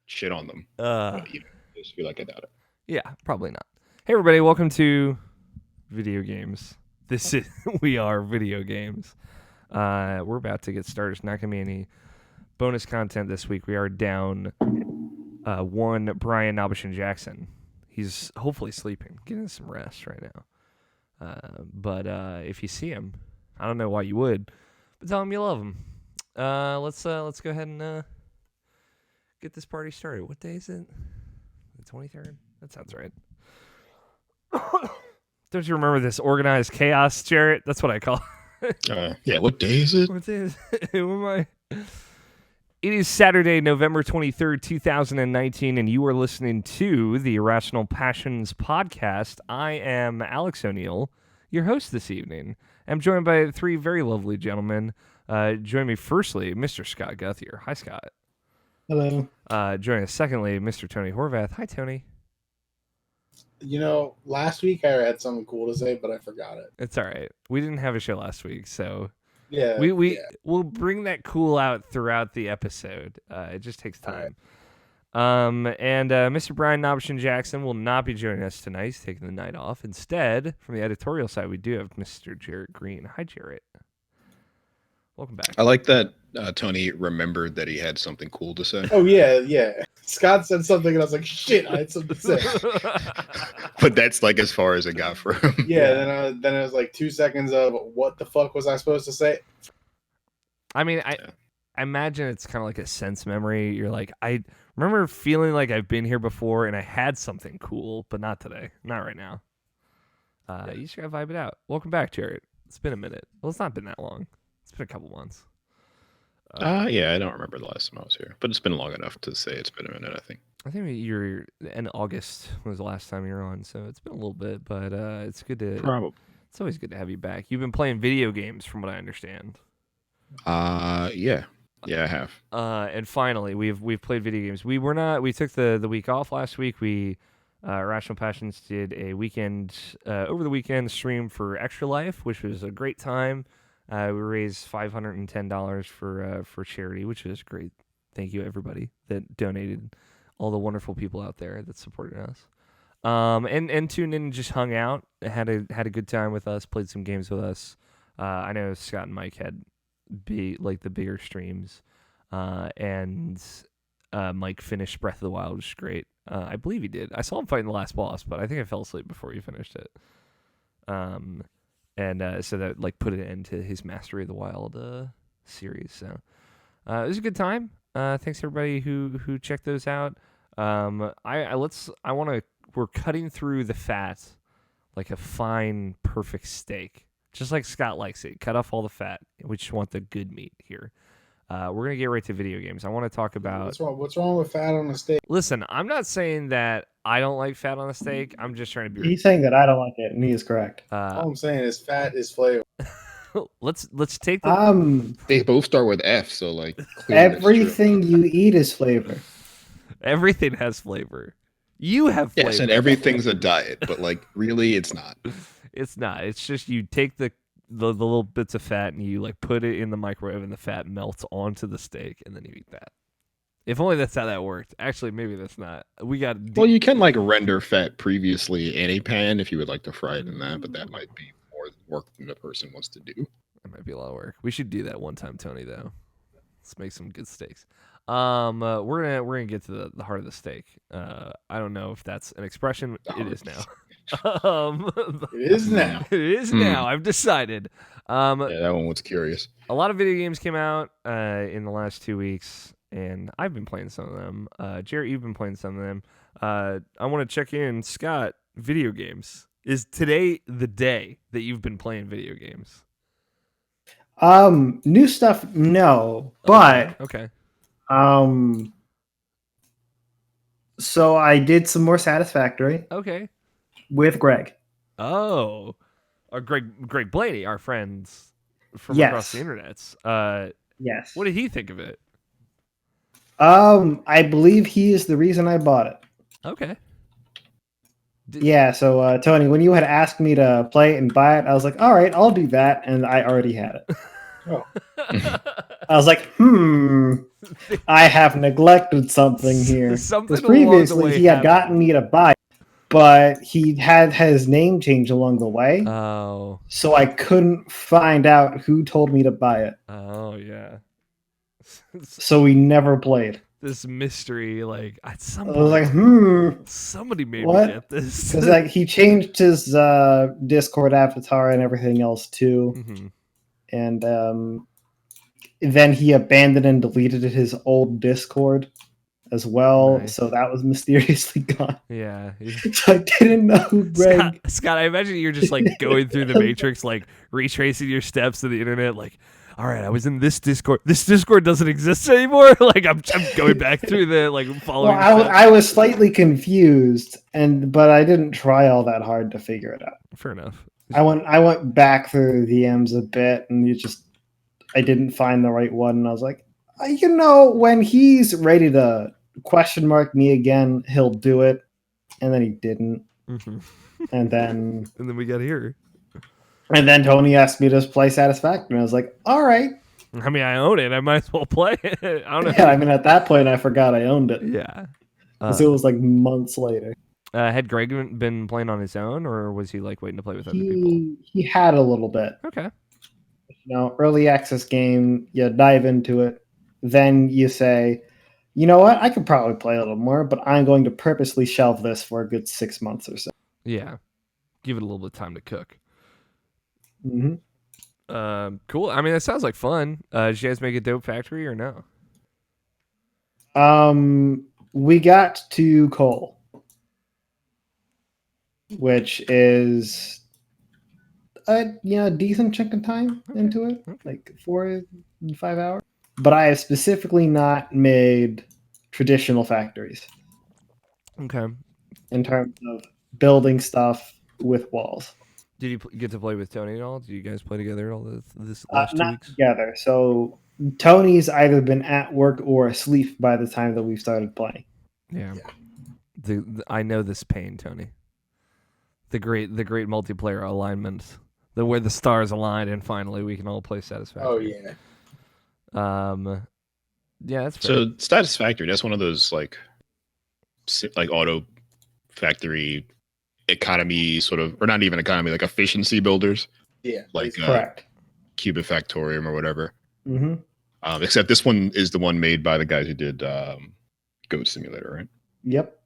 shit on them. Uh, But, I just feel like I doubt it. yeah, probably not. Hey, everybody, welcome to Video Games. This is we are Video Games. We're about to get started. There's not gonna be any bonus content this week. We are down one Brian Nabishan Jackson. He's hopefully sleeping, getting some rest right now. But if you see him, I don't know why you would, but tell him you love him. Let's go ahead and get this party started. What day is it? The 23rd? That sounds right. Don't you remember this organized chaos, Jarrett? That's what I call it. Yeah, what day is it? What day is it? Who am I? It is Saturday, November 23rd, 2019, and you are listening to the Irrational Passions podcast. I am Alex O'Neill, your host this evening. I'm joined by three very lovely gentlemen. Join me firstly, Mr. Scott Guthier. Hi, Scott. Hello. Join us secondly, Mr. Tony Horvath. Hi, Tony. Last week I had something cool to say, but I forgot it. It's all right. We didn't have a show last week, so Yeah, we'll bring that cool out throughout the episode. It just takes time. And Mr. Brian Nabishan Jackson will not be joining us tonight. He's taking the night off. Instead, from the editorial side, we do have Mr. Jarrett Green. Hi, Jarrett. Welcome back. I like that Tony remembered that he had something cool to say. Oh, yeah. Scott said something, and I was like, shit, I had something to say. But that's like as far as it got for him. Yeah, then it was like 2 seconds of what the fuck was I supposed to say? I mean, I imagine it's kind of like a sense memory. You're like, I remember feeling like I've been here before and I had something cool, but not today. Not right now. You just gotta vibe it out. Welcome back, Jarrett. It's been a minute. Well, it's not been that long. It's been a couple months. Yeah, I don't remember the last time I was here, but it's been long enough to say it's been a minute, I think. I think you're in August was the last time you were on, so it's been a little bit, but it's good to. Probably. It's always good to have you back. You've been playing video games, from what I understand. Yeah, I have. And finally, we've played video games. We took the week off last week. We Rational Passions did a weekend over the weekend stream for Extra Life, which was a great time. We raised $510 for charity, which is great. Thank you everybody that donated, all the wonderful people out there that supported us. And tuned in and just hung out, had a good time with us, played some games with us. I know Scott and Mike had the bigger streams, and Mike finished Breath of the Wild, which is great. I believe he did. I saw him fighting the last boss, but I think I fell asleep before he finished it. And so that put an end to his Mastery of the Wild series. So it was a good time. Thanks everybody who checked those out. We're cutting through the fat like a fine, perfect steak, just like Scott likes it. Cut off all the fat. We just want the good meat here. We're gonna get right to video games. I want to talk about What's wrong with fat on a steak? Listen, I'm not saying that I don't like fat on a steak. I'm just trying to be. He's saying that I don't like it, and he is correct. All I'm saying is fat is flavor. Let's take the. They both start with F, so like Everything you eat is flavor. Everything has flavor. You have flavor. Yes, and everything's a diet, but really it's not. It's not. It's just you take the little bits of fat and you put it in the microwave and the fat melts onto the steak and then you eat that. If only that's how that worked. Actually, maybe that's not. Well, you can render fat previously in a pan if you would like to fry it in that, but that might be more work than the person wants to do. That might be a lot of work. We should do that one time, Tony, though. Let's make some good steaks. We're gonna get to the heart of the steak. I don't know if that's an expression. It is now. It is now. It is now. I've decided. Yeah, that one was curious. A lot of video games came out in the last 2 weeks, and I've been playing some of them. Jarrett, you've been playing some of them. I want to check in. Scott, video games. Is today the day that you've been playing video games? New stuff, no, but okay. So I did some more Satisfactory. Okay. With Greg. Oh, Greg Blaney, our friends from across the internets. Yes. What did he think of it? I believe he is the reason I bought it. Okay. Yeah, so Tony, when you had asked me to play it and buy it, I was like, all right, I'll do that, and I already had it. I was like, I have neglected something here. Something Because along the previously way he had happened. gotten me to buy it, but he had his name changed along the way. Oh. So I couldn't find out who told me to buy it. Oh yeah. So we never played. This mystery, like at some I was point, like, somebody made what? me get this. Because like he changed his Discord avatar and everything else too, Mhm. and then he abandoned and deleted his old Discord as well. Nice. So that was mysteriously gone. Yeah. So I didn't know who Greg. Scott, I imagine you're just like going through the matrix, like retracing your steps to the internet, like, all right, I was in this Discord. This Discord doesn't exist anymore. Like I'm going back through the like following. Well, I was slightly confused, but I didn't try all that hard to figure it out. Fair enough. I went back through the DMs a bit, and I didn't find the right one. And I was like, when he's ready to question mark me again, he'll do it. And then he didn't. Mhm. And then we got here. And then Tony asked me to play Satisfactory, and I was like, all right. I mean, I own it. I might as well play it. I don't know. Yeah, I mean, at that point, I forgot I owned it. Yeah. Because it was like months later. Had Greg been playing on his own, or was he like waiting to play with other people? He had a little bit. Okay. Early access game, you dive into it. Then you say, you know what? I could probably play a little more, but I'm going to purposely shelve this for a good 6 months or so. Yeah. Give it a little bit of time to cook. Mm-hmm. Cool. I mean, that sounds like fun. Did you guys make a dope factory or no? We got to coal, which is a decent chunk of time into it, like 4 to 5 hours. But I have specifically not made traditional factories. Okay. In terms of building stuff with walls. Did you get to play with Tony at all? Did you guys play together all this last 2 Not weeks? together. So Tony's either been at work or asleep by the time that we started playing. Yeah. I know this pain, Tony. The great multiplayer alignment, where the stars align and finally we can all play Satisfactory. Oh yeah. Yeah, that's fair. So Satisfactory, that's one of those like auto factory economy sort of, or not even economy, like efficiency builders. Yeah. Like correct. Cubic Factorium or whatever. Mm-hmm. Except this one is the one made by the guys who did Goat Simulator, right? Yep.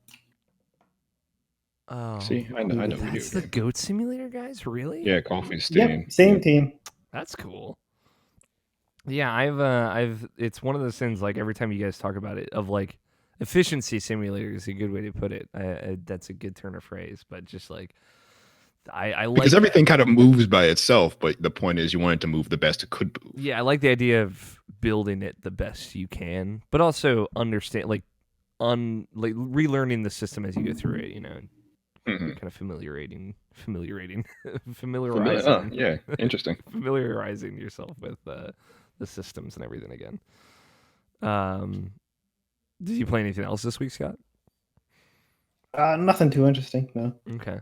Oh, see, I know. That's the Goat Simulator guys, really? Yeah, Coffee Stain. Yep, same team. That's cool. Yeah, I've. It's one of those things. Like every time you guys talk about it, of like efficiency simulator is a good way to put it. That's a good turn of phrase, but just like I like because everything kind of moves by itself, but the point is you want it to move the best it could move. Yeah, I like the idea of building it the best you can, but also understand relearning the system as you go through it. Kind of familiarizing. Yeah, interesting. Familiarizing yourself with the systems and everything again. Did you play anything else this week, Scott? Nothing too interesting, no. Okay.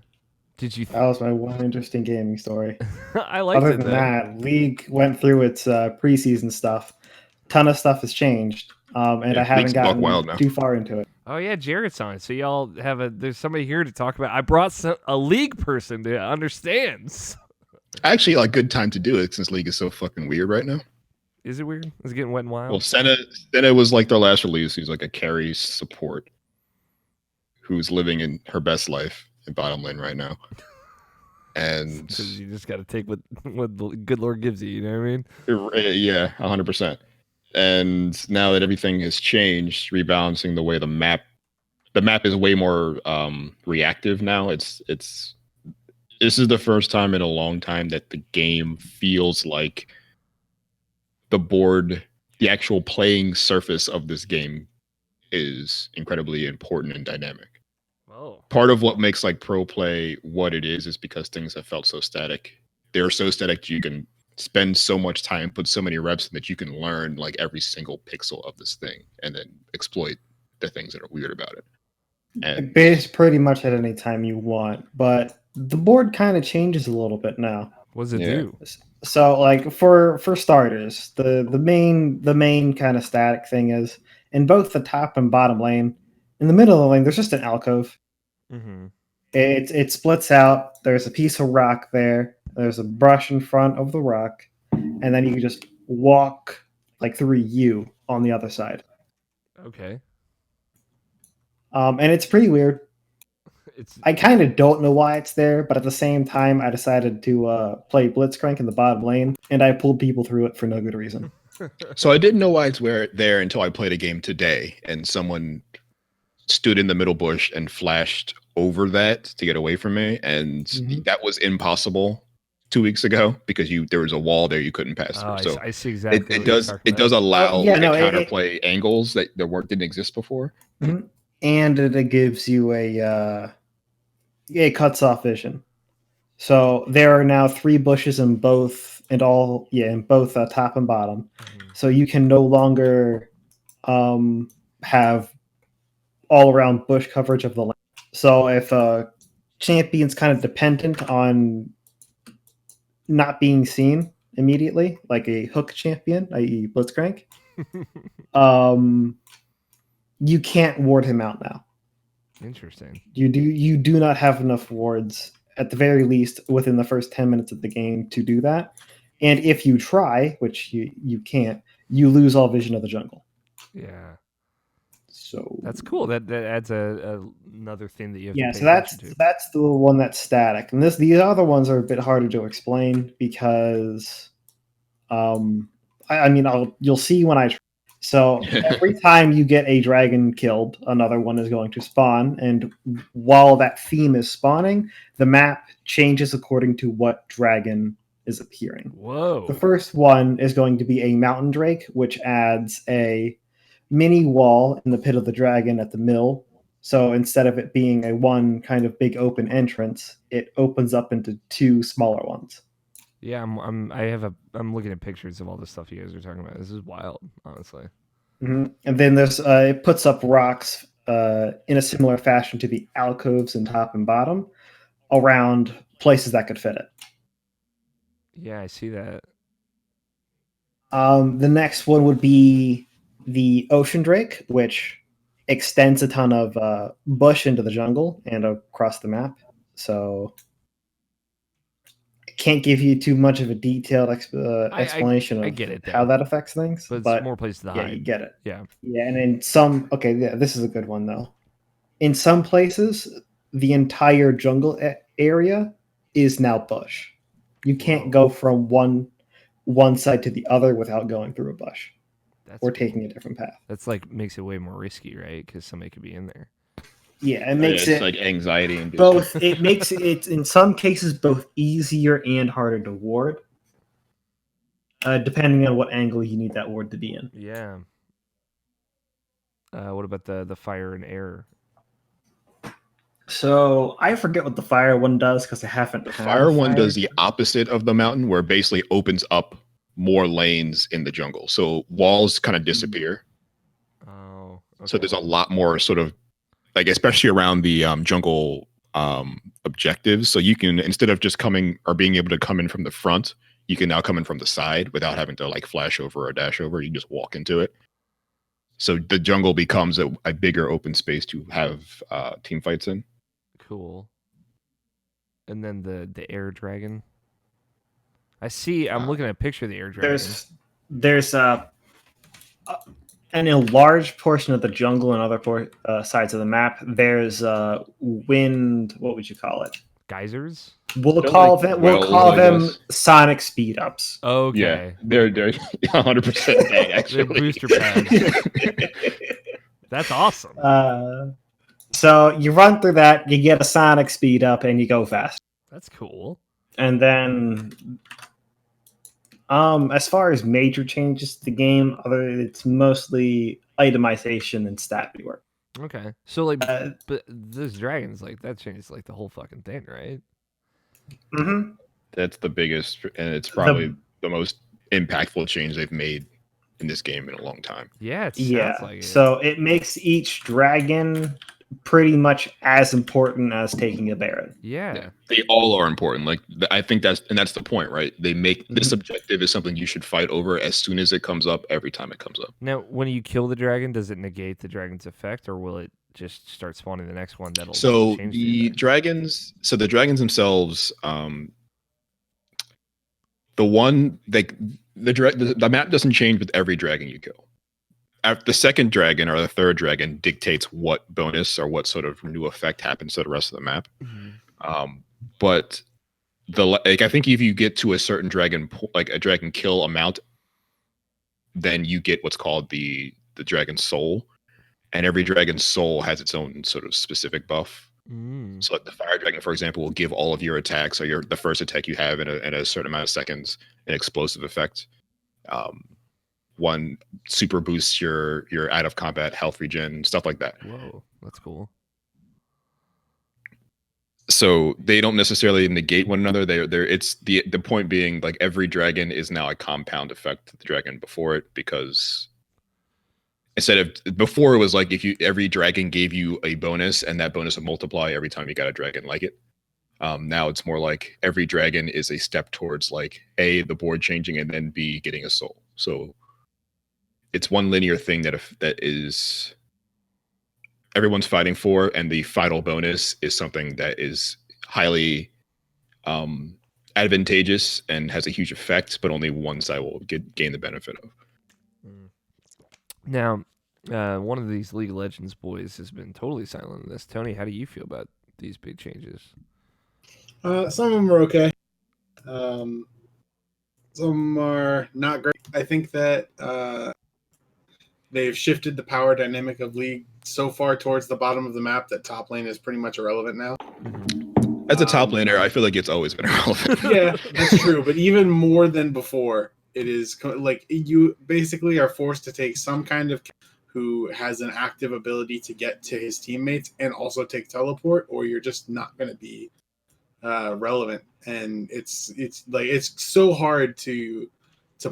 Did you? That was my one interesting gaming story. I liked Other it. than that, League went through its preseason stuff. Ton of stuff has changed, and I haven't gotten too far into it. Oh yeah, Jarrett's on it. So y'all there's somebody here to talk about. I brought a League person that understands. Actually, like good time to do it since League is so fucking weird right now. Is it weird? Is it getting wet and wild? Well, Senna was like their last release. He's like a carry support who's living in her best life in bottom lane right now. And you just got to take what the good Lord gives you. You know what I mean? Yeah, 100%. And now that everything has changed, rebalancing the way the map is way more reactive now. This is the first time in a long time that the game feels like the actual playing surface of this game is incredibly important and dynamic. Oh. Part of what makes like pro play what it is because things have felt so static. They're so static you can spend so much time, put so many reps in that you can learn like every single pixel of this thing and then exploit the things that are weird about it. And it's pretty much at any time you want, but the board kind of changes a little bit now. What does it Yeah. do? So like for starters, the main kind of static thing is in both the top and bottom lane. In the middle of the lane, there's just an alcove. Mm-hmm. It splits out. There's a piece of rock there. There's a brush in front of the rock, and then you can just walk like through you on the other side. Okay. And it's pretty weird. It's I kind of don't know why it's there, but at the same time, I decided to play Blitzcrank in the bottom lane, and I pulled people through it for no good reason. So I didn't know why it's there until I played a game today, and someone stood in the middle bush and flashed over that to get away from me, and that was impossible 2 weeks ago because there was a wall there you couldn't pass through. So I see exactly. it does allow counterplay angles that didn't exist before. And it gives you it cuts off vision. So there are now 3 bushes in both top and bottom. Mm-hmm. So you can no longer have all around bush coverage of the land. So if a champion's kind of dependent on not being seen immediately, like a hook champion, i.e. Blitzcrank, you can't ward him out now. Interesting. You do not have enough wards, at the very least, within the first 10 minutes of the game to do that. And if you try, which you can't, you lose all vision of the jungle. Yeah. So that's cool. That adds another thing that you have to pay so attention to. that's the one that's static. And these other ones are a bit harder to explain because you'll see when I try. So every time you get a dragon killed, another one is going to spawn, and while that theme is spawning, the map changes according to what dragon is appearing. Whoa. The first one is going to be a mountain drake, which adds a mini wall in the pit of the dragon at the mill. So instead of it being a one kind of big open entrance, it opens up into 2 smaller ones. Yeah, I'm looking at pictures of all the stuff you guys are talking about. This is wild, honestly. Mm-hmm. And then there's it puts up rocks in a similar fashion to the alcoves in top and bottom around places that could fit it. Yeah, I see that. The next one would be the ocean drake, which extends a ton of bush into the jungle and across the map. So I can't give you too much of a detailed explanation I of get it, how that affects things. But it's more places to hide. Yeah, you get it. Yeah. Yeah, and in some... Okay, yeah, this is a good one, though. In some places, the entire jungle area is now bush. You can't go from one side to the other without going through a bush or taking a different path. That's like makes it way more risky, right? Because somebody could be in there. Yeah, it makes it's like anxiety and both. It makes it in some cases both easier and harder to ward, depending on what angle you need that ward to be in. Yeah. What about the fire and air? So I forget what the fire one does because I haven't. The fire one does the opposite of the mountain, where it basically opens up more lanes in the jungle. So walls kind of disappear. Oh. Okay. So there's a lot more sort of like, especially around the jungle objectives. So you can, instead of just coming or being able to come in from the front, you can now come in from the side without having to like flash over or dash over. You can just walk into it. So the jungle becomes a bigger open space to have team fights in. Cool. And then the air dragon. I'm looking at a picture of the air dragon. There's and in a large portion of the jungle and other sides of the map, there's wind. What would you call it? Geysers. We'll call them sonic speed ups. Okay. Yeah, they're 100% dang, actually. They're booster pads. That's awesome. So you run through that, you get a sonic speed up, and you go fast. That's cool. And then, as far as major changes to the game, it's mostly itemization and stat rework. Okay, so like, but those dragons, like that changes like the whole fucking thing, right? Mm-hmm. That's the biggest, and it's probably the most impactful change they've made in this game in a long time. Yeah, it sounds like it. So it makes each dragon pretty much as important as taking a Baron. Yeah. They all are important. Like I think that's the point, right? They make this Mhm. objective is something you should fight over as soon as it comes up, every time it comes up. Now, when you kill the dragon, does it negate the dragon's effect, or will it just start spawning the next one that'll So change the effect? dragons, the dragons themselves, the one like the map doesn't change with every dragon you kill. After the second dragon or the third dragon dictates what bonus or what sort of new effect happens to the rest of the map. But I think if you get to a certain dragon, like a dragon kill amount, then you get what's called the dragon soul, and every dragon soul has its own sort of specific buff. So like the fire dragon, for example, will give all of your attacks or the first attack you have in a certain amount of seconds an explosive effect. One super boosts your out of combat health regen, stuff like that. Whoa, that's cool. So they don't necessarily negate one another. It's the point being like every dragon is now a compound effect to the dragon before it, because instead of before it was like if every dragon gave you a bonus and that bonus would multiply every time you got a dragon like it. Now it's more like every dragon is a step towards like A, the board changing, and then B, getting a soul. So it's one linear thing that is everyone's fighting for, and the final bonus is something that is highly advantageous and has a huge effect, but only one side will gain the benefit of. Now, one of these League of Legends boys has been totally silent on this. Tony, how do you feel about these big changes? Some of them are okay. Some are not great. I think that they've shifted the power dynamic of League so far towards the bottom of the map that top lane is pretty much irrelevant now. As a top laner, I feel like it's always been irrelevant. Yeah, that's true. But even more than before, it is like you basically are forced to take some kind of who has an active ability to get to his teammates and also take teleport, or you're just not going to be relevant. And it's so hard to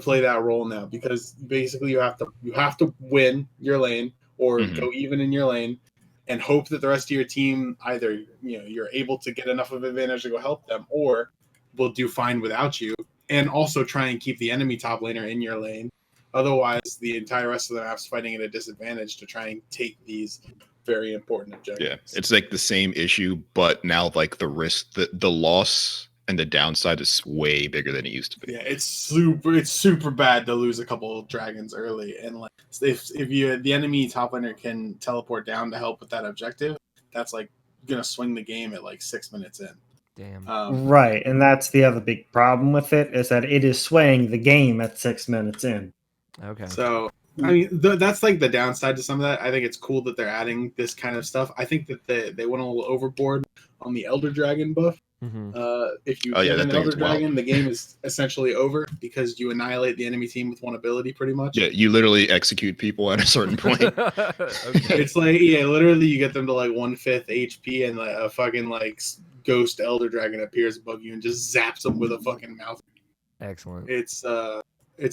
play that role now, because basically you have to win your lane or go even in your lane and hope that the rest of your team either you're able to get enough of advantage to go help them, or will do fine without you, and also try and keep the enemy top laner in your lane. Otherwise, the entire rest of the map's fighting at a disadvantage to try and take these very important objectives. Yeah, it's like the same issue, but now like the risk, the loss and the downside is way bigger than it used to be. Yeah, it's super bad to lose a couple of dragons early, and like if the enemy top laner can teleport down to help with that objective, that's like gonna swing the game at like 6 minutes in. Damn. Right, and that's the other big problem with it, is that it is swaying the game at 6 minutes in. Okay. So I mean, that's like the downside to some of that. I think it's cool that they're adding this kind of stuff. I think that they went a little overboard on the Elder Dragon buff. If you get an Elder Dragon, the game is essentially over because you annihilate the enemy team with one ability, pretty much. Yeah, you literally execute people at a certain point. Okay. It's like, yeah, literally you get them to like 1/5 HP, and like a fucking like ghost Elder Dragon appears above you and just zaps them with a fucking mouth. Excellent. It's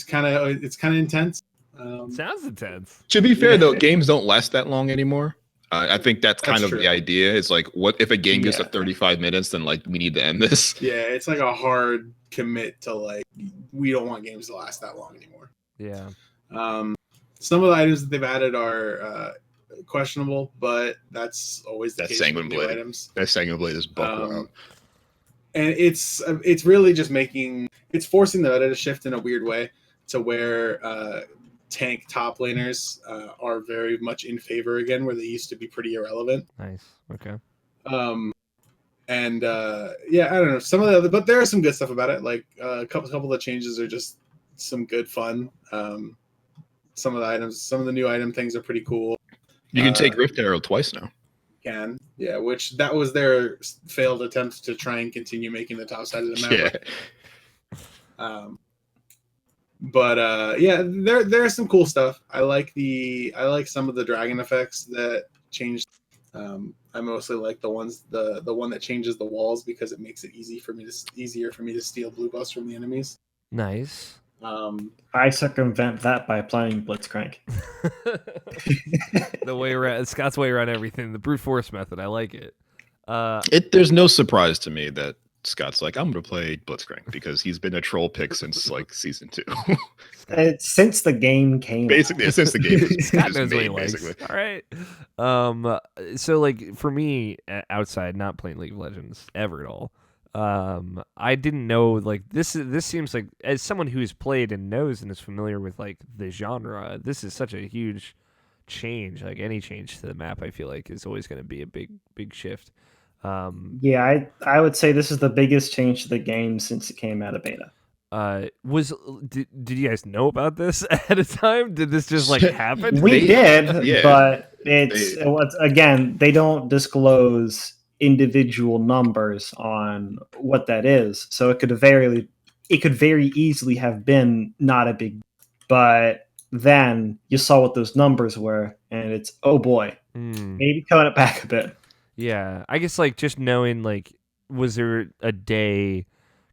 kind of intense. Sounds intense. To be fair, though, games don't last that long anymore. I think that's kind of true. the idea. It's like, what if a game gets to 35 minutes? Then like we need to end this. Yeah, it's like a hard commit to like we don't want games to last that long anymore. Yeah. Some of the items that they've added are questionable, but that's always the case with new items. That Sanguine Blade is buckle out. And it's really just it's forcing the meta to shift in a weird way to where tank top laners are very much in favor again, where they used to be pretty irrelevant. Nice. Okay. Yeah, I don't know, some of the other, but there are some good stuff about it. Like a couple of the changes are just some good fun. Some of the new item things are pretty cool. You can take Rift Arrow twice now. Yeah, which that was their failed attempt to try and continue making the top side of the map. Yeah. But yeah, there is some cool stuff. I like some of the dragon effects that changed. I mostly like the one that changes the walls, because it makes it easier for me to steal blue buffs from the enemies. Nice. I circumvent that by playing Blitzcrank. The way around Scott's way around everything, the brute force method. I like it. There's no surprise to me that Scott's like, I'm gonna play Blitzcrank because he's been a troll pick since like season 2. Since the game came, basically since the game Scott was knows what he made, likes. basically. All right. So like for me, outside not playing League of Legends ever at all, I didn't know like this seems like, as someone who's played and knows and is familiar with like the genre, this is such a huge change. Like any change to the map, I feel like is always going to be a big shift. Yeah, I would say this is the biggest change to the game since it came out of beta. Did you guys know about this ahead of time? Did this just like happen? We did, yeah. but again, they don't disclose individual numbers on what that is, so it could very easily have been not a big, but then you saw what those numbers were, and it's, oh boy, maybe tone it back a bit. Yeah, I guess like just knowing like, was there a day,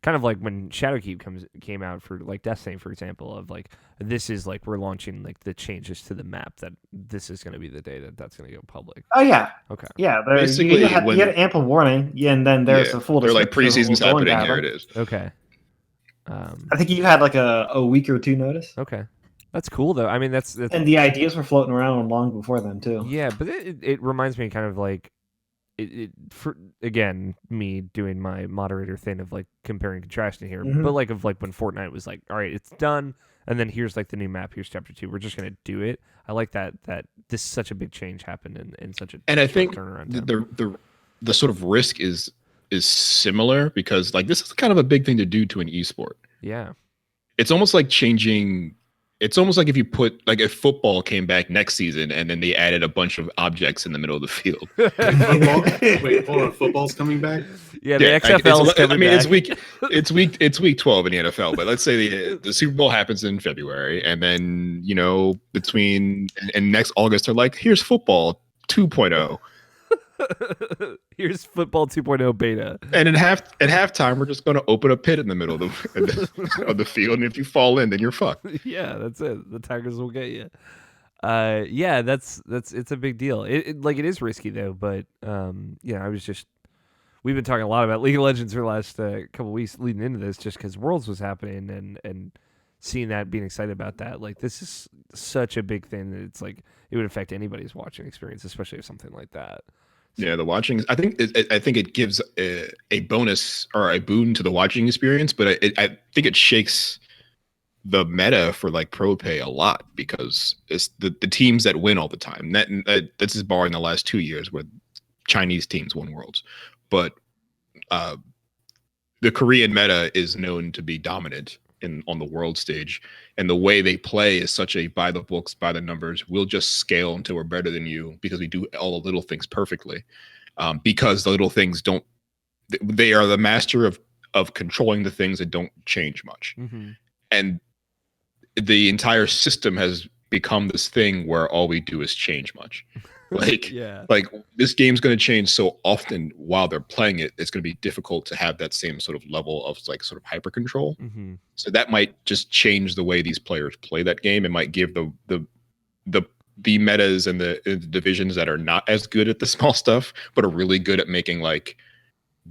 kind of like when Shadowkeep came out for like Destiny, for example, of like, this is like we're launching like the changes to the map, that this is going to be the day that's going to go public. Oh yeah, okay, yeah. Basically, you had ample warning, and then there's a full. They're like preseason's happening. Here it is. Okay. I think you had like a week or two notice. Okay, that's cool though. I mean, that's and the ideas were floating around long before then too. Yeah, but it reminds me kind of like. For again, me doing my moderator thing of like comparing and contrasting here, but like of like when Fortnite was like, all right, it's done, and then here's like the new map, here's chapter 2, we're just gonna do it. I like that this such a big change happened in such a and I think turnaround the sort of risk is similar, because like this is kind of a big thing to do to an esport. Yeah, it's almost like changing. It's almost like if you put like if football came back next season and then they added a bunch of objects in the middle of the field. Wait, hold on. Football's coming back? Yeah, the XFL is coming back. It's week 12 in the NFL, but let's say the Super Bowl happens in February, and then between and next August they're like, here's football 2.0. Here's football 2.0 beta. And at halftime, we're just going to open a pit in the middle of the field, and if you fall in, then you're fucked. Yeah, that's it. The Tigers will get you. Yeah, that's it's a big deal. It is risky though, but we've been talking a lot about League of Legends for the last couple weeks leading into this, just because Worlds was happening and seeing that, being excited about that. Like, this is such a big thing that it's like it would affect anybody's watching experience, especially if something like that. Yeah, the watching. I think it gives a bonus or a boon to the watching experience, but I think it shakes the meta for like pro pay a lot, because it's the teams that win all the time. That's just barring the last 2 years where Chinese teams won Worlds, but the Korean meta is known to be dominant on the world stage, and the way they play is such a by the books, by the numbers. We'll just scale until we're better than you because we do all the little things perfectly. Because the little things don't, they are the master of controlling the things that don't change much. And the entire system has become this thing where all we do is change much. Like, like this game's going to change so often while they're playing it, it's going to be difficult to have that same sort of level of like sort of hyper control. So that might just change the way these players play that game. It might give the metas and the divisions that are not as good at the small stuff, but are really good at making like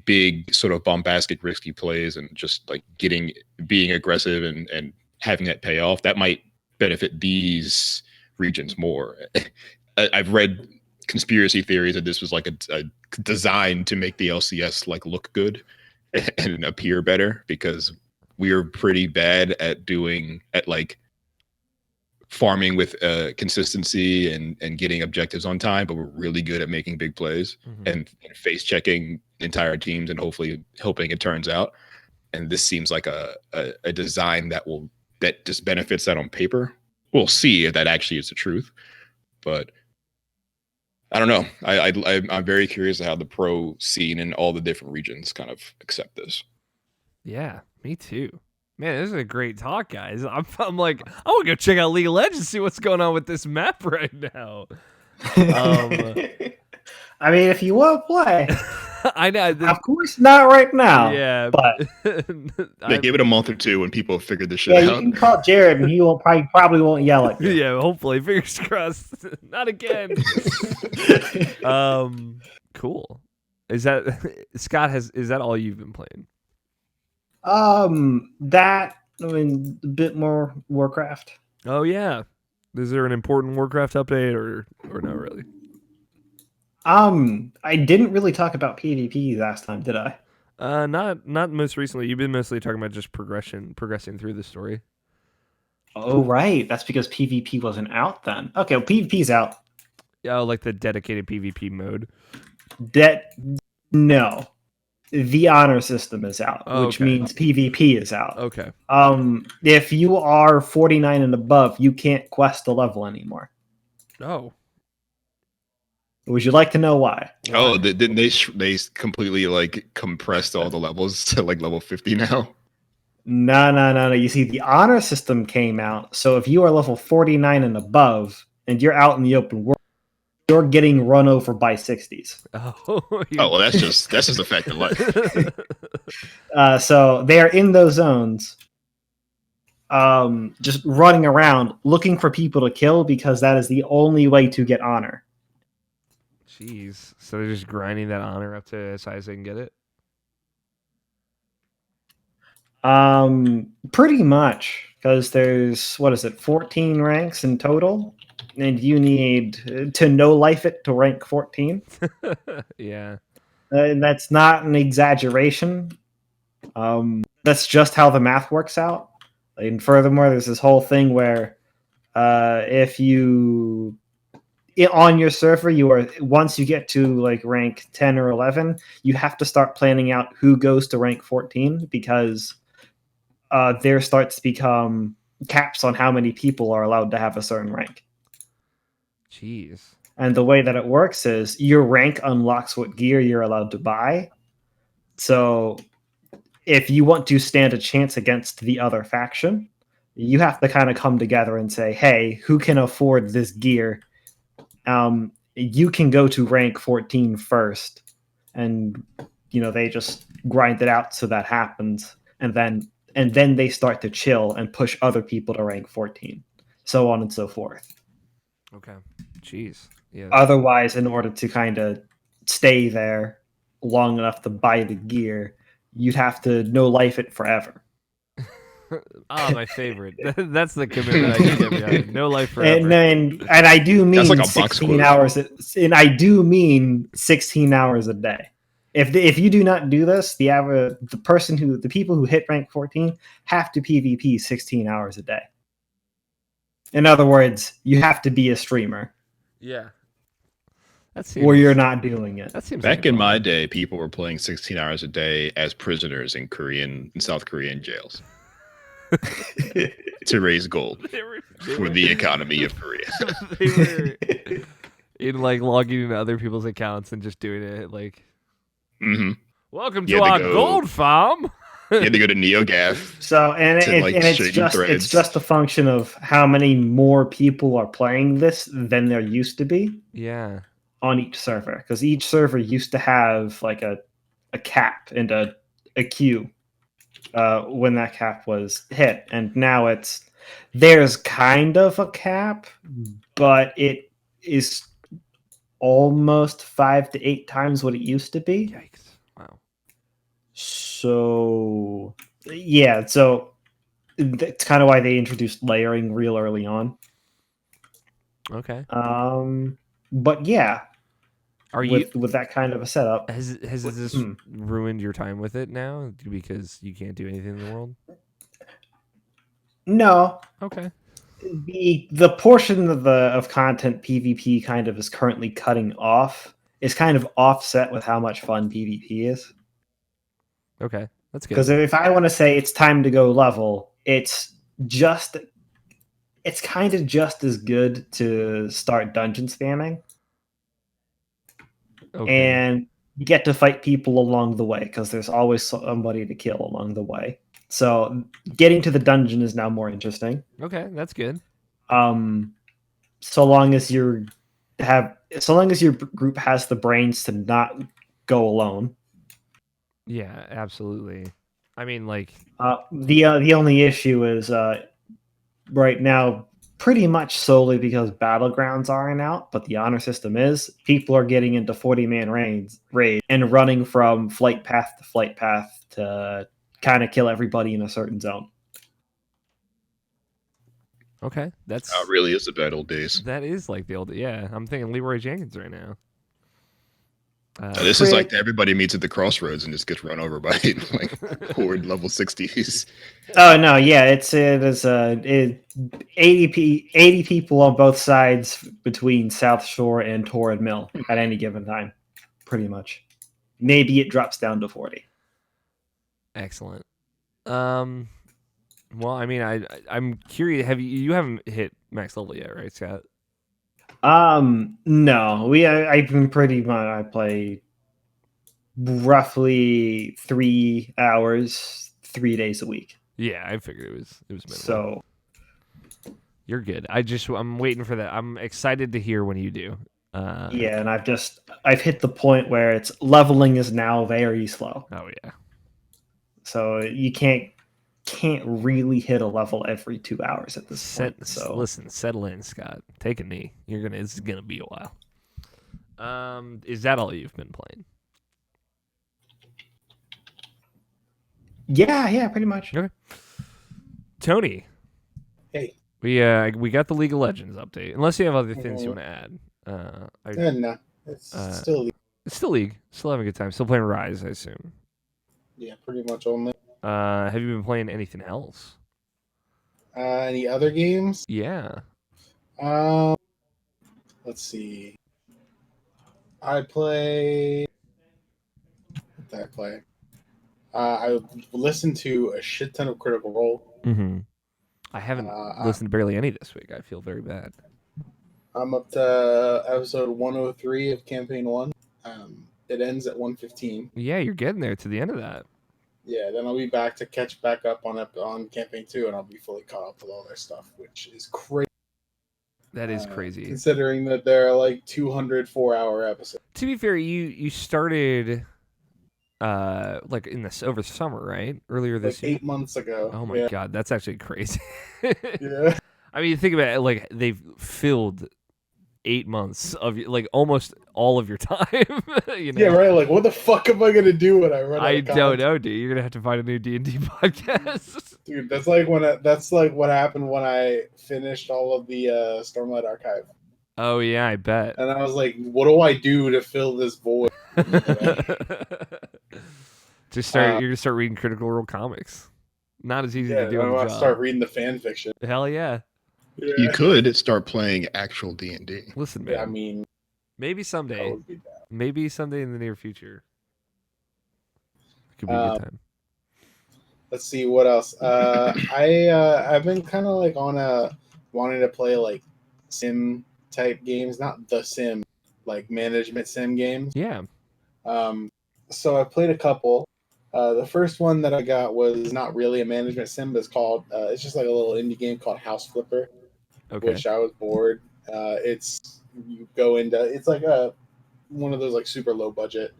big sort of bombastic, risky plays and just like being aggressive and having that pay off. That might benefit these regions more. I've read conspiracy theories that this was like a design to make the LCS like look good and appear better, because we are pretty bad at like farming with consistency and getting objectives on time, but we're really good at making big plays and face checking entire teams and hopefully hoping it turns out. And this seems like a design that just benefits that on paper. We'll see if that actually is the truth, but I don't know. I'm very curious how the pro scene in all the different regions kind of accept this. Yeah, me too. Man, this is a great talk, guys. I'm like, I want to go check out League of Legends, see what's going on with this map right now. I mean, if you want to play. I know. Of course, not right now. Yeah, but Yeah, give it a month or two when people figure this shit you out. can call Jarrett, and he will probably won't yell at you. yeah. Hopefully, fingers crossed. Not again. Cool. Is that Scott? Is that all you've been playing? A bit more Warcraft. Oh yeah. Is there an important Warcraft update or not really? I didn't really talk about PvP last time, did I? Not most recently. You've been mostly talking about just progressing through the story. Oh right, that's because PvP wasn't out then. Okay, well, PvP's out. Oh, like the dedicated PvP mode. No, the honor system is out, Oh, which okay. means PvP is out. Okay. If you are 49 and above, you can't quest a level anymore. Oh. Would you like to know why? Oh, didn't they completely like compressed all the levels to like level 50 now? No. You see, the honor system came out, so if you are level 49 and above, and you're out in the open world, you're getting run over by 60s. Oh. Well, that's just a fact of life. So they are in those zones, just running around looking for people to kill because that is the only way to get honor. Jeez. So they're just grinding that honor up to as high as they can get it? Pretty much, because there's 14 ranks in total, and you need to no life it to rank 14. Yeah. And that's not an exaggeration. That's just how the math works out. And furthermore, there's this whole thing where if you on your server, once you get to like rank 10 or 11, you have to start planning out who goes to rank 14 because there starts to become caps on how many people are allowed to have a certain rank. Jeez. And the way that it works is your rank unlocks what gear you're allowed to buy. So if you want to stand a chance against the other faction, you have to kind of come together and say, hey, who can afford this gear? You can go to rank 14 first. And, they just grind it out so that happens. And then they start to chill and push other people to rank 14. So on and so forth. Okay. Jeez. Yeah. Otherwise, in order to kind of stay there long enough to buy the gear, you'd have to no life it forever. My favorite. That's the commitment I can get behind. No life forever. And I do mean like a 16 hours. And I do mean 16 hours a day. If you do not do this, the people who hit rank 14 have to PvP 16 hours a day. In other words, you have to be a streamer. Yeah. Or you're not doing it. That seems Back like in my day, people were playing 16 hours a day as prisoners in South Korean jails to raise gold for the economy of Korea. They were in like logging into other people's accounts and just doing it like, welcome to our gold farm. You had to go to NeoGAF. So it's just a function of how many more people are playing this than there used to be. Yeah. On each server, because each server used to have like a cap and a queue when that cap was hit, and now there's kind of a cap, but it is almost 5 to 8 times what it used to be. Yikes! Wow. So yeah, so that's kind of why they introduced layering real early on. Okay. But yeah, with that kind of a setup, has this ruined your time with it now because you can't do anything in the world? No. Okay. The portion of content PvP kind of is currently cutting off is kind of offset with how much fun PvP is. Okay, that's good. Because if I want to say it's time to go level, it's kind of just as good to start dungeon spamming. Okay. And you get to fight people along the way because there's always somebody to kill along the way. So getting to the dungeon is now more interesting. Okay, that's good. So long as your group has the brains to not go alone, Yeah, absolutely. I mean, like, The only issue is right now pretty much solely because battlegrounds aren't out, but the honor system is. People are getting into 40-man raids and running from flight path to kind of kill everybody in a certain zone. okay, It really is the bad old days. that is like the old. Yeah, I'm thinking Leroy Jenkins right now. This is like everybody meets at the crossroads and just gets run over by like horde level 60s. Oh no, yeah, it is 80 people on both sides between South Shore and Torrid Mill at any given time, pretty much. Maybe it drops down to 40. Excellent. Well, I mean, I'm curious. You haven't hit max level yet, right, Scott? No, I've been pretty much. I play roughly 3 hours, 3 days a week. Yeah, I figured it was minimal. So you're good. I'm waiting for that. I'm excited to hear when you do. yeah, and I've hit the point where it's leveling is now very slow. Oh yeah. So you can't really hit a level every 2 hours at this point. So listen, settle in, Scott. Take a knee. It's gonna be a while. Is that all you've been playing? Yeah, pretty much. Okay. Tony. Hey. We got the League of Legends update. Unless you have other things you want to add. No, it's still League. It's still League. Still having a good time. Still playing Rise, I assume. Yeah, pretty much only. Have you been playing anything else? Any other games? Yeah. Let's see. I play. What did I play? I listened to a shit ton of Critical Role. Mm-hmm. I haven't listened to barely any this week. I feel very bad. I'm up to episode 103 of Campaign 1. It ends at 115. Yeah, you're getting there to the end of that. Yeah, then I'll be back to catch back up on Campaign 2, and I'll be fully caught up with all their stuff, which is crazy. That is crazy. Considering that there are like 200 4-hour episodes. To be fair, you started like over summer, right? Earlier this year. 8 months ago. Oh my god, that's actually crazy. Yeah. I mean, you think about it, like they've filled 8 months of like almost all of your time. You know? Yeah, right. Like, what the fuck am I gonna do when I run? I don't know, dude. You're gonna have to find a new D&D podcast, dude. That's like what happened when I finished all of the Stormlight Archive. Oh yeah, I bet. And I was like, what do I do to fill this void? Just start. You're gonna start reading Critical Role comics. Not as easy to do. I want to start reading the fan fiction. Hell yeah. Yeah. You could start playing actual D&D. Listen, man. Yeah, I mean, maybe someday. Maybe someday in the near future. It could be a good time. Let's see what else. I've been kind of like on wanting to play like sim type games, not the sim, like management sim games. Yeah. So I played a couple. The first one that I got was not really a management sim, but it's just like a little indie game called House Flipper. Okay. Which I was bored. It's like one of those like super low budget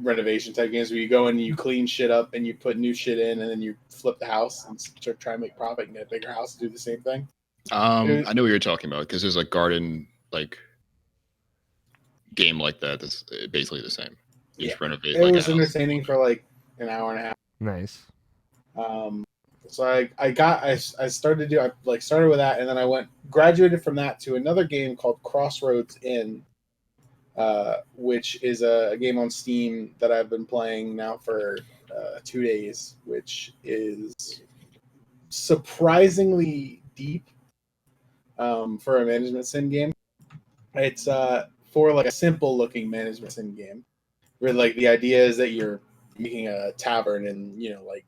renovation type games where you go in and you clean shit up and you put new shit in and then you flip the house and try and make profit and get a bigger house to do the same thing. I know what you're talking about because there's a garden like game like that that's basically the same. You just renovate. It was entertaining for like an hour and a half. Nice. So I started with that, and then I graduated from that to another game called Crossroads Inn, which is a game on Steam that I've been playing now for 2 days, which is surprisingly deep for a management sim game. It's for like a simple looking management sim game, where like the idea is that you're making a tavern and like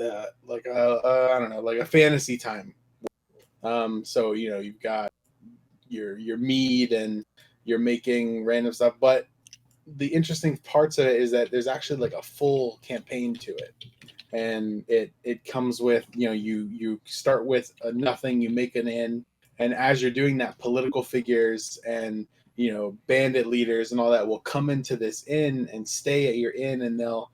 I don't know, like a fantasy time. So you've got your mead and you're making random stuff, but the interesting parts of it is that there's actually like a full campaign to it, and it comes with you start with a nothing, you make an inn, And as you're doing that, political figures and bandit leaders and all that will come into this inn and stay at your inn, and they'll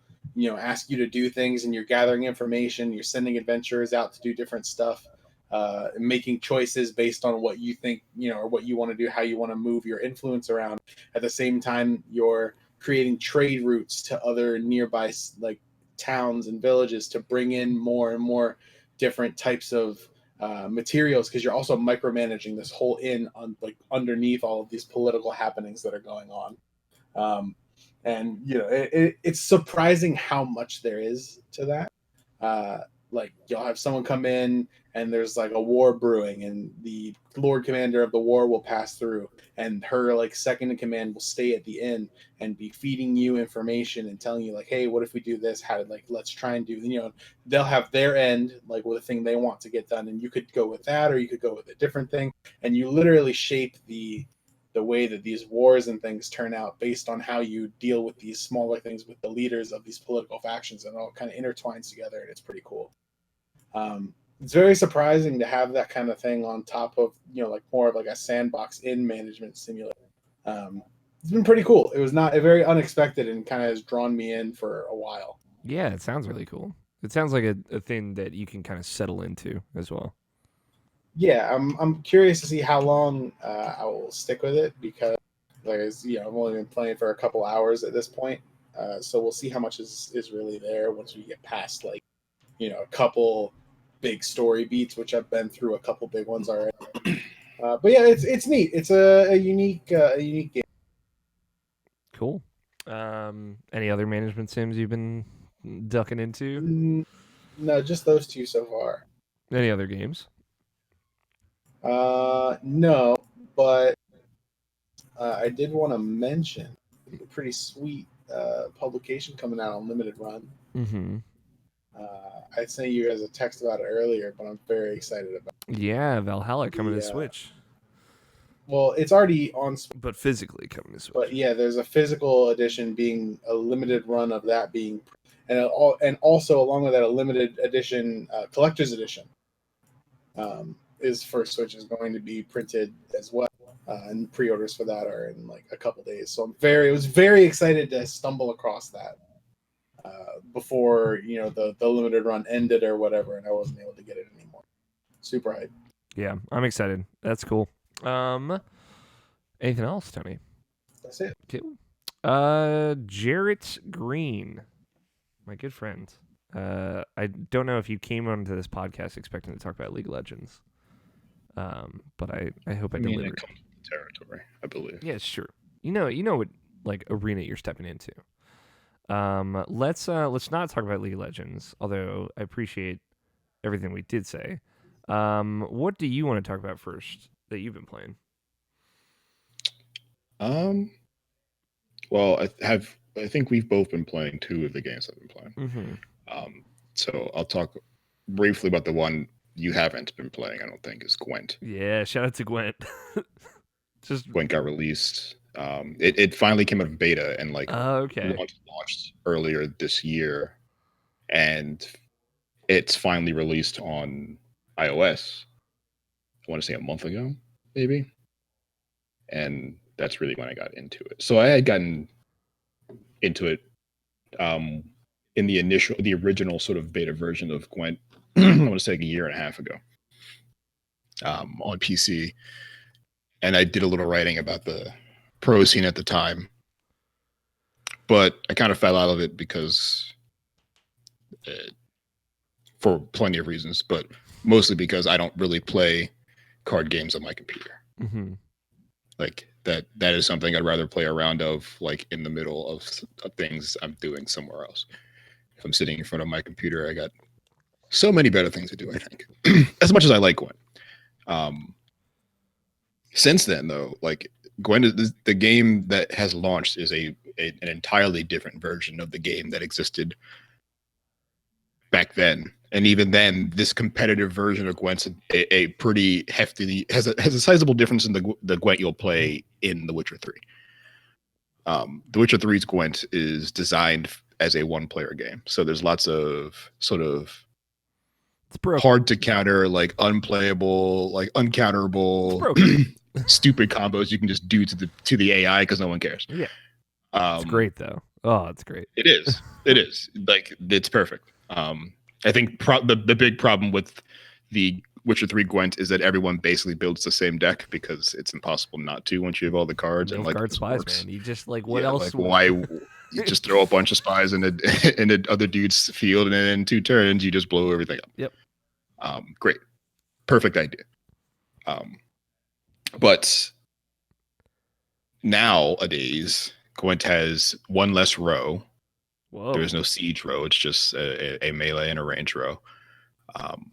ask you to do things, and you're gathering information, you're sending adventurers out to do different stuff, making choices based on what you think, or what you want to do, how you want to move your influence around. At the same time, you're creating trade routes to other nearby like towns and villages to bring in more and more different types of materials, because you're also micromanaging this whole inn on like underneath all of these political happenings that are going on. And it's surprising how much there is to that. Like you'll have someone come in and there's like a war brewing, and the lord commander of the war will pass through, and her like second in command will stay at the inn and be feeding you information and telling you like, hey, what if we do this, how like let's try and do, they'll have their end like with a thing they want to get done, and you could go with that or you could go with a different thing, and you literally shape the way that these wars and things turn out based on how you deal with these smaller things with the leaders of these political factions, and it all kind of intertwines together, and it's pretty cool. It's very surprising to have that kind of thing on top of like more of like a sandbox in management simulator. It's been pretty cool. It was not very unexpected and kind of has drawn me in for a while. Yeah, it sounds really cool. It sounds like a thing that you can kind of settle into as well. Yeah, I'm curious to see how long I will stick with it, because I've only been playing for a couple hours at this point, so we'll see how much is really there once we get past like a couple big story beats, which I've been through a couple big ones already. But yeah, it's neat. It's a unique game. Cool. Any other management sims you've been ducking into? No, just those two so far. Any other games? No, but I did want to mention a pretty sweet publication coming out on limited run. Mm-hmm. I sent you guys a text about it earlier, but I'm very excited about it. Yeah, Valhalla coming to Switch. Well, it's already on Switch. But physically coming to Switch. But yeah, there's a physical edition being a limited run of that being, and also along with that, a limited edition collector's edition is for Switch is going to be printed as well. And pre-orders for that are in like a couple days. So I was very excited to stumble across that before the limited run ended or whatever, and I wasn't able to get it anymore. Super hype. Yeah, I'm excited. That's cool. Anything else, Tony? That's it. Cool. Jarrett Green, my good friend. I don't know if you came onto this podcast expecting to talk about League of Legends. But I hope I delivered. It comes with the territory, I believe. Yeah, sure. You know what like arena you're stepping into. Let's not talk about League of Legends, although I appreciate everything we did say. What do you want to talk about first that you've been playing? Well, I think we've both been playing two of the games I've been playing. Mm-hmm. So I'll talk briefly about the one you haven't been playing, I don't think, is Gwent. Yeah, shout out to Gwent. Gwent got released. It finally came out of beta and launched earlier this year, and it's finally released on iOS. I want to say a month ago, maybe. And that's really when I got into it. So I had gotten into it in the original sort of beta version of Gwent. I want to say like a year and a half ago on PC. And I did a little writing about the pro scene at the time. But I kind of fell out of it because for plenty of reasons, but mostly because I don't really play card games on my computer. Mm-hmm. Like that is something I'd rather play a round of like in the middle of things I'm doing somewhere else. If I'm sitting in front of my computer, I got so many better things to do, I think. As much as I like Gwent. Since then, though, like Gwent, the game that has launched is an entirely different version of the game that existed back then. And even then, this competitive version of Gwent's a pretty hefty has a sizable difference in the Gwent you'll play in The Witcher 3. The Witcher 3's Gwent is designed as a one-player game, so there's lots of sort of It's broken. hard to counter, like unplayable, like uncounterable, stupid combos you can just do to the AI because no one cares. Yeah, it's great though. Oh, it's great. It is. It is. Like it's perfect. I think the big problem with the Witcher 3 Gwent is that everyone basically builds the same deck because it's impossible not to once you have all the cards and like guard spies, man. You just like what else? Like why you just throw a bunch of spies in the other dude's field and then in 2 turns you just blow everything up. Yep. Great. Perfect idea. But nowadays Gwent has 1 less row. Whoa. There is no siege row. It's just a melee and a range row.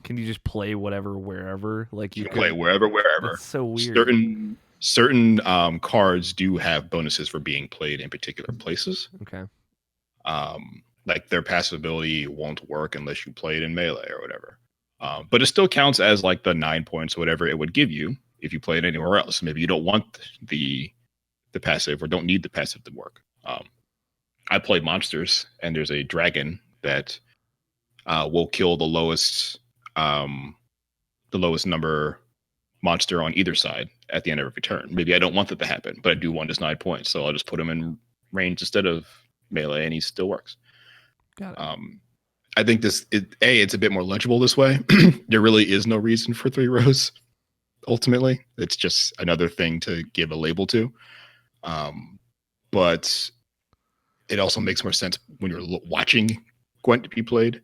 Can you just play whatever wherever? Like you play wherever. That's so weird. Certain cards do have bonuses for being played in particular places. Okay. Like their passive ability won't work unless you play it in melee or whatever. But it still counts as like the 9 points or whatever it would give you if you play it anywhere else. Maybe you don't want the passive or don't need the passive to work. I play monsters, and there's a dragon that will kill the lowest number monster on either side at the end of every turn. Maybe I don't want that to happen, but I do want his 9 points, so I'll just put him in range instead of melee, and he still works. Got it. I think it's a bit more legible this way. There really is no reason for 3 rows. Ultimately, it's just another thing to give a label to. But it also makes more sense when you're watching Gwent be played.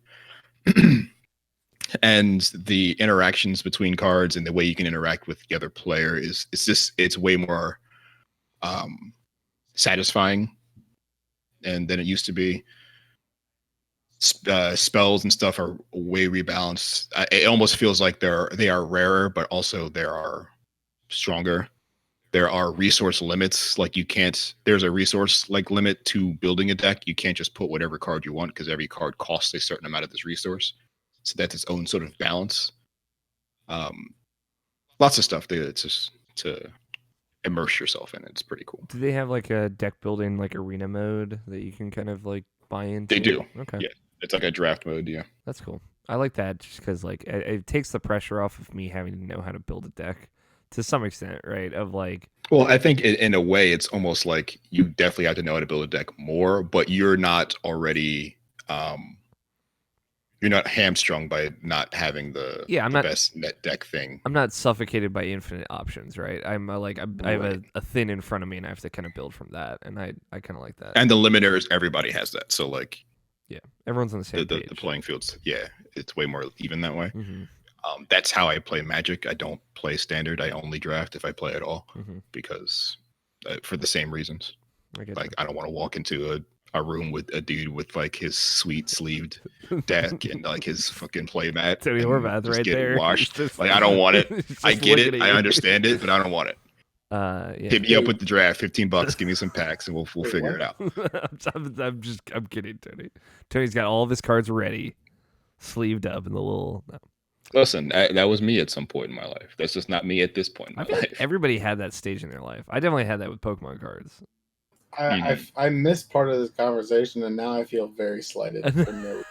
And the interactions between cards and the way you can interact with the other player it's way more satisfying than it used to be. Spells and stuff are way rebalanced. It almost feels like they are rarer, but also they are stronger. There are resource limits. Like there's a resource like limit to building a deck. You can't just put whatever card you want because every card costs a certain amount of this resource. So that's its own sort of balance. Lots of stuff there to immerse yourself in. It's pretty cool. Do they have like a deck building like arena mode that you can kind of like buy into? They do. Okay. Yeah. It's like a draft mode, yeah. That's cool. I like that just because like it takes the pressure off of me having to know how to build a deck to some extent, right? Of like, well, I think in a way it's almost like you definitely have to know how to build a deck more, but you're not already you're not hamstrung by not having the best net deck thing. I'm not suffocated by infinite options, right? I have a thin in front of me and I have to kind of build from that, and I kind of like that. And the limiters, everybody has that, so like. Yeah, everyone's on the same page. The playing fields, yeah, it's way more even that way. Mm-hmm. That's how I play Magic. I don't play Standard. I only draft if I play at all, because for the same reasons. I don't want to walk into a room with a dude with like his sweet sleeved deck and like his fucking play mat. Tony Horvath right there. Washed. Like I don't want it. I get it. I understand it, but I don't want it. Yeah. Hit me up with the draft, $15. Give me some packs, and we'll figure it out. I'm kidding, Tony. Tony's got all of his cards ready, sleeved up in the little. No. Listen, that was me at some point in my life. That's just not me at this point in my life. Everybody had that stage in their life. I definitely had that with Pokemon cards. I missed part of this conversation, and now I feel very slighted. For no.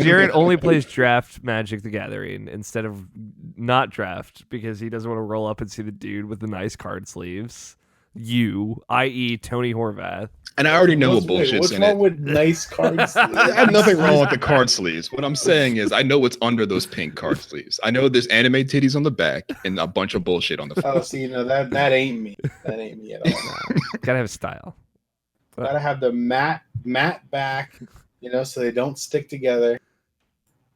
Jarrett only plays draft Magic the Gathering instead of not draft because he doesn't want to roll up and see the dude with the nice card sleeves. I.e. Tony Horvath. And I already know what bullshit's what's in wrong it. with nice card sleeves? I have nothing wrong with the card sleeves. What I'm saying is I know what's under those pink card sleeves. I know there's anime titties on the back and a bunch of bullshit on the front. Oh, see, that ain't me. That ain't me at all. Gotta have style. Gotta have the matte back, so they don't stick together.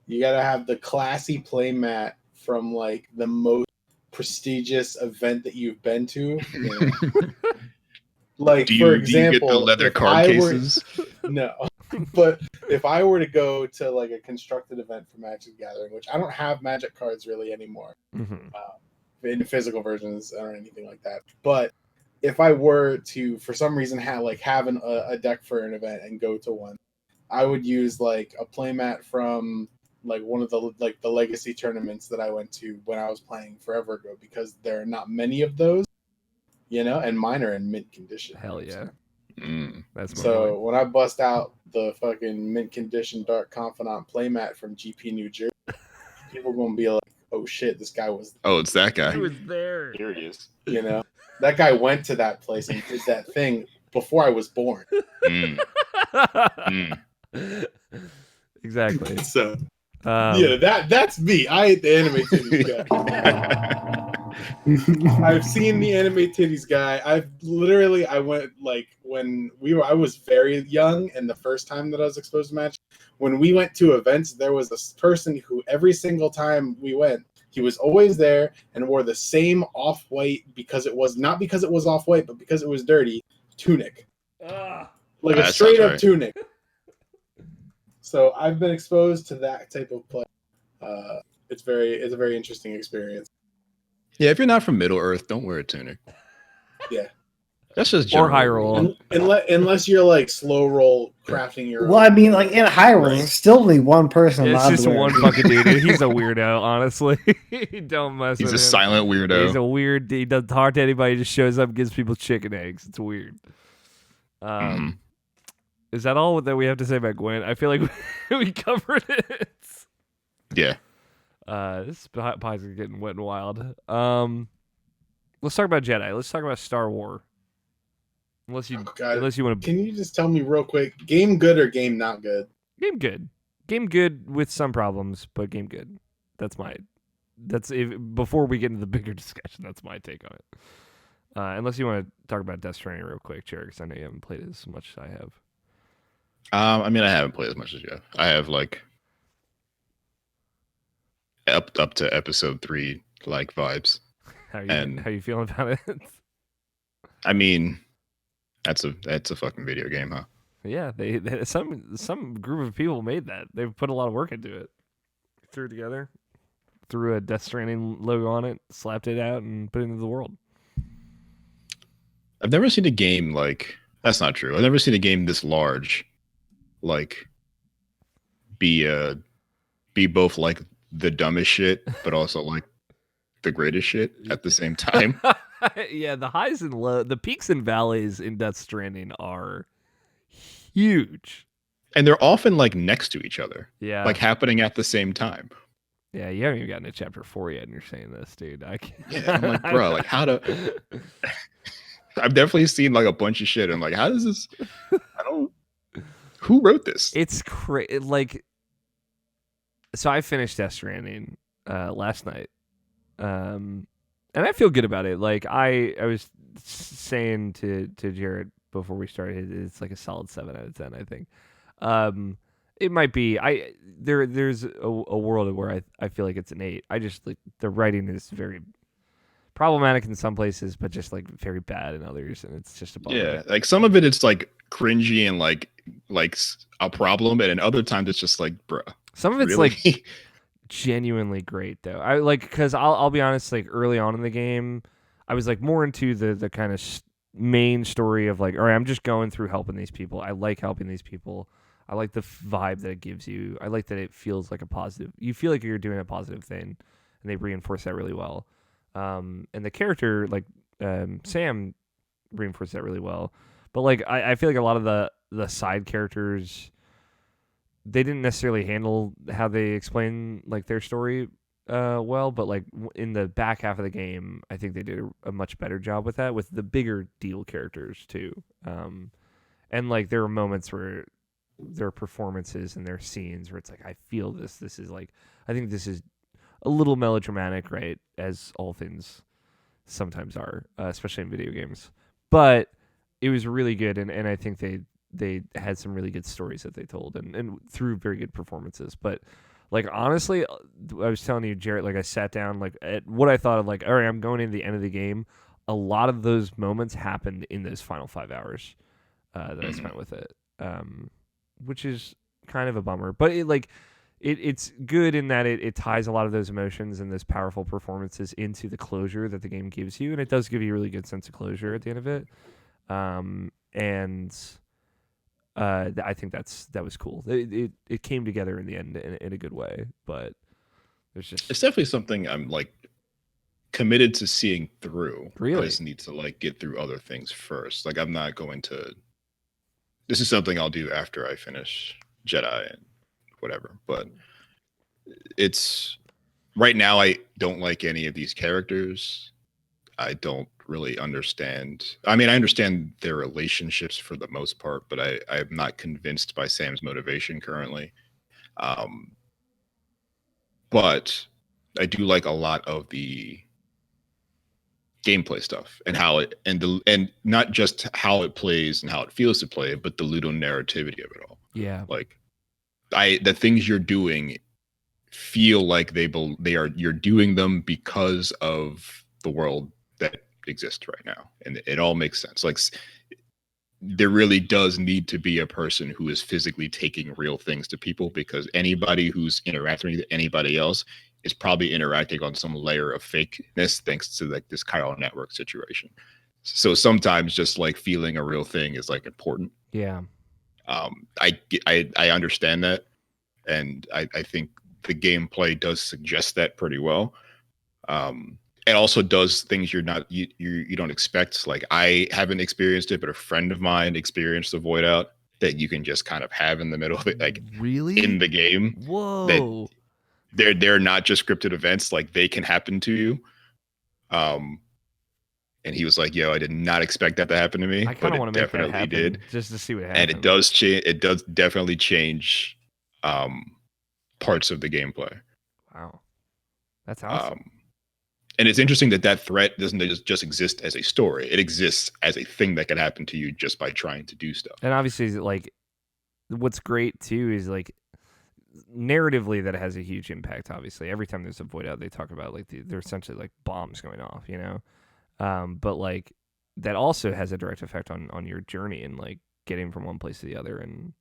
You gotta have the classy play mat from like the most prestigious event that you've been to. Like, for example, do you get the leather card cases? No, but if I were to go to like a constructed event for Magic the Gathering, which I don't have Magic cards really anymore, in physical versions or anything like that, but if I were to, for some reason, have a deck for an event and go to one, I would use like a playmat from like one of the legacy tournaments that I went to when I was playing forever ago, because there are not many of those, and mine are in mint condition. Hell yeah. That's my So boy. when I bust out the fucking mint condition Dark Confidant playmat from GP New Jersey, people gonna be like, "Oh shit, this guy was." Oh, it's that guy. He was there. Here he is. You know, that guy went to that place and did that thing before I was born. Mm. Exactly. So that's me. I ain't the anime titties guy. I've seen the anime titties guy. I went like when I was very young, and the first time that I was exposed to magic, when we went to events, there was this person who every single time we went, he was always there and wore the same off-white because it was not because it was off-white, but because it was dirty tunic, like a straight up tunic. So I've been exposed to that type of play. It's a very interesting experience. Yeah, if you're not from Middle Earth, don't wear a tunic. Yeah. That's just or general high rule. roll. Unless you're like slow roll crafting your Well, own. I mean, like in Hyrule, there's still only one person. It's allowed just to wear one it. fucking dude. He's a weirdo, honestly. Don't mess He's with a him. silent weirdo. He's a weird. He doesn't talk to anybody. Just shows up, and gives people chicken eggs. It's weird. Is that all that we have to say about Gwen? I feel like we covered it. Yeah. This pie's getting wet and wild. Let's talk about Jedi. Let's talk about Star Wars. Unless you want to. Can you just tell me real quick, game good or game not good? Game good with some problems, but game good. Before we get into the bigger discussion, that's my take on it. Unless you want to talk about Death Stranding real quick, Jarrett, because I know you haven't played it as much as I have. I mean, I haven't played as much as you have. I have like up to episode 3 like vibes. How you feeling about it? I mean, that's a fucking video game, huh? Yeah, they some group of people made that. They've put a lot of work into it. Threw it together, threw a Death Stranding logo on it, slapped it out, and put it into the world. I've never seen a game like that's not true. I've never seen a game this large, like be both like the dumbest shit, but also like the greatest shit at the same time. Yeah, the highs and lows, the peaks and valleys in Death Stranding are huge. And they're often like next to each other. Yeah. Like happening at the same time. Yeah, you haven't even gotten to chapter 4 yet and you're saying this, dude. I can't. Yeah, I'm like, bro, like how to I've definitely seen like a bunch of shit. I'm like, how does this who wrote this? It's crazy. Like, so I finished Death Stranding last night. And I feel good about it. Like I was saying to Jarrett before we started, it's like a solid 7 out of 10, I think. It might be there's a world where I feel like it's an 8. I just like the writing is very problematic in some places, but just like very bad in others, and it's just a bummer. Yeah, like some of it's like cringy and like a problem, and in other times it's just like, bruh. Some of it's really? like genuinely great though. I like because I'll be honest, like early on in the game, I was like more into the kind of main story of like, all right, I'm just going through helping these people. I like helping these people. I like the vibe that it gives you. I like that it feels like a positive. You feel like you're doing a positive thing, and they reinforce that really well. And the character, like Sam, reinforced that really well. But like I feel like a lot of the side characters, they didn't necessarily handle how they explain like their story well. But like in the back half of the game, I think they did a much better job with that, with the bigger deal characters too. And like there were moments where their performances and their scenes where it's like, I feel this is like, I think this is a little melodramatic, right, as all things sometimes are, especially in video games. But it was really good, and I think they had some really good stories that they told, and through very good performances. But like honestly, I was telling you, Jarrett, like I sat down like at what I thought of like, all right, I'm going into the end of the game. A lot of those moments happened in those final 5 hours that I spent with it, which is kind of a bummer. But it's good in that it ties a lot of those emotions and those powerful performances into the closure that the game gives you, and it does give you a really good sense of closure at the end of it. I think that was cool. It came together in the end in a good way, but it's definitely something I'm like committed to seeing through. Really? I just need to like get through other things first. Like I'm not going to this is something I'll do after I finish Jedi and whatever. But it's right now I don't like any of these characters. I don't really understand. I mean, I understand their relationships for the most part, but I'm not convinced by Sam's motivation currently. Um, but I do like a lot of the gameplay stuff and how it and not just how it plays and how it feels to play, but the ludonarrativity of it all. Yeah. Like the things you're doing feel like they are you're doing them because of the world that exists right now, and it all makes sense. Like there really does need to be a person who is physically taking real things to people, because anybody who's interacting with anybody else is probably interacting on some layer of fakeness thanks to like this chiral network situation. So sometimes just like feeling a real thing is like important. Yeah. I understand that, and I think the gameplay does suggest that pretty well. It also does things you don't expect. Like I haven't experienced it, but a friend of mine experienced the void out that you can just kind of have in the middle of it, like really in the game. Whoa. That they're not just scripted events, like they can happen to you. And he was like, "Yo, I did not expect that to happen to me." I kind of want to make that happen did. just to see what happens. And it does change. It does definitely change parts of the gameplay. Wow, that's awesome. And it's interesting that threat doesn't just exist as a story. It exists as a thing that can happen to you just by trying to do stuff. And obviously, like, what's great too is like narratively that it has a huge impact. Obviously, every time there's a void out, they talk about like they're essentially like bombs going off, you know. But like that also has a direct effect on your journey and like getting from one place to the other. And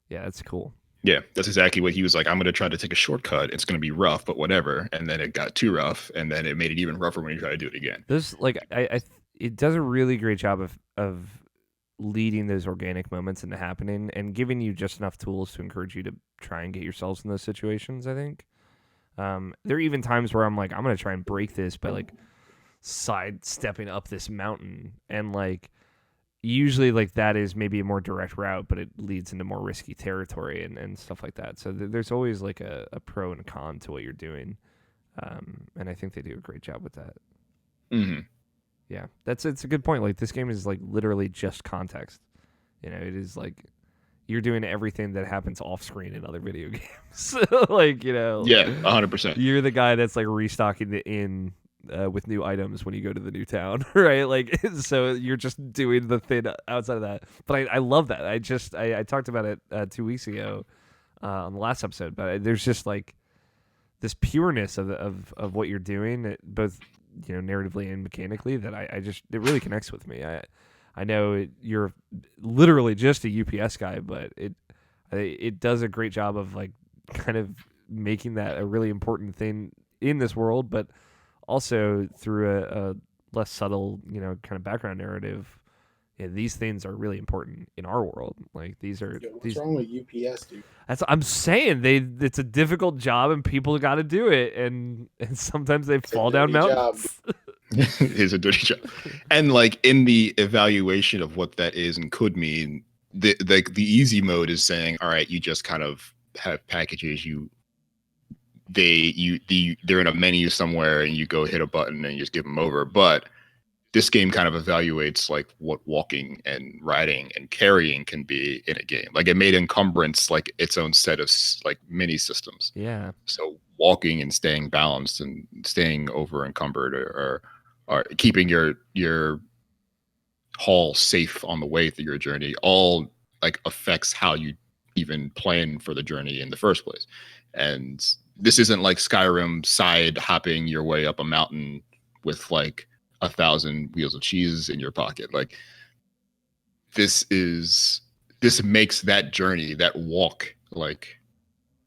yeah, that's cool. Yeah, that's exactly what he was like. I'm going to try to take a shortcut. It's going to be rough, but whatever. And then it got too rough, and then it made it even rougher when you try to do it again. This like it does a really great job of leading those organic moments into happening and giving you just enough tools to encourage you to try and get yourselves in those situations. I think there are even times where I'm like, I'm going to try and break this by like sidestepping up this mountain, and like usually like that is maybe a more direct route, but it leads into more risky territory and stuff like that. So there's always like a pro and a con to what you're doing. And I think they do a great job with that. Mm-hmm. Yeah, it's a good point. Like this game is like literally just context. You know, it is like you're doing everything that happens off screen in other video games. Like, you know, yeah, 100%. You're the guy that's like restocking the inn with new items when you go to the new town, right? Like, so you're just doing the thing outside of that. But I love that. I talked about it 2 weeks ago on the last episode, but there's just like this pureness of what you're doing, both, you know, narratively and mechanically, that I just, it really connects with me. I know you're literally just a UPS guy, but it does a great job of like kind of making that a really important thing in this world, but also through a less subtle, you know, kind of background narrative. Yeah, these things are really important in our world. Like these are. What's wrong with UPS, dude? That's I'm saying. It's a difficult job, and people got to do it, and sometimes they fall down mountains. It's a dirty job, and like in the evaluation of what that is and could mean, the easy mode is saying, all right, you just kind of have packages they're in a menu somewhere and you go hit a button and you just give them over. But this game kind of evaluates like what walking and riding and carrying can be in a game. Like it made encumbrance like its own set of like mini systems. Yeah. So walking and staying balanced and staying over encumbered or keeping your haul safe on the way through your journey all like affects how you even plan for the journey in the first place. And this isn't like Skyrim side hopping your way up a mountain with like 1,000 wheels of cheese in your pocket. Like this makes that journey, that walk, like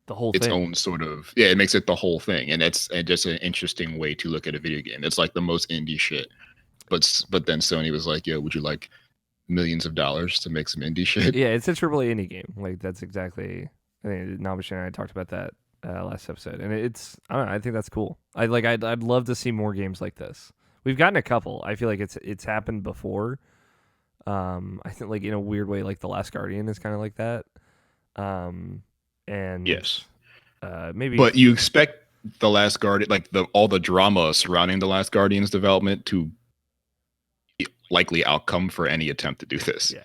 the whole its thing. own sort of, yeah, it makes it the whole thing. And it's just an interesting way to look at a video game. It's like the most indie shit. But then Sony was like, yo, would you like millions of dollars to make some indie shit? Yeah, it's a AAA indie game. Like that's exactly, I think Navish and I talked about that last episode, and it's, I don't know, I think that's cool. I'd love to see more games like this. We've gotten a couple. I feel like it's happened before, I think like in a weird way, like The Last Guardian is kind of like that. And Yes. maybe But you expect the Last Guardian, like all the drama surrounding the Last Guardian's development, to be likely outcome for any attempt to do this. Yeah.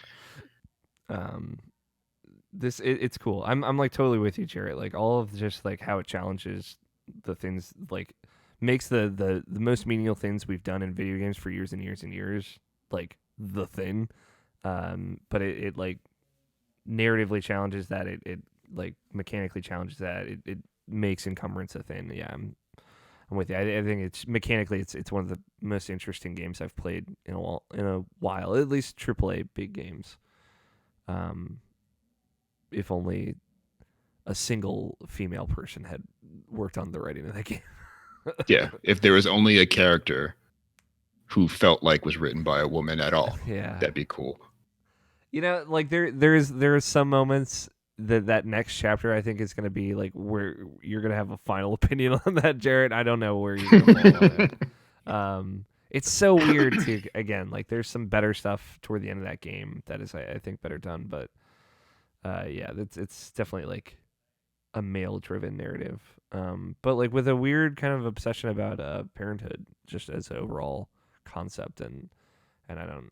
It's cool. I'm like totally with you, Jarrett. Like all of just like how it challenges the things, like makes the most meaningful things we've done in video games for years and years and years like the thing. But it like narratively challenges that. It like mechanically challenges that. It makes encumbrance a thing. Yeah, I'm with you. I think it's mechanically it's one of the most interesting games I've played in a while. At least AAA big games. If only a single female person had worked on the writing of that game. Yeah, if there was only a character who felt like was written by a woman at all, Yeah, that'd be cool. You know, like there's some moments that next chapter I think is going to be like where you're going to have a final opinion on that, Jarrett. I don't know where you're going to fall on it. It's so weird to again, like there's some better stuff toward the end of that game that is I think better done, but yeah, it's definitely like a male driven narrative. But like with a weird kind of obsession about parenthood just as an overall concept, and I don't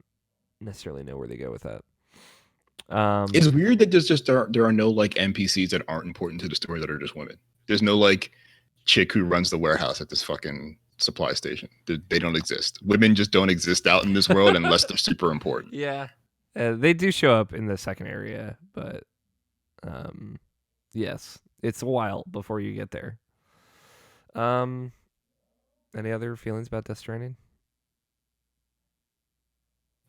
necessarily know where they go with that. It's weird that there are no like NPCs that aren't important to the story that are just women. There's no like chick who runs the warehouse at this fucking supply station. They don't exist. Women just don't exist out in this world unless they're super important. Yeah. They do show up in the second area, but yes, it's a while before you get there. Any other feelings about Death Stranding?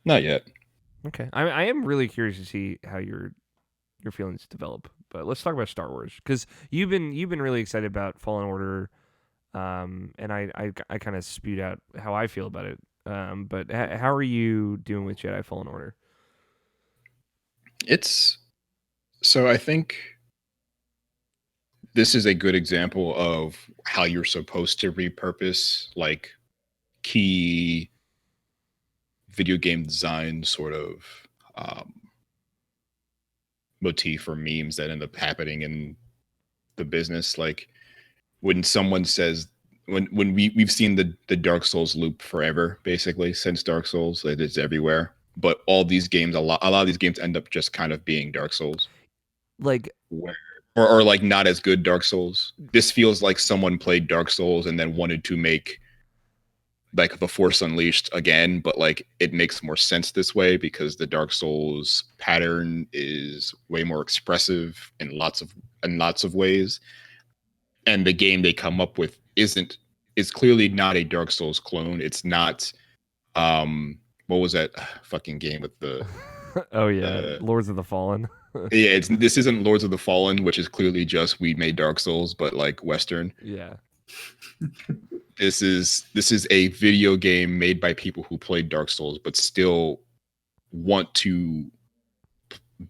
Not yet. Okay, I am really curious to see how your feelings develop. But let's talk about Star Wars, because you've been really excited about Fallen Order, and I kind of spewed out how I feel about it. But how are you doing with Jedi Fallen Order? So I think this is a good example of how you're supposed to repurpose like key video game design sort of motif or memes that end up happening in the business. Like when someone says when we've seen the Dark Souls loop forever, basically since Dark Souls, it's everywhere. But all these games, a lot of these games end up just kind of being Dark Souls, like or like not as good Dark Souls. This feels like someone played Dark Souls and then wanted to make like the Force Unleashed again, but like it makes more sense this way because the Dark Souls pattern is way more expressive in lots of ways, and the game they come up with is clearly not a Dark Souls clone. It's not what was that fucking game with the oh yeah, Lords of the Fallen. Yeah, this isn't Lords of the Fallen, which is clearly just we made Dark Souls but like Western. Yeah. This is a video game made by people who played Dark Souls but still want to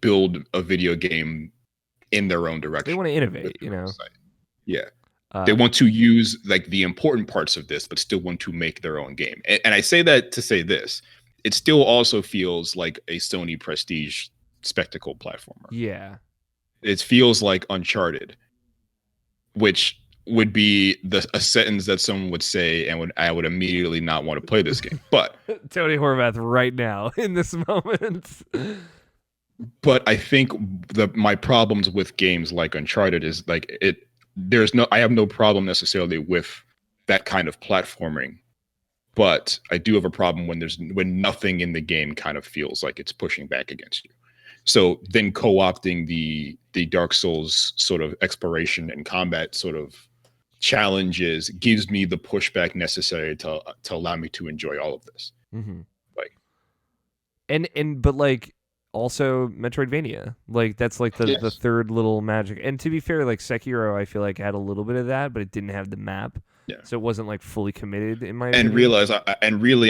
build a video game in their own direction. They want to innovate, you know. Yeah. They want to use like the important parts of this, but still want to make their own game. And I say that to say this: it still also feels like a Sony Prestige spectacle platformer. Yeah. It feels like Uncharted, which would be a sentence that someone would say, and I would immediately not want to play this game. But Tony Horvath right now in this moment. But I think my problems with games like Uncharted is like I have no problem necessarily with that kind of platforming, but I do have a problem when nothing in the game kind of feels like it's pushing back against you. So then co-opting the Dark Souls sort of exploration and combat sort of challenges gives me the pushback necessary to allow me to enjoy all of this. Mm-hmm. Like, but like also Metroidvania, like that's like the third little magic. And to be fair, like Sekiro, I feel like had a little bit of that, but it didn't have the map. Yeah. So it wasn't like fully committed in my opinion.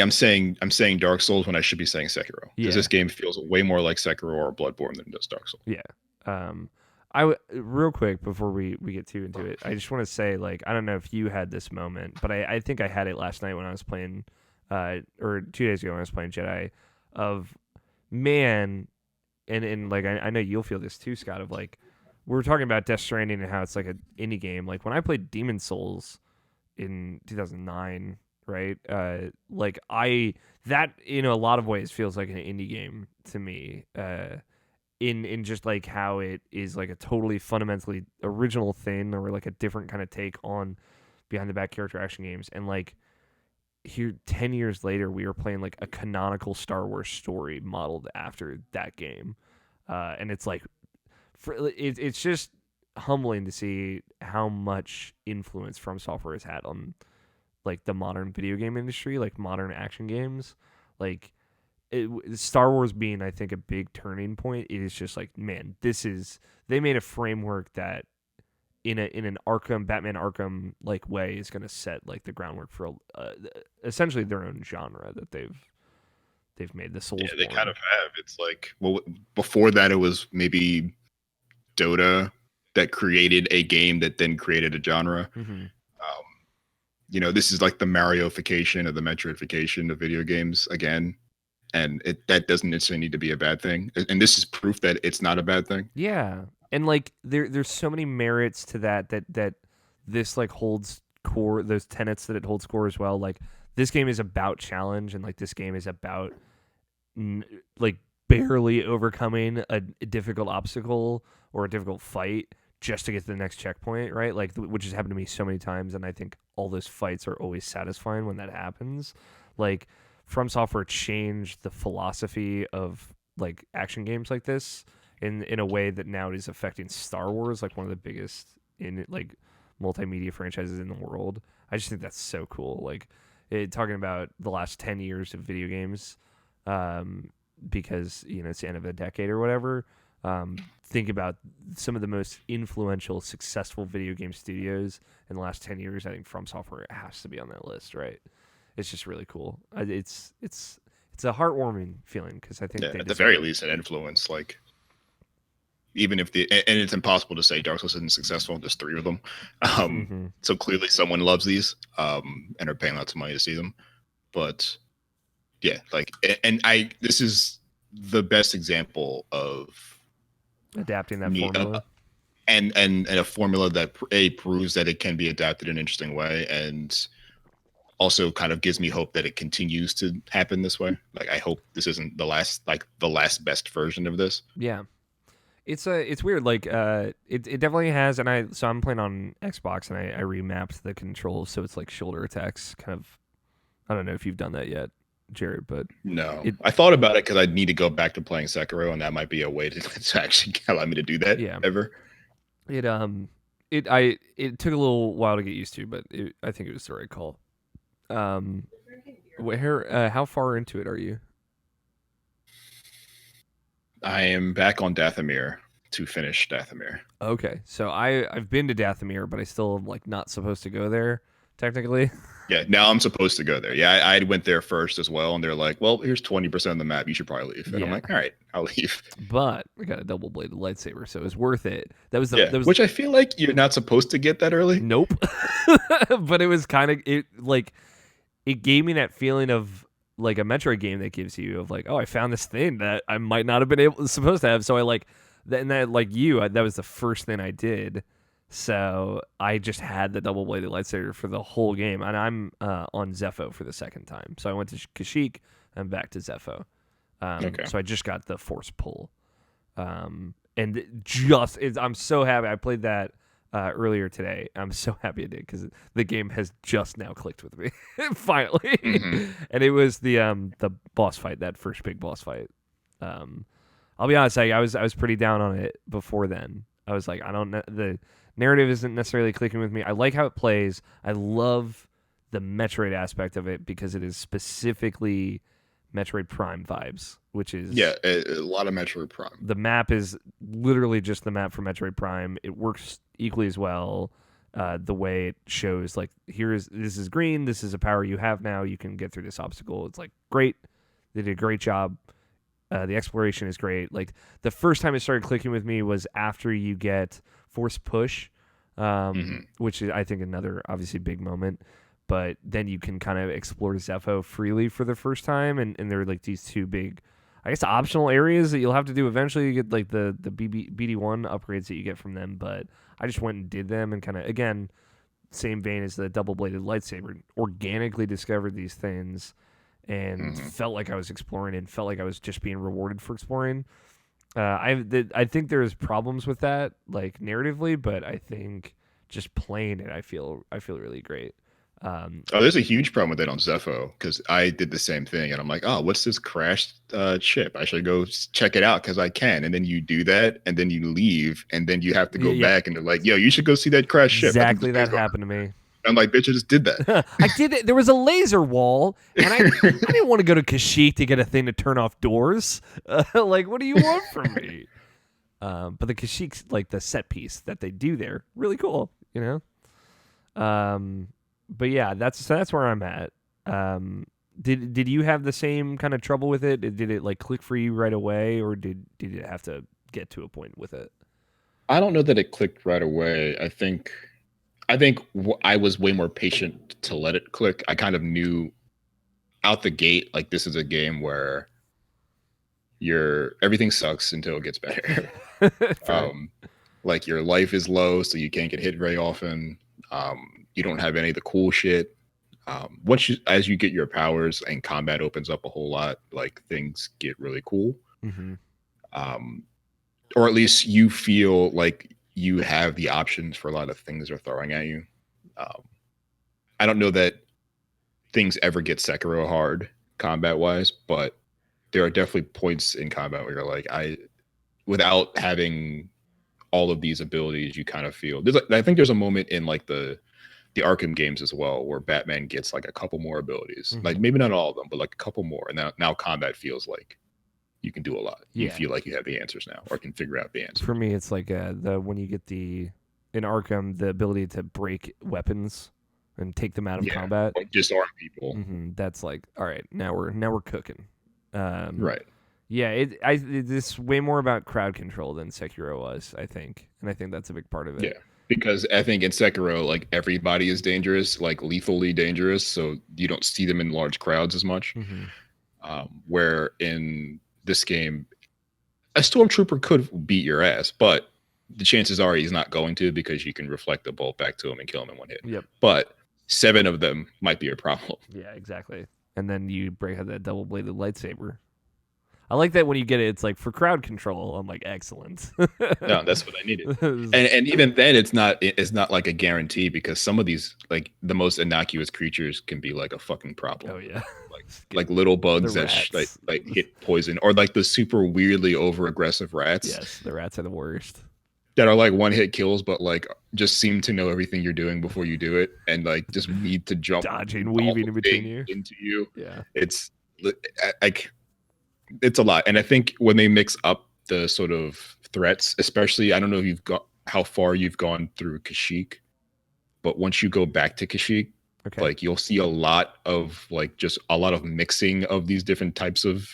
I'm saying Dark Souls when I should be saying Sekiro, because this game feels way more like Sekiro or Bloodborne than it does Dark Souls. Yeah. Real quick before we get too into it, I just want to say, like, I don't know if you had this moment, but I think I had it last night when I was playing, or 2 days ago when I was playing Jedi, of man, and like I know you'll feel this too, Scott. Of like we were talking about Death Stranding and how it's like an indie game. Like when I played Demon Souls in 2009, right? Like that in a lot of ways feels like an indie game to me. In just like how it is like a totally fundamentally original thing or like a different kind of take on behind the back character action games. And like here 10 years later we were playing like a canonical Star Wars story modeled after that game. And it's like it's just humbling to see how much influence From Software has had on like the modern video game industry, like modern action games. Like Star Wars being, I think, a big turning point. It is just like, man, they made a framework that in an Batman Arkham like way is going to set like the groundwork for essentially their own genre that they've made. The Souls. Yeah, they kind of have. It's like, well, before that it was maybe Dota that created a game that then created a genre. Mm-hmm. This is like the Marioification or the Metroidification of video games again. And that doesn't necessarily need to be a bad thing. And this is proof that it's not a bad thing. Yeah. And like there's so many merits to that this like holds core, those tenets that it holds core as well. Like this game is about challenge, and like this game is about like barely overcoming a difficult obstacle or a difficult fight just to get to the next checkpoint, right? Like which has happened to me so many times, and I think all those fights are always satisfying when that happens. Like From Software changed the philosophy of like action games like this in a way that now it is affecting Star Wars, like one of the biggest in like multimedia franchises in the world. I just think that's so cool. Like talking about the last 10 years of video games, because it's the end of a decade or whatever. Think about some of the most influential, successful video game studios in the last 10 years. I think From Software has to be on that list, right? It's just really cool. It's a heartwarming feeling because I think at the very least, an influence. Like even if and it's impossible to say Dark Souls isn't successful. There's 3 of them, so clearly someone loves these, and are paying lots of money to see them. But yeah, like, and this is the best example of adapting that formula, and a formula that proves that it can be adapted in an interesting way, and also kind of gives me hope that it continues to happen this way. Like I hope this isn't the last best version of this. Yeah, it's weird. Like it definitely has, and I'm playing on Xbox, and I remapped the controls so it's like shoulder attacks. Kind of, I don't know if you've done that yet, Jarrett, but no, I thought about it because I need to go back to playing Sekiro, and that might be a way to actually allow me to do that. Yeah. Ever. It took a little while to get used to, but I think it was the right call. How far into it are you? I am back on Dathomir to finish Dathomir. Okay, so I've been to Dathomir, but I still am like not supposed to go there technically. Yeah, now I'm supposed to go there. Yeah, I went there first as well, and they're like, "Well, here's 20% of the map. You should probably leave." And I'm like, "All right, I'll leave." But I got a double-bladed lightsaber, so it was worth it. That was which I feel like you're not supposed to get that early. Nope. But it was kind of it gave me that feeling of like a Metroid game that gives you of like, oh, I found this thing that I might not have been supposed to have. So I that was the first thing I did. So I just had the double-bladed lightsaber for the whole game, and I'm on Zepho for the second time. So I went to Kashyyyk and back to Zepho. Okay. So I just got the Force pull, and I'm so happy. I played that earlier today. I'm so happy I did because the game has just now clicked with me finally. And it was the boss fight, that first big boss fight. I'll be honest, I was pretty down on it before then. I was like, I don't know, the narrative isn't necessarily clicking with me. I like how it plays. I love the Metroid aspect of it because it is specifically Metroid Prime vibes, which is a lot of Metroid Prime. The map is literally just the map for Metroid Prime. It works equally as well. The way it shows, like, this is green, this is a power you have now, you can get through this obstacle. It's like great. They did a great job. The exploration is great. Like the first time it started clicking with me was after you get Force Push, which is, I think, another obviously big moment. But then you can kind of explore Zepho freely for the first time, and there are like these 2 big I guess optional areas that you'll have to do eventually. You get like the BD1 upgrades that you get from them, but I just went and did them and kind of, again, same vein as the double-bladed lightsaber, organically discovered these things and felt like I was exploring and felt like I was just being rewarded for exploring. I think there's problems with that, like narratively, but I think just playing it, I feel really great. There's a huge problem with it on Zepho because I did the same thing, and I'm like, oh, what's this crashed ship? I should go check it out because I can. And then you do that, and then you leave, and then you have to go back, and they're like, yo, you should go see that crashed ship. Exactly, that happened to me. I'm like, bitch, I just did that. I did it. There was a laser wall, and I didn't want to go to Kashyyyk to get a thing to turn off doors. Like, what do you want from me? But the Kashyyyk's, like, the set piece that they do there, really cool, you know? But yeah, that's where I'm at. Did you have the same kind of trouble with it? Did it, like, click for you right away, or did it have to get to a point with it? I don't know that it clicked right away. I think I was way more patient to let it click. I kind of knew out the gate, like, this is a game where everything sucks until it gets better. Like, your life is low, so you can't get hit very often. You don't have any of the cool shit. As you get your powers and combat opens up a whole lot, like, things get really cool. Or at least you feel like you have the options for a lot of things they're throwing at you. I don't know that things ever get Sekiro hard combat wise, but there are definitely points in combat where you're like, without having all of these abilities, you kind of feel I think there's a moment in, like, the Arkham games as well where Batman gets, like, a couple more abilities, like, maybe not all of them, but, like, a couple more, and now combat feels like you can do a lot. You feel like you have the answers now, or can figure out the answers. For me, it's like when you get in Arkham, the ability to break weapons and take them out of combat, or disarm people. That's like, all right, now we're cooking. Right. Yeah, it's way more about crowd control than Sekiro was, I think, and I think that's a big part of it. Yeah, because I think in Sekiro, like, everybody is dangerous, like, lethally dangerous, so you don't see them in large crowds as much. Where in this game, a stormtrooper could beat your ass, but the chances are he's not going to, because you can reflect the bolt back to him and kill him in one hit. Yep. But 7 of them might be a problem. Yeah, exactly. And then you break out that double-bladed lightsaber. I like that when you get it, it's like, for crowd control. I'm like, excellent. No, that's what I needed. And even then, it's not like a guarantee, because some of these, like, the most innocuous creatures can be like a fucking problem. Oh yeah, like little bugs that like hit poison, or like the super weirdly over aggressive rats. Yes, the rats are the worst. That are like one hit kills, but like just seem to know everything you're doing before you do it, and like just need to jump, dodging, weaving in between you into you. Yeah, it's like. It's a lot. And I think when they mix up the sort of threats, especially, I don't know if how far you've gone through Kashyyyk, but once you go back to Kashyyyk, like, you'll see a lot of, like, just a lot of mixing of these different types of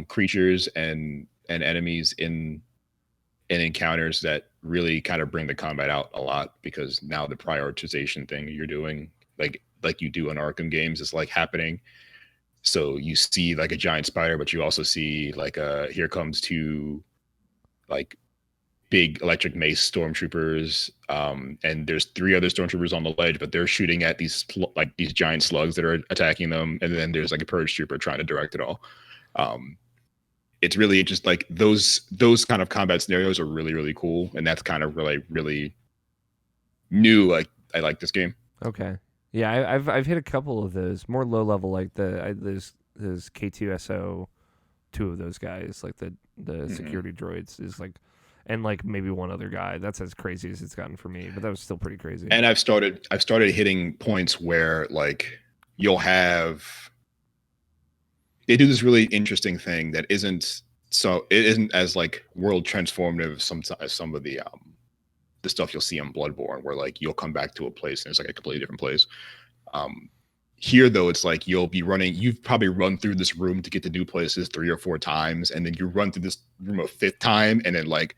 creatures and enemies in encounters that really kind of bring the combat out a lot, because now the prioritization thing you're doing, like you do in Arkham games, is, like, happening. So you see, like, a giant spider, but you also see, like, here comes 2, like, big electric mace stormtroopers, and there's 3 other stormtroopers on the ledge, but they're shooting at these giant slugs that are attacking them, and then there's, like, a purge trooper trying to direct it all. It's really just, like, those kind of combat scenarios are really, really cool, and that's kind of really, really new. Like, I like this game. Okay. Yeah, I've hit a couple of those more low level, like those K2SO, 2 of those guys, like the security droids is like, and like maybe one other guy. That's as crazy as it's gotten for me, but that was still pretty crazy. And I've started hitting points where, like, they do this really interesting thing that isn't as, like, world transformative as some of the stuff you'll see in Bloodborne, where, like, you'll come back to a place and it's, like, a completely different place. Here, though, it's like you've probably run through this room to get to new places 3 or 4 times, and then you run through this room a 5th time, and then, like,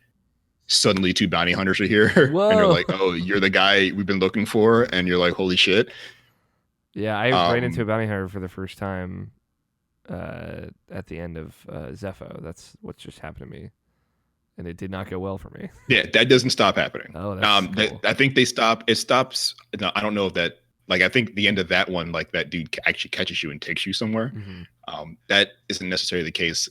suddenly 2 bounty hunters are here. Whoa. And they're like, oh, you're the guy we've been looking for, and you're like, holy shit. Yeah, I ran into a bounty hunter for the first time at the end of Zepho. That's what just happened to me, and it did not go well for me. Yeah, that doesn't stop happening. Oh, that's cool. I think they stop. It stops. No, I don't know if that. Like, I think the end of that one, like that dude actually catches you and takes you somewhere. That isn't necessarily the case.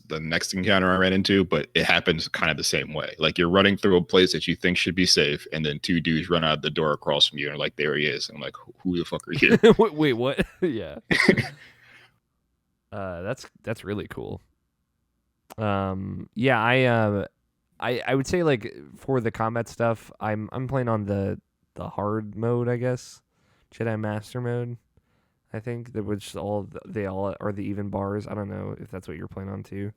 The next encounter I ran into, but it happens kind of the same way. Like, you're running through a place that you think should be safe, and then two dudes run out the door across from you, and like, there he is. I'm like, who the fuck are you? Wait, what? Yeah. That's really cool. Yeah, I would say, like, for the combat stuff, I'm playing on the hard mode, I guess, Jedi Master mode. I think that which they all are the even bars. I don't know if that's what you're playing on too.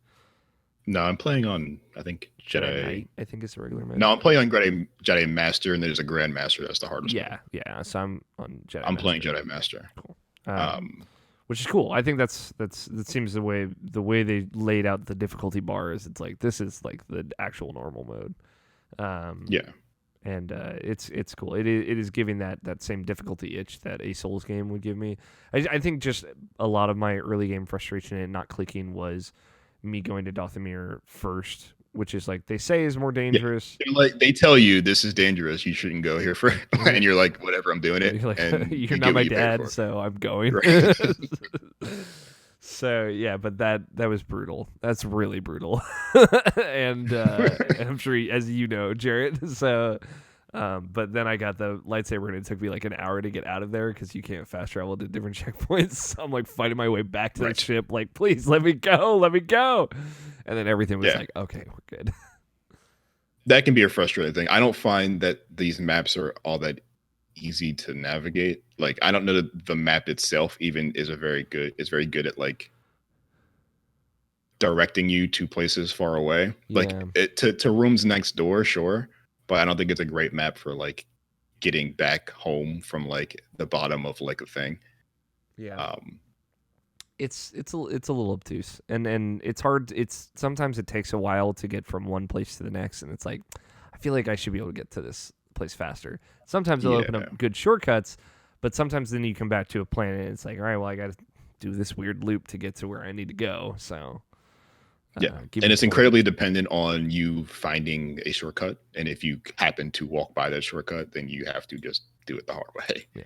No, I'm playing on, I think, Jedi Knight, I think it's the regular mode. No, I'm playing on Jedi Master, and there's a Grand Master. That's the hardest. Yeah, yeah. So I'm on Jedi. I'm playing Jedi Master. Cool. Which is cool. I think that seems the way they laid out the difficulty bars. It's like, this is like the actual normal mode. Yeah. And it's cool. It is giving that same difficulty itch that a Souls game would give me. I think just a lot of my early game frustration and not clicking was me going to Dathomir first, which is, like, they say is more dangerous. Yeah. Like, they tell you this is dangerous, you shouldn't go here for, and you're like, whatever, I'm doing it. You're like, and you're not my dad, so I'm going. Right. So yeah, but that was brutal. That's really brutal. and I'm sure, as you know, Jarrett. So, but then I got the lightsaber, and it took me like an hour to get out of there because you can't fast travel to different checkpoints. So I'm like fighting my way back to the ship, like, please let me go. And then everything was like, okay, we're good. That can be a frustrating thing. I don't find that these maps are all that easy to navigate. Like, I don't know that the map itself even is very good at, like, directing you to places far away. Like, to rooms next door, sure, but I don't think it's a great map for, like, getting back home from, like, the bottom of, like, a thing. Yeah. It's a little obtuse, and it's hard. It's sometimes it takes a while to get from one place to the next, and it's like, I feel like I should be able to get to this place faster. Sometimes they'll open up good shortcuts, but sometimes then you come back to a planet and it's like, all right, well, I got to do this weird loop to get to where I need to go. So and it's incredibly dependent on you finding a shortcut, and if you happen to walk by that shortcut, then you have to just do it the hard way. Yeah.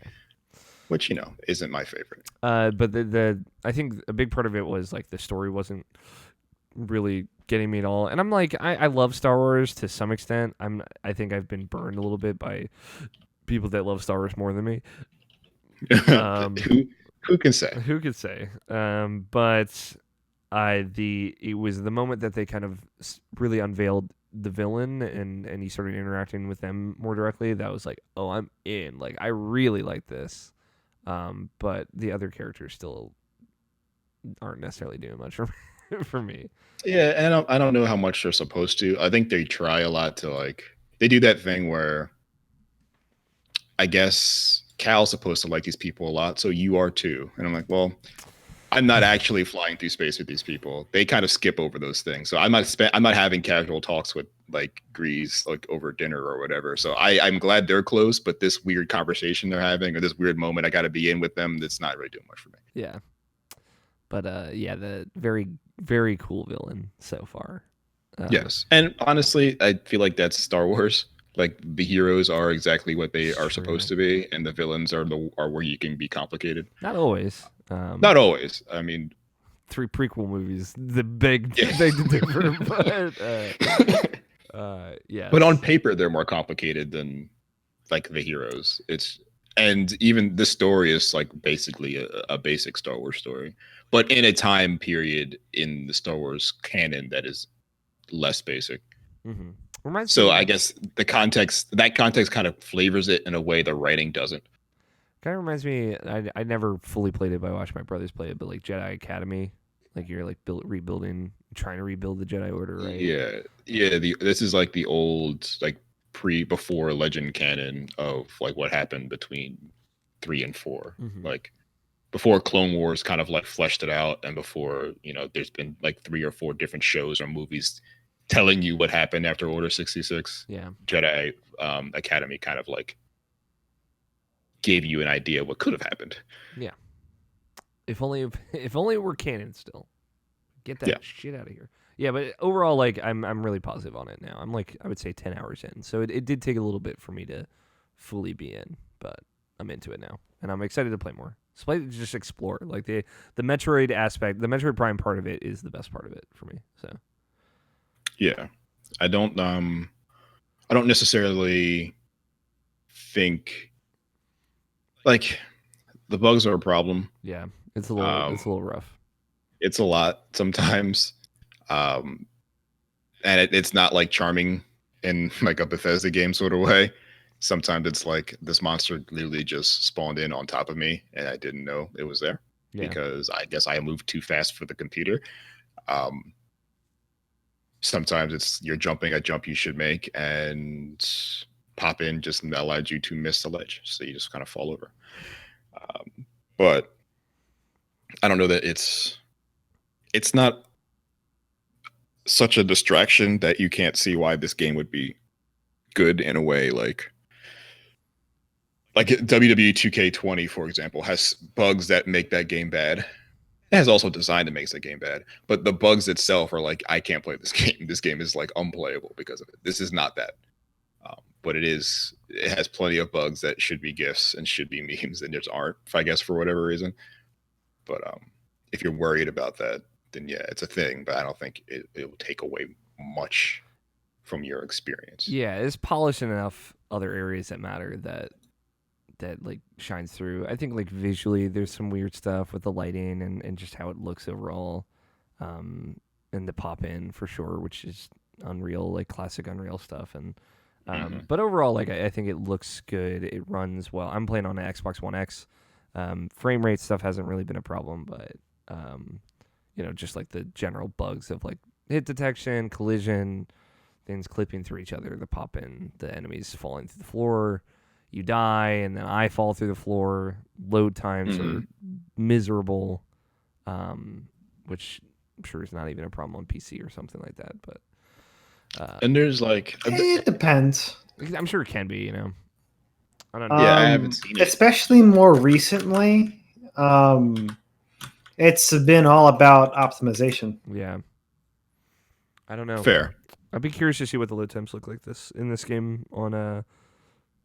Which, you know, isn't my favorite. But the I think a big part of it was, like, the story wasn't really getting me at all. And I'm like, I love Star Wars to some extent. I think I've been burned a little bit by people that love Star Wars more than me. Who can say? Who could say? But it was the moment that they kind of really unveiled the villain and he started interacting with them more directly, that was like, oh, I'm in. Like, I really like this. But the other characters still aren't necessarily doing much for me. Yeah, and I don't know how much they're supposed to. I think they try a lot to, like, they do that thing where I guess Cal's supposed to like these people a lot, so you are too. And I'm like, well, I'm not actually flying through space with these people. They kind of skip over those things. So I'm not having casual talks with, like, Grease, like, over dinner or whatever. So I'm glad they're close, but this weird conversation they're having, or this weird moment I got to be in with them, that's not really doing much for me. Yeah. But the very, very cool villain so far. Yes. And honestly, I feel like that's Star Wars. Like, the heroes are exactly what they are supposed to be, and the villains are where you can be complicated. Not always. Not always. I mean, 3 prequel movies, the big thing to differ. But yeah. But on paper, they're more complicated than, like, the heroes. And even the story is, like, basically a basic Star Wars story, but in a time period in the Star Wars canon that is less basic. Mm-hmm. So I guess that context kind of flavors it in a way the writing doesn't. Kind of reminds me, I never fully played it, but I watched my brothers play it, but, like, Jedi Academy, like, you're, like, trying to rebuild the Jedi Order, right? Yeah. This is, like, the old, like, before Legend canon of, like, what happened between 3 and 4. Mm-hmm. Like, before Clone Wars kind of, like, fleshed it out, and before, you know, there's been, like, 3 or 4 different shows or movies telling you what happened after Order 66. Yeah. Jedi Academy kind of, like, gave you an idea of what could have happened. Yeah. If only if only it were canon still. Get that Yeah. shit out of here. Yeah, but overall, like I'm really positive on it now. I'm like I would say 10 hours in, so it did take a little bit for me to fully be in, but I'm into it now, and I'm excited to play more. Just explore. Like the Metroid aspect, the Metroid Prime part of it is the best part of it for me. So Yeah, I don't necessarily think like the bugs are a problem. yeah, it's a little rough. It's a lot sometimes, and it's not like charming in like a Bethesda game sort of way. Sometimes it's like this monster literally just spawned in on top of me, and I didn't know it was there because I guess I moved too fast for the computer. Sometimes it's you're jumping a jump you should make, and pop in just allowed you to miss the ledge, so you just kind of fall over. But I don't know that it's not such a distraction that you can't see why this game would be good in a way. Like WWE 2K20, for example, has bugs that make that game bad. It has also design that makes that game bad, but the bugs itself are like, I can't play this game. This game is like unplayable because of it. This is not that. But it has plenty of bugs that should be GIFs and should be memes and just aren't, I guess, for whatever reason. But if you're worried about that, then yeah, it's a thing, but I don't think it will take away much from your experience. Yeah, it's polished enough other areas that matter that like shines through. I think like visually there's some weird stuff with the lighting and just how it looks overall. And the pop in for sure, which is Unreal, like classic Unreal stuff. And but overall, like I think it looks good. It runs well. I'm playing on an Xbox One X. Frame rate stuff hasn't really been a problem, but just like the general bugs of like hit detection, collision, things clipping through each other, the pop in, the enemies falling through the floor, you die, and then I fall through the floor. Load times are miserable, which I'm sure is not even a problem on PC or something like that. But and there's like it depends. I'm sure it can be, I don't know. Yeah, I haven't seen it. Especially more recently. It's been all about optimization. Yeah. I don't know. Fair. I'd be curious to see what the load times look like in this game on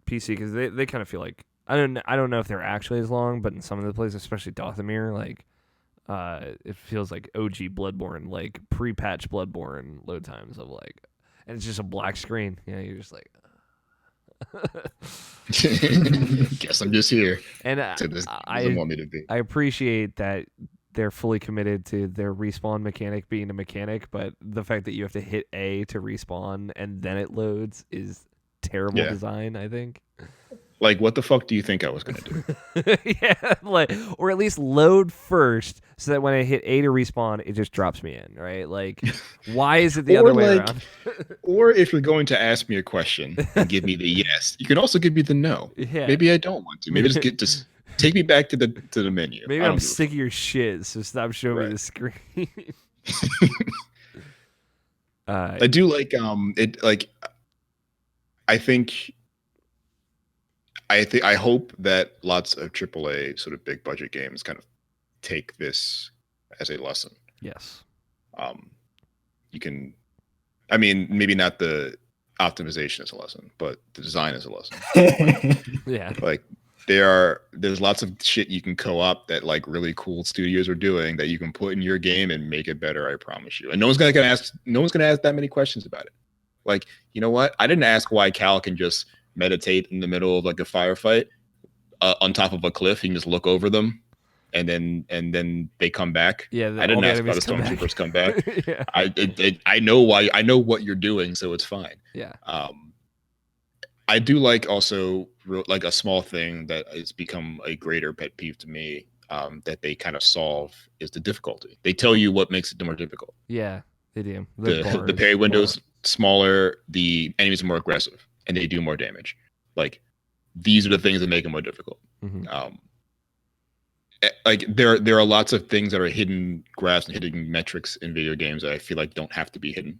PC, because they kind of feel like I don't know if they're actually as long, but in some of the places, especially Dothamir, like it feels like OG Bloodborne, like pre-patch Bloodborne load times of like, and it's just a black screen. Yeah, you're just like. Guess I'm just here. And doesn't want me to be. I appreciate that they're fully committed to their respawn mechanic being a mechanic, but the fact that you have to hit A to respawn and then it loads is terrible design, I think. Like, what the fuck do you think I was going to do? Yeah, like, or at least load first so that when I hit A to respawn, it just drops me in, right? Like, why is it the other way around? Or if you're going to ask me a question and give me the yes, you can also give me the no. Yeah. Maybe I don't want to. Maybe just take me back to the menu. Maybe I'm sick of your shit, so stop showing me the screen. I do like it. Like, I hope that lots of AAA sort of big budget games kind of take this as a lesson. Yes. You can, I mean, maybe not the optimization is a lesson, but the design is a lesson. Yeah. Like there's lots of shit you can co-op that like really cool studios are doing that you can put in your game and make it better. I promise you. And no one's gonna ask that many questions about it. Like, you know what? I didn't ask why Cal can just meditate in the middle of like a firefight on top of a cliff. He can just look over them, and then they come back. Yeah, I didn't ask why the stormtroopers come back. Yeah. I know why. I know what you're doing, so it's fine. Yeah. I do like also like a small thing that has become a greater pet peeve to me that they kind of solve is the difficulty. They tell you what makes it more difficult. Yeah, they do. The parry window's smaller, the enemies are more aggressive, and they do more damage. Like, these are the things that make it more difficult. Mm-hmm. Like there are lots of things that are hidden graphs and hidden metrics in video games that I feel like don't have to be hidden.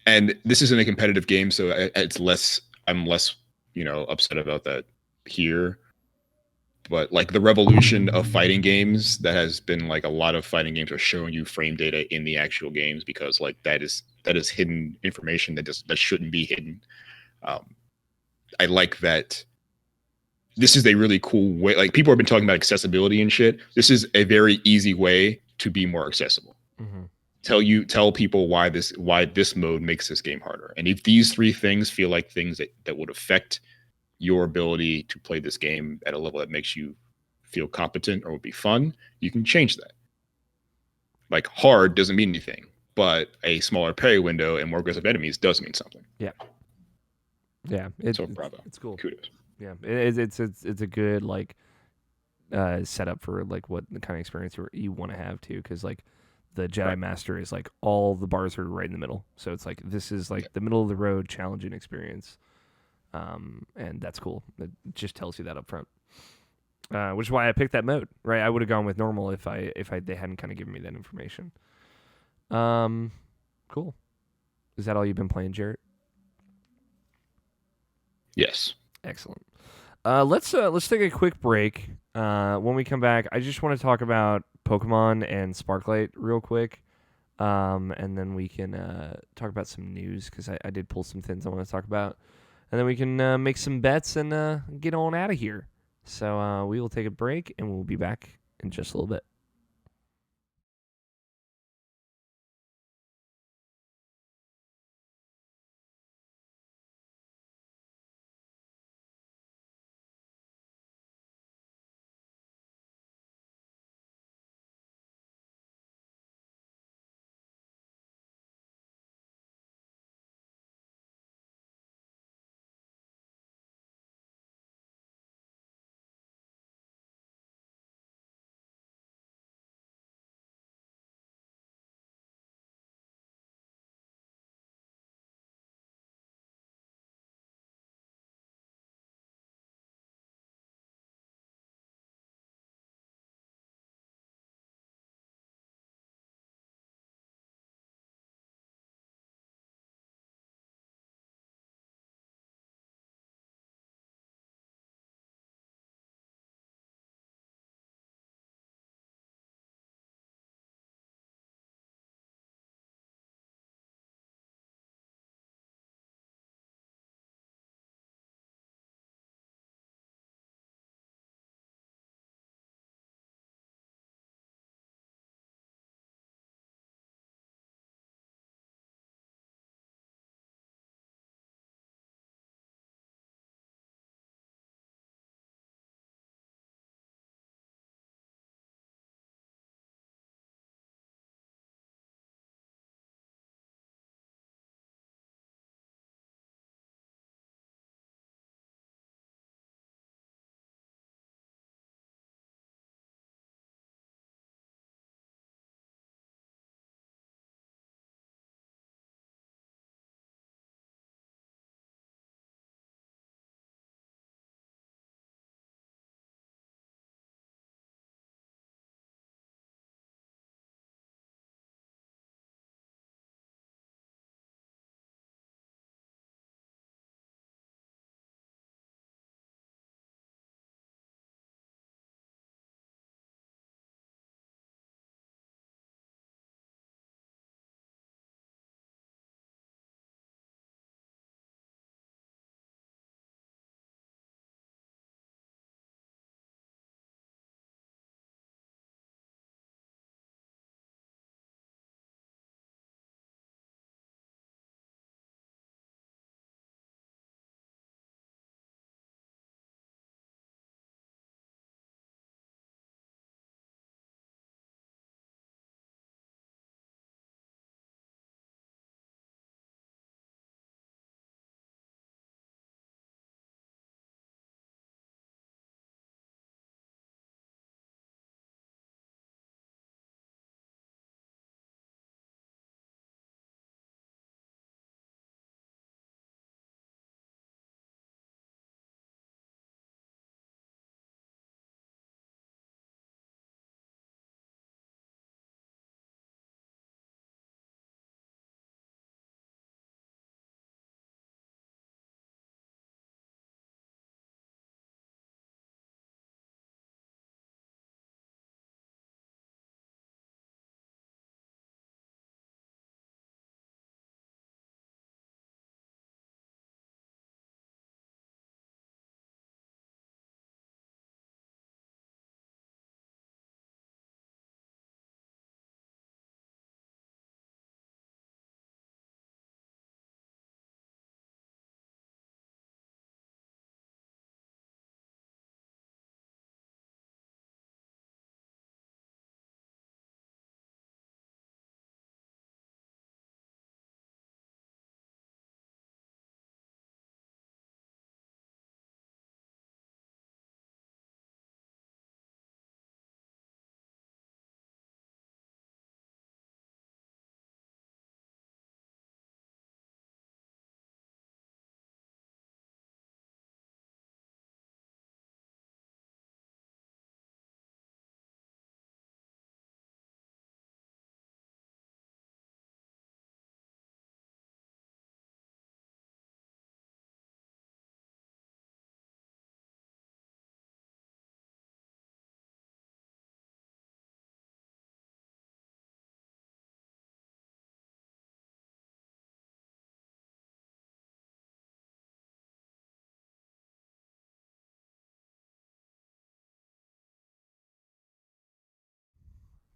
And this isn't a competitive game, so I'm less upset about that here. But like the revolution of fighting games, that has been like a lot of fighting games are showing you frame data in the actual games, because like that is hidden information that shouldn't be hidden. I like that. This is a really cool way. Like, people have been talking about accessibility and shit. This is a very easy way to be more accessible. Tell people why this mode makes this game harder. And if these 3 things feel like things that would affect your ability to play this game at a level that makes you feel competent or would be fun, you can change that. Like, hard doesn't mean anything, but a smaller parry window and more aggressive enemies does mean something. Yeah. So bravo. It's cool. Kudos. Yeah, it's a good like setup for like what the kind of experience you want to have too, because like the Jedi Master is like all the bars are right in the middle, so it's like this is like the middle of the road challenging experience, and that's cool. It just tells you that up front, which is why I picked that mode. Right, I would have gone with normal if they hadn't kind of given me that information. Cool. Is that all you've been playing, Jarrett? Yes. Excellent. Let's take a quick break. When we come back, I just want to talk about Pokemon and Sparklight real quick, and then we can talk about some news, because I did pull some things I want to talk about, and then we can make some bets and get on out of here. So we will take a break, and we'll be back in just a little bit.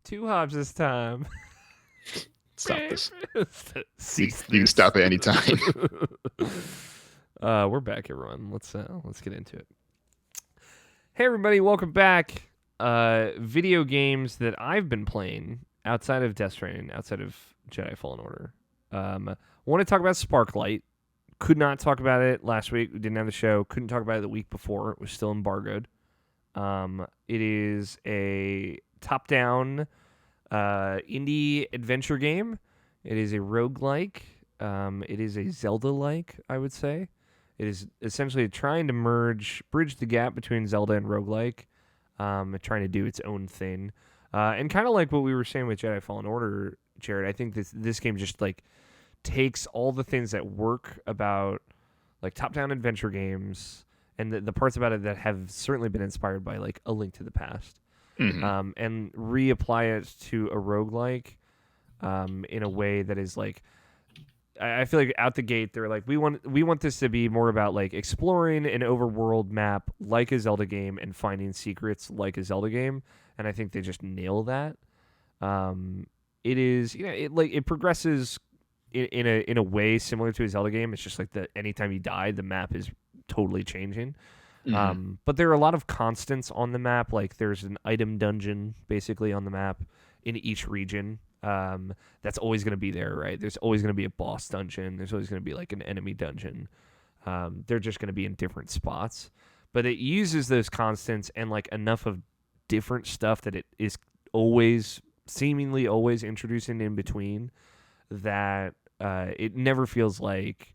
2 hops this time. Stop this. Cease You can stop at any time. We're back, everyone. Let's get into it. Hey, everybody, welcome back. Video games that I've been playing outside of Death Stranding, outside of Jedi Fallen Order. Want to talk about Sparklight. Could not talk about it last week. We didn't have the show. Couldn't talk about it the week before. It was still embargoed. It is a top-down indie adventure game. It is a roguelike. It is a Zelda-like, I would say. It is essentially trying to bridge the gap between Zelda and roguelike, trying to do its own thing. And kind of like what we were saying with Jedi Fallen Order, Jarrett, I think this game just like takes all the things that work about like top-down adventure games and the parts about it that have certainly been inspired by like A Link to the Past, and reapply it to a roguelike in a way that is like, I feel like out the gate they're like, we want this to be more about like exploring an overworld map like a Zelda game and finding secrets like a Zelda game, and I think they just nail that. It is, it progresses in a way similar to a Zelda game. It's just like anytime you die, the map is totally changing. But there are a lot of constants on the map. Like there's an item dungeon basically on the map in each region. That's always going to be there, right? There's always going to be a boss dungeon. There's always going to be like an enemy dungeon. They're just going to be in different spots. But it uses those constants and like enough of different stuff that it is seemingly always introducing in between, that it never feels like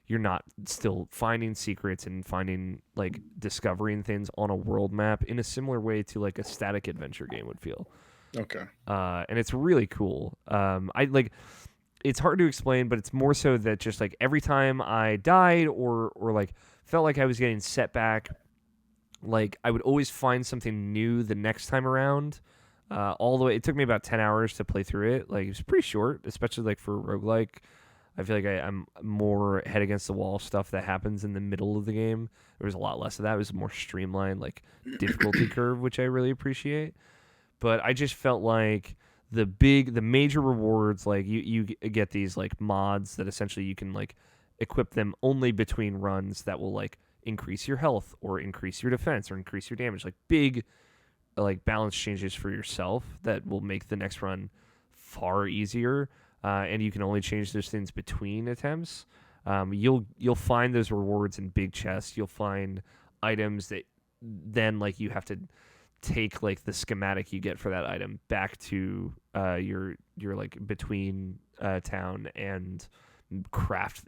you're not still finding secrets and finding like discovering things on a world map in a similar way to like a static adventure game would feel. Okay. And it's really cool. It's hard to explain, but it's more so that just like every time I died or like felt like I was getting set back, like I would always find something new the next time around. All the way, it took me about 10 hours to play through it. Like it was pretty short, especially like for a roguelike. I feel like I'm more head against the wall stuff that happens in the middle of the game. There was a lot less of that. It was more streamlined, like difficulty curve, which I really appreciate. But I just felt like the major rewards, like you get these like mods that essentially you can like equip them only between runs that will like increase your health or increase your defense or increase your damage, like big like balance changes for yourself that will make the next run far easier. And you can only change those things between attempts. You'll find those rewards in big chests. You'll find items that then like you have to take like the schematic you get for that item back to your like between town and craft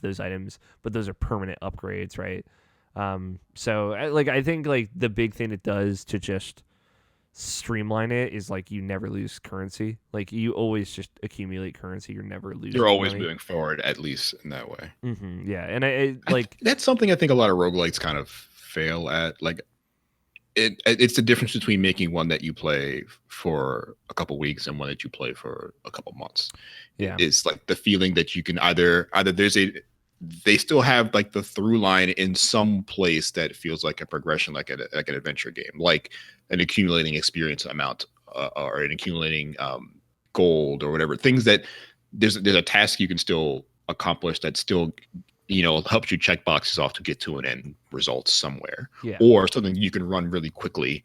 those items. But those are permanent upgrades, right? So I think like the big thing it does to just streamline it is like you never lose currency. Like you always just accumulate currency. You're never losing. You're always money. moving forward, at least in that way. Yeah, and I like that's something I think a lot of roguelikes kind of fail at. Like it's the difference between making one that you play for a couple weeks and one that you play for a couple months. Yeah, it's like the feeling that you can either they still have like the through line in some place that feels like a progression, like an adventure game, like an accumulating experience amount or an accumulating gold or whatever. Things that there's a task you can still accomplish that still helps you check boxes off to get to an end result somewhere, or something you can run really quickly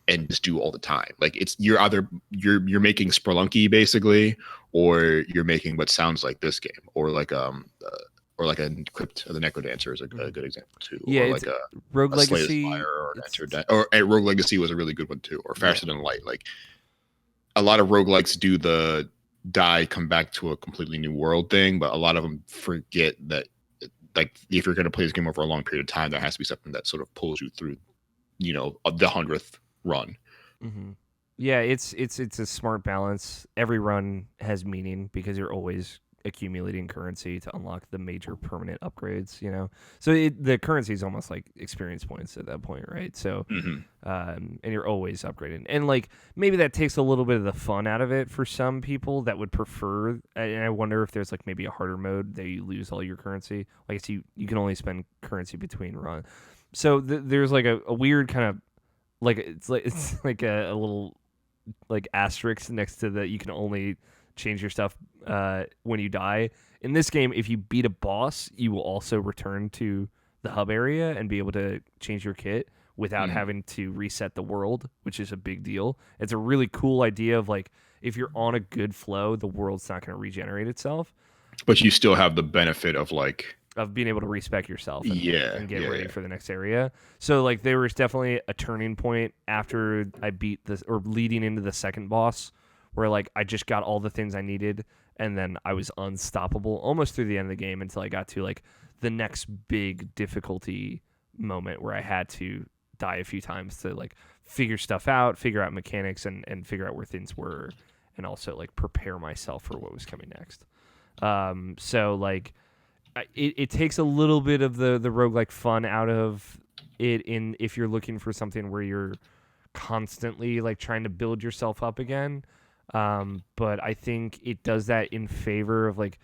and just do all the time. Like you're making Spelunky basically, or you're making what sounds like this game, or like an Crypt of the Necrodancer is a good example too. Yeah, or like Rogue Legacy Fire or Rogue Legacy was a really good one too, or Faster Than Light. Like a lot of roguelikes do the die, come back to a completely new world thing, but a lot of them forget that like if you're going to play this game over a long period of time, there has to be something that sort of pulls you through, the 100th run. Yeah, it's a smart balance. Every run has meaning because you're always accumulating currency to unlock the major permanent upgrades, so the currency is almost like experience points at that point, right? So and you're always upgrading, and like maybe that takes a little bit of the fun out of it for some people that would prefer, and I wonder if there's like maybe a harder mode that you lose all your currency. I guess you can only spend currency between runs, so there's like a weird kind of like it's like a little like asterisks next to the you can only change your stuff when you die. In this game, if you beat a boss, you will also return to the hub area and be able to change your kit without having to reset the world, which is a big deal. It's a really cool idea of like if you're on a good flow, the world's not going to regenerate itself. But you still have the benefit of like of being able to respec yourself and, and get ready yeah. for the next area. So like there was definitely a turning point after I beat this or leading into the second boss where like I just got all the things I needed and then I was unstoppable almost through the end of the game until I got to like the next big difficulty moment where I had to die a few times to like figure stuff out, figure out mechanics and figure out where things were and also like prepare myself for what was coming next. So like it takes a little bit of the roguelike fun out of it in if you're looking for something where you're constantly like trying to build yourself up again. But I think it does that in favor of like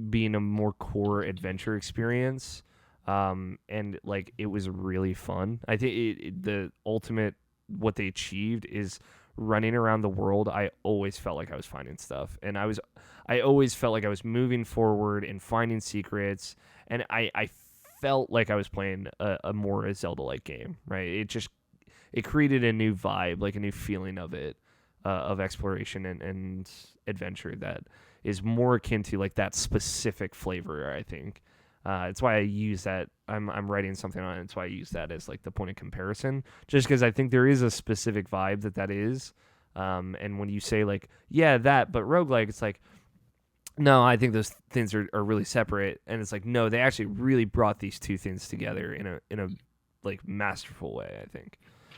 being a more core adventure experience. And like it was really fun. I think the ultimate what they achieved is running around the world. I always felt like I was finding stuff, and I always felt like I was moving forward and finding secrets, and I felt like I was playing a more Zelda-like game, right? It created a new vibe, like a new feeling of it, of exploration and adventure that is more akin to like that specific flavor, I think. It's why I use that. I'm writing something on it. It's why I use that as like the point of comparison, just because I think there is a specific vibe that is. And when you say like, yeah, that, but roguelike, it's like, no, I think those things are really separate. And it's like, no, they actually really brought these two things together in a like masterful way, I think.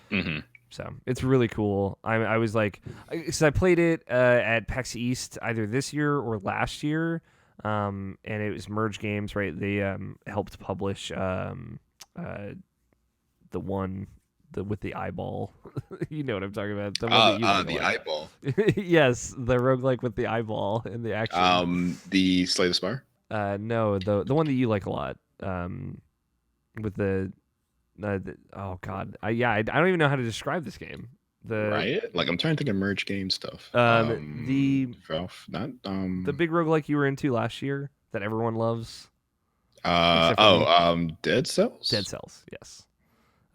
Mm-hmm. So it's really cool. I was like, so I played it at PAX East either this year or last year. And it was Merge Games, right? They helped publish the one with the eyeball. You know what I'm talking about? The one that you like the eyeball. Yes, the roguelike with the eyeball in the action. The Slay the Spire? No, the one that you like a lot. With oh god, I don't even know how to describe this game. Riot? Like I'm trying to think of Merge Game stuff. The Valve, not the big roguelike you were into last year that everyone loves. Dead Cells? Dead Cells, yes.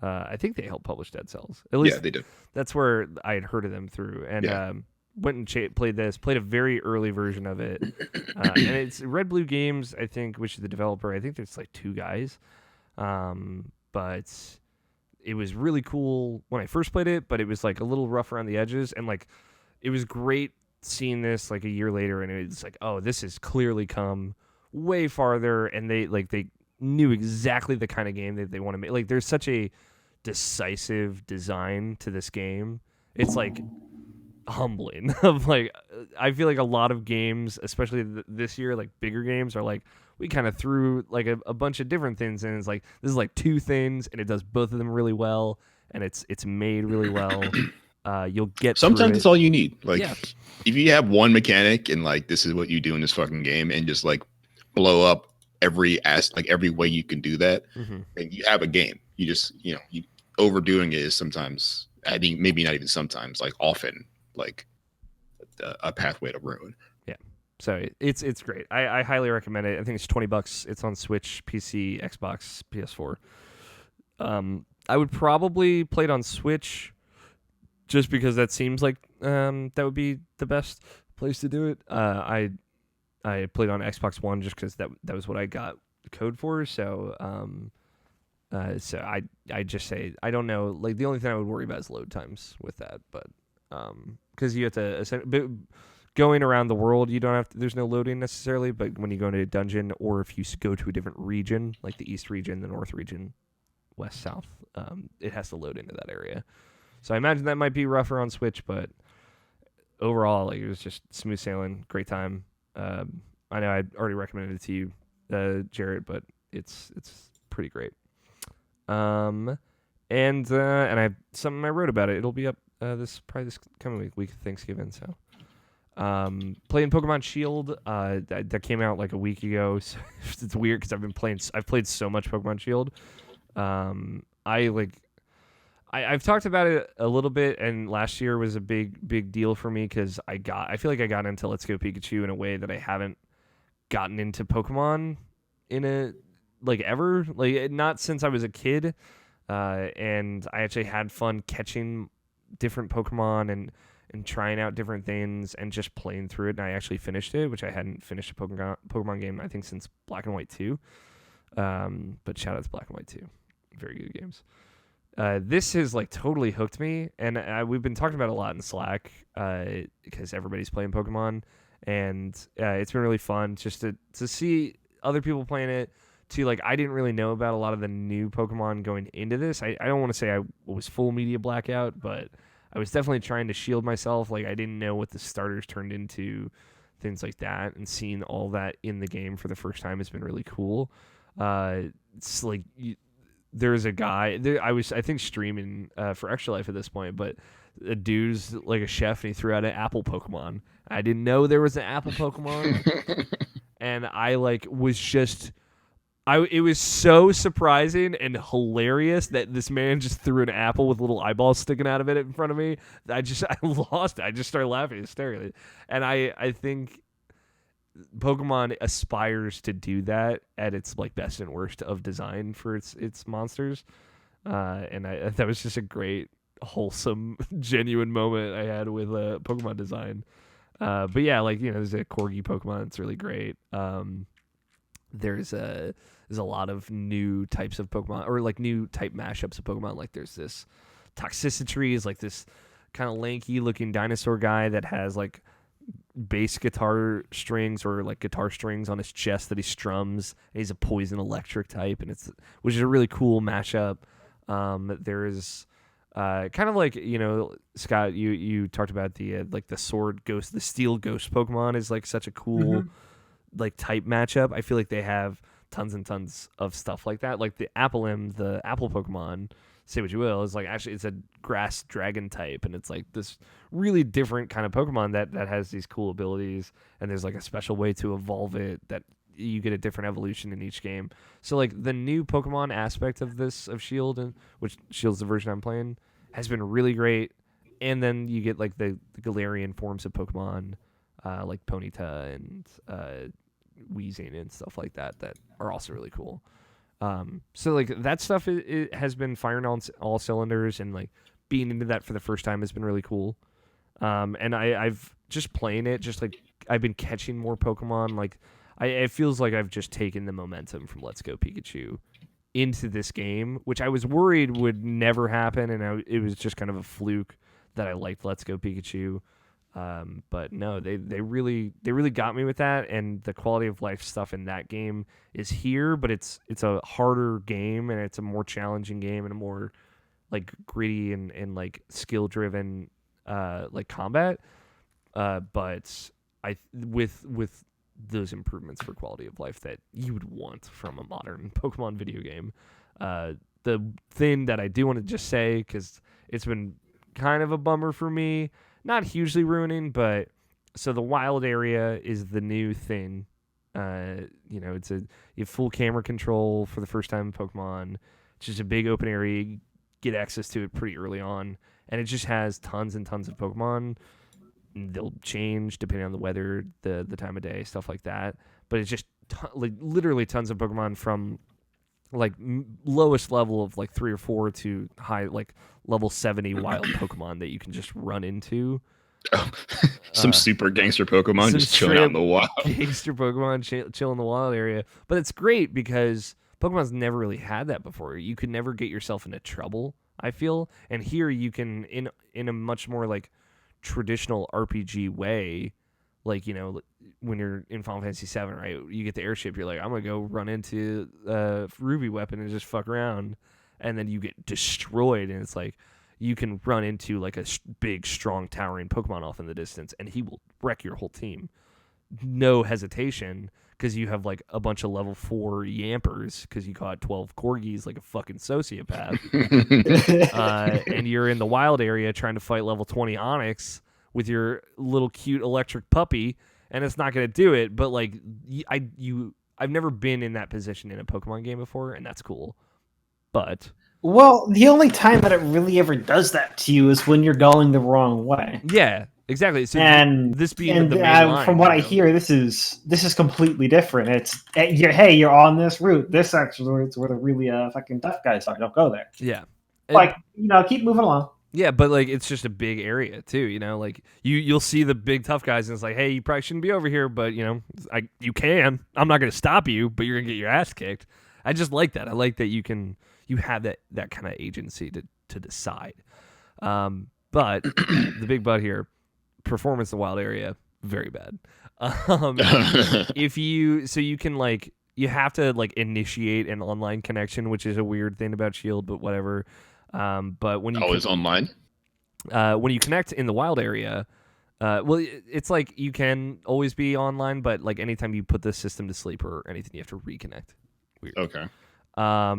I think they helped publish Dead Cells. At least yeah, they did. That's where I had heard of them through, and went and played a very early version of it. And it's Red Blue Games, I think, which is the developer. I think there's like two guys, but it was really cool when I first played it. But it was like a little rough around the edges, and like it was great seeing this like a year later, and it's like, oh, this has clearly come way farther, and they knew exactly the kind of game that they want to make. Like there's such a decisive design to this game. It's like humbling of like I feel like a lot of games, especially this year, like bigger games are like we kind of threw like a bunch of different things and it's like this is like two things and it does both of them really well and it's made really well. You'll get sometimes it's all you need. Like if you have one mechanic and like this is what you do in this fucking game and just like blow up every way you can do that, and you have a game. You just you overdoing it is sometimes, I think maybe not even sometimes, like often like a pathway to ruin. Yeah, so it's great. I highly recommend it. I think it's $20. It's on Switch, PC, Xbox, PS4. I would probably play it on Switch just because that seems like that would be the best place to do it. I played on Xbox One just because that was what I got the code for. So so I just say I don't know. Like the only thing I would worry about is load times with that, but because you have to going around the world, you don't have to. There's no loading necessarily, but when you go into a dungeon or if you go to a different region, like the East region, the North region, West, South, it has to load into that area. So I imagine that might be rougher on Switch, but overall, like it was just smooth sailing, great time. I know I'd already recommended it to you, Jarrett, but it's pretty great. And I have something I wrote about it. It'll be up this coming week of Thanksgiving. So, playing Pokemon Shield. That came out like a week ago. So it's weird because I've played so much Pokemon Shield. I've talked about it a little bit, and last year was a big deal for me because I feel like I got into Let's Go Pikachu in a way that I haven't gotten into Pokemon in a like ever, like not since I was a kid. And I actually had fun catching different Pokemon and trying out different things and just playing through it. And I actually finished it, which I hadn't finished a Pokemon game I think since Black and White 2. But shout out to Black and White 2, very good games. This has like totally hooked me, and we've been talking about it a lot in Slack because everybody's playing Pokemon, and it's been really fun just to see other people playing it. To like, I didn't really know about a lot of the new Pokemon going into this. I don't want to say I was full media blackout, but I was definitely trying to shield myself. Like, I didn't know what the starters turned into, things like that, and seeing all that in the game for the first time has been really cool. It's like there's a guy there, I think streaming for Extra Life at this point, but a dude's like a chef and he threw out an apple Pokemon. I didn't know there was an apple Pokemon, and I like was just. It was so surprising and hilarious that this man just threw an apple with little eyeballs sticking out of it in front of me. I lost it. I just started laughing hysterically. And I think Pokemon aspires to do that at its like best and worst of design for its monsters. And that was just a great, wholesome, genuine moment I had with Pokemon design. But yeah, like, you know, there's a Corgi Pokemon that's really great. There's a lot of new types of Pokemon, or like new type mashups of Pokemon. Like there's this Toxicity is like this kind of lanky looking dinosaur guy that has like bass guitar strings or like guitar strings on his chest that he strums. And he's a poison electric type, and which is a really cool mashup. There's kind of like, you know, Scott, you talked about the like the sword ghost, the steel ghost Pokemon is like such a cool like type matchup. I feel like they have tons and tons of stuff like that. Like the the apple Pokemon, say what you will, is like actually it's a grass dragon type, and it's like this really different kind of Pokemon that has these cool abilities, and there's like a special way to evolve it that you get a different evolution in each game. So like the new Pokemon aspect of Shield, and which Shield's the version I'm playing, has been really great. And then you get like the Galarian forms of Pokemon, like Ponyta and Weezing and stuff like that are also really cool. So like that stuff it has been firing on all cylinders, and like being into that for the first time has been really cool. And I've just playing it, just like I've been catching more Pokemon. Like it feels like I've just taken the momentum from Let's Go Pikachu into this game, which I was worried would never happen, and it was just kind of a fluke that I liked Let's Go Pikachu. But no, they really got me with that, and the quality of life stuff in that game is here, but it's a harder game, and it's a more challenging game, and a more like gritty and like skill driven like combat. But with those improvements for quality of life that you would want from a modern Pokemon video game. The thing that I do want to just say, because it's been kind of a bummer for me, not hugely ruining, but so the wild area is the new thing. You know, you have full camera control for the first time in Pokemon. It's just a big open area. You get access to it pretty early on, and it just has tons and tons of Pokemon. They'll change depending on the weather, the time of day, stuff like that. But it's just like literally tons of Pokemon from like lowest level of like 3 or 4 to high like level 70 wild Pokemon that you can just run into. Some super gangster Pokemon just chilling out in the wild. Gangster Pokemon chill in the wild area. But it's great because Pokemon's never really had that before. You could never get yourself into trouble, I feel. And here you can, in a much more like traditional RPG way, like, you know, when you're in Final Fantasy VII, right? You get the airship, you're like, I'm gonna go run into Ruby Weapon and just fuck around, and then you get destroyed, and it's like you can run into like a big, strong, towering Pokemon off in the distance, and he will wreck your whole team, no hesitation, because you have like a bunch of level 4 Yampers because you caught 12 Corgis like a fucking sociopath, and you're in the wild area trying to fight level 20 Onix with your little cute electric puppy, and it's not going to do it. But like I've never been in that position in a Pokemon game before, and that's cool. But Well, the only time that it really ever does that to you is when you're going the wrong way. Yeah, exactly. So And this being the main line, from what I hear, this is completely different. It's you're on this route. This actually is where the really fucking tough guys are. Don't go there. Yeah. Like, keep moving along. Yeah, but like it's just a big area too, like you'll see the big tough guys and it's like, hey, you probably shouldn't be over here, but you can. I'm not gonna stop you, but you're gonna get your ass kicked. I just like that. I like that you have that kind of agency to decide. But the big but here, performance in the wild area, very bad. You can you have to initiate an online connection, which is a weird thing about Shield, but whatever. But when you always online, when you connect in the wild area, it's like you can always be online, but like anytime you put the system to sleep or anything, you have to reconnect. Weird. Okay.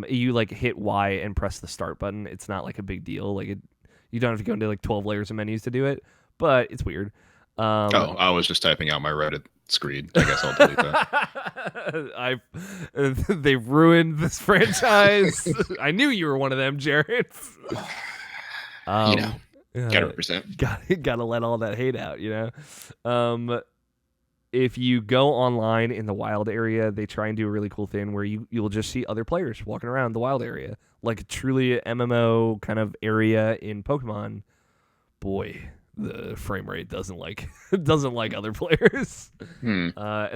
You hit Y and press the start button. It's not like a big deal. You don't have to go into 12 layers of menus to do it, but it's weird. I was just typing out my Reddit screen. I guess I'll delete that. They've ruined this franchise. I knew you were one of them, Jarrett. Gotta represent. Gotta let all that hate out, If you go online in the wild area, they try and do a really cool thing where you'll just see other players walking around the wild area, like truly an MMO kind of area in Pokemon. Boy, the frame rate doesn't like other players. And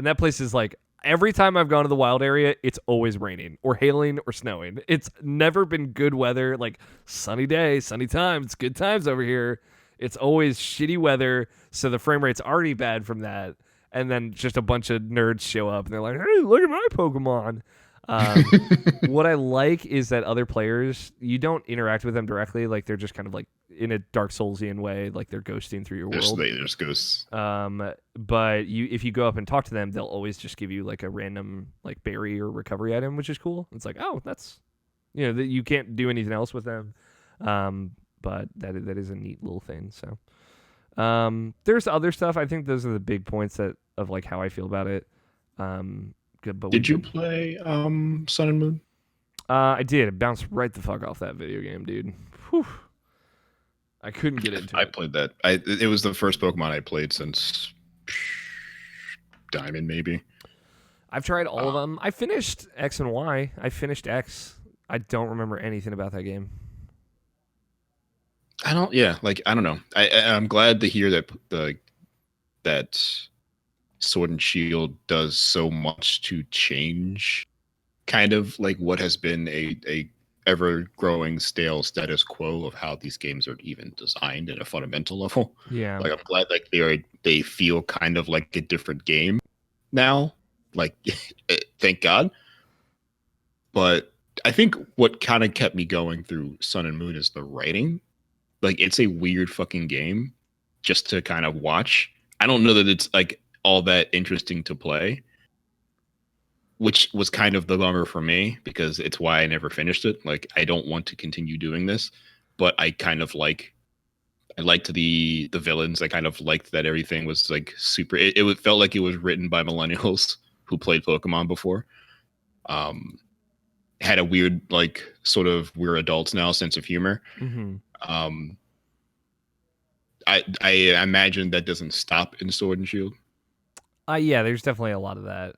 that place is every time I've gone to the wild area, it's always raining or hailing or snowing. It's never been good weather, sunny day, sunny times. It's good times over here. It's always shitty weather, so the frame rate's already bad from that. And then just a bunch of nerds show up and they're like, hey, look at my Pokemon. What I like is that other players, you don't interact with them directly. They're just kind of in a Dark Soulsian way, they're ghosting through your world. There's ghosts. But if you go up and talk to them, they'll always just give you a random berry or recovery item, which is cool. It's oh, that's you can't do anything else with them. But that is a neat little thing. So there's other stuff. I think those are the big points of how I feel about it. Good, but did you play Sun and Moon? I did. It bounced right the fuck off that video game, dude. Whew. I couldn't get into it. I played that. It was the first Pokemon I played since Diamond, maybe. I've tried all of them. I finished X and Y. I finished X. I don't remember anything about that game. I don't know. I'm glad to hear that that Sword and Shield does so much to change kind of what has been a ever-growing stale status quo of how these games are even designed at a fundamental level. Yeah. I'm glad they feel kind of like a different game now. Thank God. But I think what kind of kept me going through Sun and Moon is the writing. It's a weird fucking game just to kind of watch. I don't know that it's all that interesting to play, which was kind of the bummer for me because it's why I never finished it. I don't want to continue doing this, but I kind of I liked the villains. I kind of liked that everything was super. It felt like it was written by millennials who played Pokemon before. Had a weird sort of we're adults now sense of humor. Mm-hmm. I imagine that doesn't stop in Sword and Shield. Yeah, there's definitely a lot of that.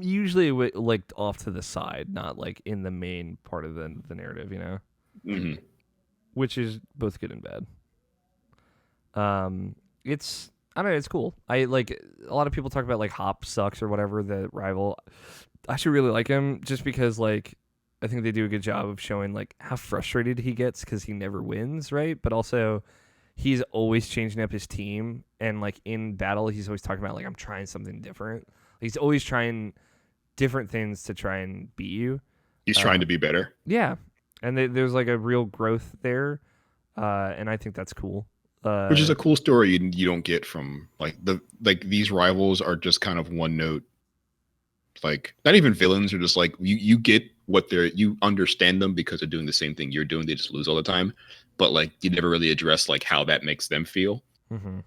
Usually off to the side, not in the main part of the narrative, Mm-hmm. Which is both good and bad. It's I don't know, it's cool. I a lot of people talk about Hop sucks or whatever, the rival. I actually really like him just because I think they do a good job of showing how frustrated he gets because he never wins, right? But also he's always changing up his team, and in battle he's always talking about I'm trying something different. He's always trying different things to try and beat you. He's trying to be better. Yeah, and there's a real growth there, and I think that's cool. Which is a cool story you don't get from these rivals are just kind of one note. Not even villains are just you get what you understand them because they're doing the same thing you're doing. They just lose all the time, but you never really address how that makes them feel. Mm-hmm.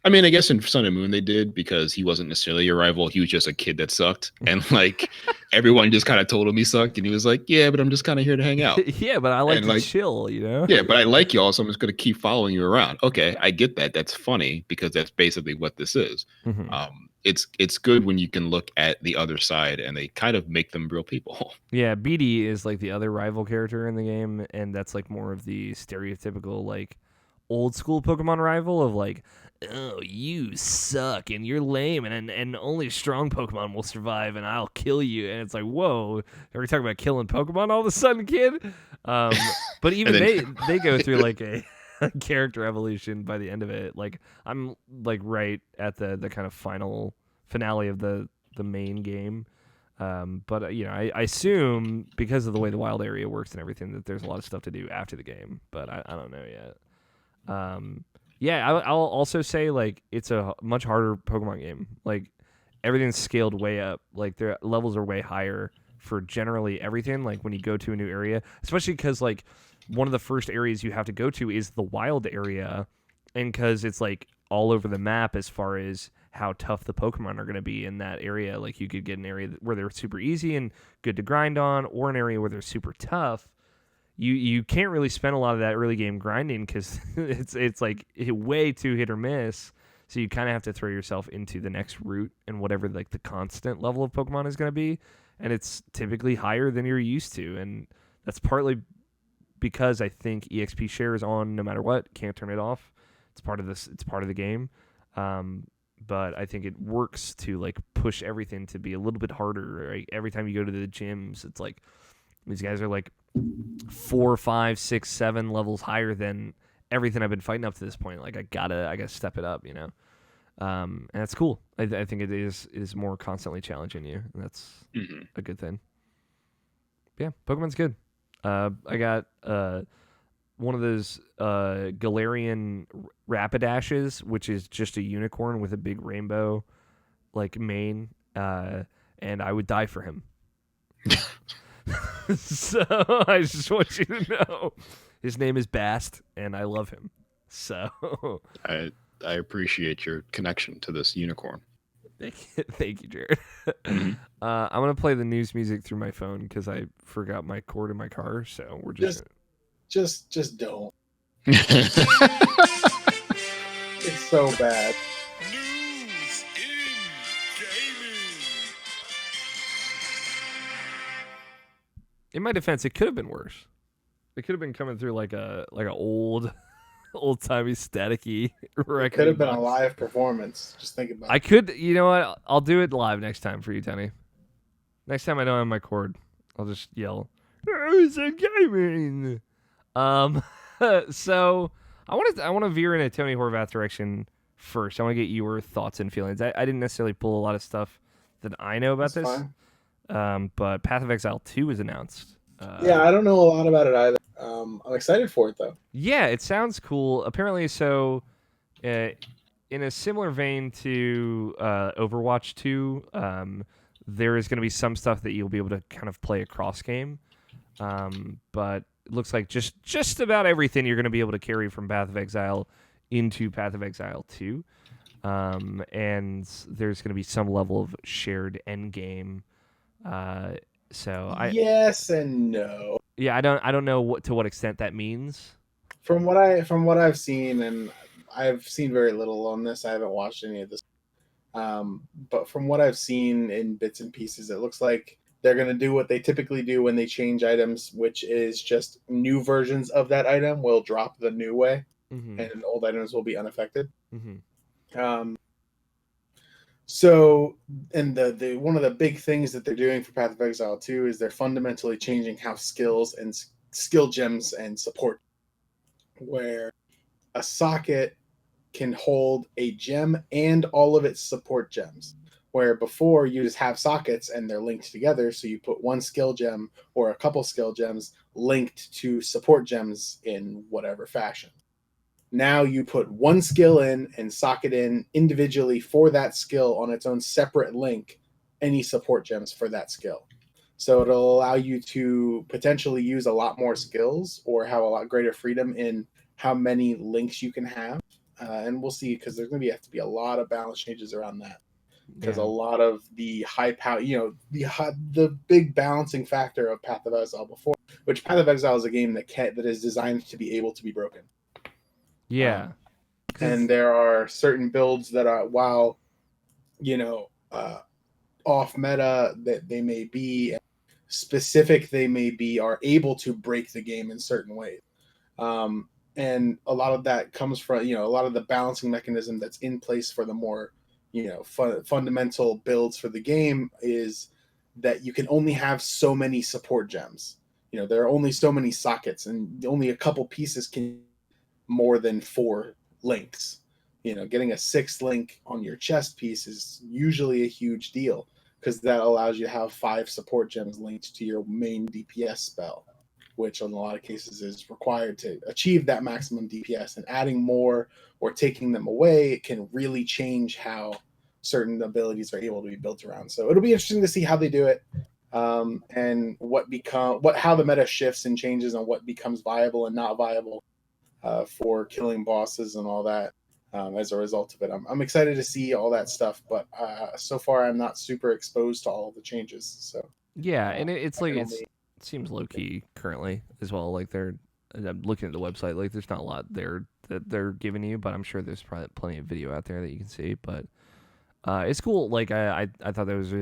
I mean, I guess in Sun and Moon they did because he wasn't necessarily a rival. He was just a kid that sucked. And like everyone just kind of told him he sucked. And he was like, yeah, but I'm just kind of here to hang out. Yeah, but I like And to like, chill, you know? yeah, but I like y'all, so I'm just going to keep following you around. Okay, I get that. That's funny because that's basically what this is. It's good when you can look at the other side and they kind of make them real people. Yeah, BD is like the other rival character in the game, and that's like more of the stereotypical like old school Pokemon rival of like, oh, you suck and you're lame and only strong Pokemon will survive and I'll kill you. And it's like, whoa, are we talking about killing Pokemon all of a sudden, kid? But even they go through like a character evolution by the end of it. Like I'm like right at the kind of finale of the main game. But you know, I assume because of the way the wild area works and everything that there's a lot of stuff to do after the game, but I don't know yet. Yeah, I'll also say like it's a much harder Pokemon game. Like everything's scaled way up. Like their levels are way higher for generally everything. Like when you go to a new area, especially because like one of the first areas you have to go to is the wild area, and because it's like all over the map as far as how tough the Pokemon are going to be in that area. Like you could get an area where they're super easy and good to grind on, or an area where they're super tough. You can't really spend a lot of that early game grinding because it's like way too hit or miss. So you kind of have to throw yourself into the next route and whatever like the constant level of Pokemon is going to be, and it's typically higher than you're used to, and that's partly because I think EXP share is on no matter what. Can't turn it off. It's part of this. It's part of the game. But I think it works to like push everything to be a little bit harder. Right? Every time you go to the gyms, it's like these guys are like 4, 5, 6, 7 levels higher than everything I've been fighting up to this point. Like I gotta step it up, you know. And that's cool. I think it is more constantly challenging you, and that's a good thing. Yeah, Pokemon's good. I got one of those Galarian Rapidashes, which is just a unicorn with a big rainbow like mane, and I would die for him. So I just want you to know his name is Bast, and I love him. So I appreciate your connection to this unicorn. Thank you, Jared. I'm gonna play the news music through my phone because I forgot my cord in my car. So we're just don't. It's so bad. News in gaming. In my defense, it could have been worse. It could have been coming through like a old timey staticky record. It could have been a live performance. Just think about it. I could, you know what? I'll do it live next time for you, Tenny. Next time I don't have my cord, I'll just yell, "Who's a gaming?" So I want to veer in a Tony Horvath direction first. I want to get your thoughts and feelings. I didn't necessarily pull a lot of stuff that I know about That's this. fine. But Path of Exile 2 was announced. Yeah, I don't know a lot about it either. I'm excited for it though. Yeah, it sounds cool. Apparently, so in a similar vein to Overwatch 2, there is going to be some stuff that you'll be able to kind of play across game. But it looks like just about everything you're going to be able to carry from Path of Exile into Path of Exile 2. And there's going to be some level of shared end game. Yes and no. Yeah, I don't know to what extent that means. From what I've seen, and I've seen very little on this. I haven't watched any of this. But from what I've seen in bits and pieces, it looks like they're going to do what they typically do when they change items, which is just new versions of that item will drop the new way, and old items will be unaffected. So, and the one of the big things that they're doing for Path of Exile 2 is they're fundamentally changing how skills and skill gems and support, where a socket can hold a gem and all of its support gems, where before you just have sockets and they're linked together, so you put one skill gem or a couple skill gems linked to support gems in whatever fashion. Now you put one skill in and socket in individually for that skill on its own separate link, any support gems for that skill. So it'll allow you to potentially use a lot more skills or have a lot greater freedom in how many links you can have. and we'll see, because there's going to have to be a lot of balance changes around that. Because Yeah. a lot of the high power, the big balancing factor of Path of Exile before, which Path of Exile is a game that is designed to be able to be broken. Yeah. And there are certain builds that are, while off meta that they may be, specific they may be, are able to break the game in certain ways. And a lot of that comes from a lot of the balancing mechanism that's in place for the more fundamental builds for the game is that you can only have so many support gems. There are only so many sockets, and only a couple pieces can more than 4 links. Getting a 6th link on your chest piece is usually a huge deal, because that allows you to have 5 support gems linked to your main DPS spell, which in a lot of cases is required to achieve that maximum DPS. And adding more or taking them away, it can really change how certain abilities are able to be built around. So it'll be interesting to see how they do it, and how the meta shifts and changes on what becomes viable and not viable for killing bosses and all that. As a result of it, I'm excited to see all that stuff, but so far I'm not super exposed to all of the changes. So yeah, and it seems low key currently as well. Like I'm looking at the website, like there's not a lot there that they're giving you, but I'm sure there's probably plenty of video out there that you can see. But it's cool. Like I thought that was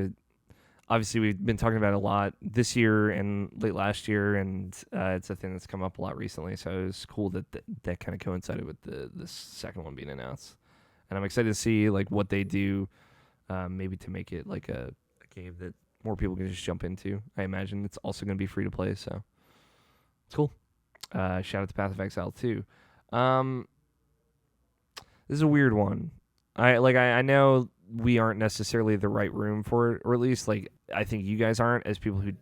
obviously we've been talking about it a lot this year and late last year, and it's a thing that's come up a lot recently. So it was cool that that kind of coincided with the second one being announced, and I'm excited to see like what they do, maybe to make it like a game that more people can just jump into. I imagine it's also going to be free to play, so it's cool. Shout out to Path of Exile too. This is a weird one. I know we aren't necessarily the right room for it, or at least like I think you guys aren't, as people who,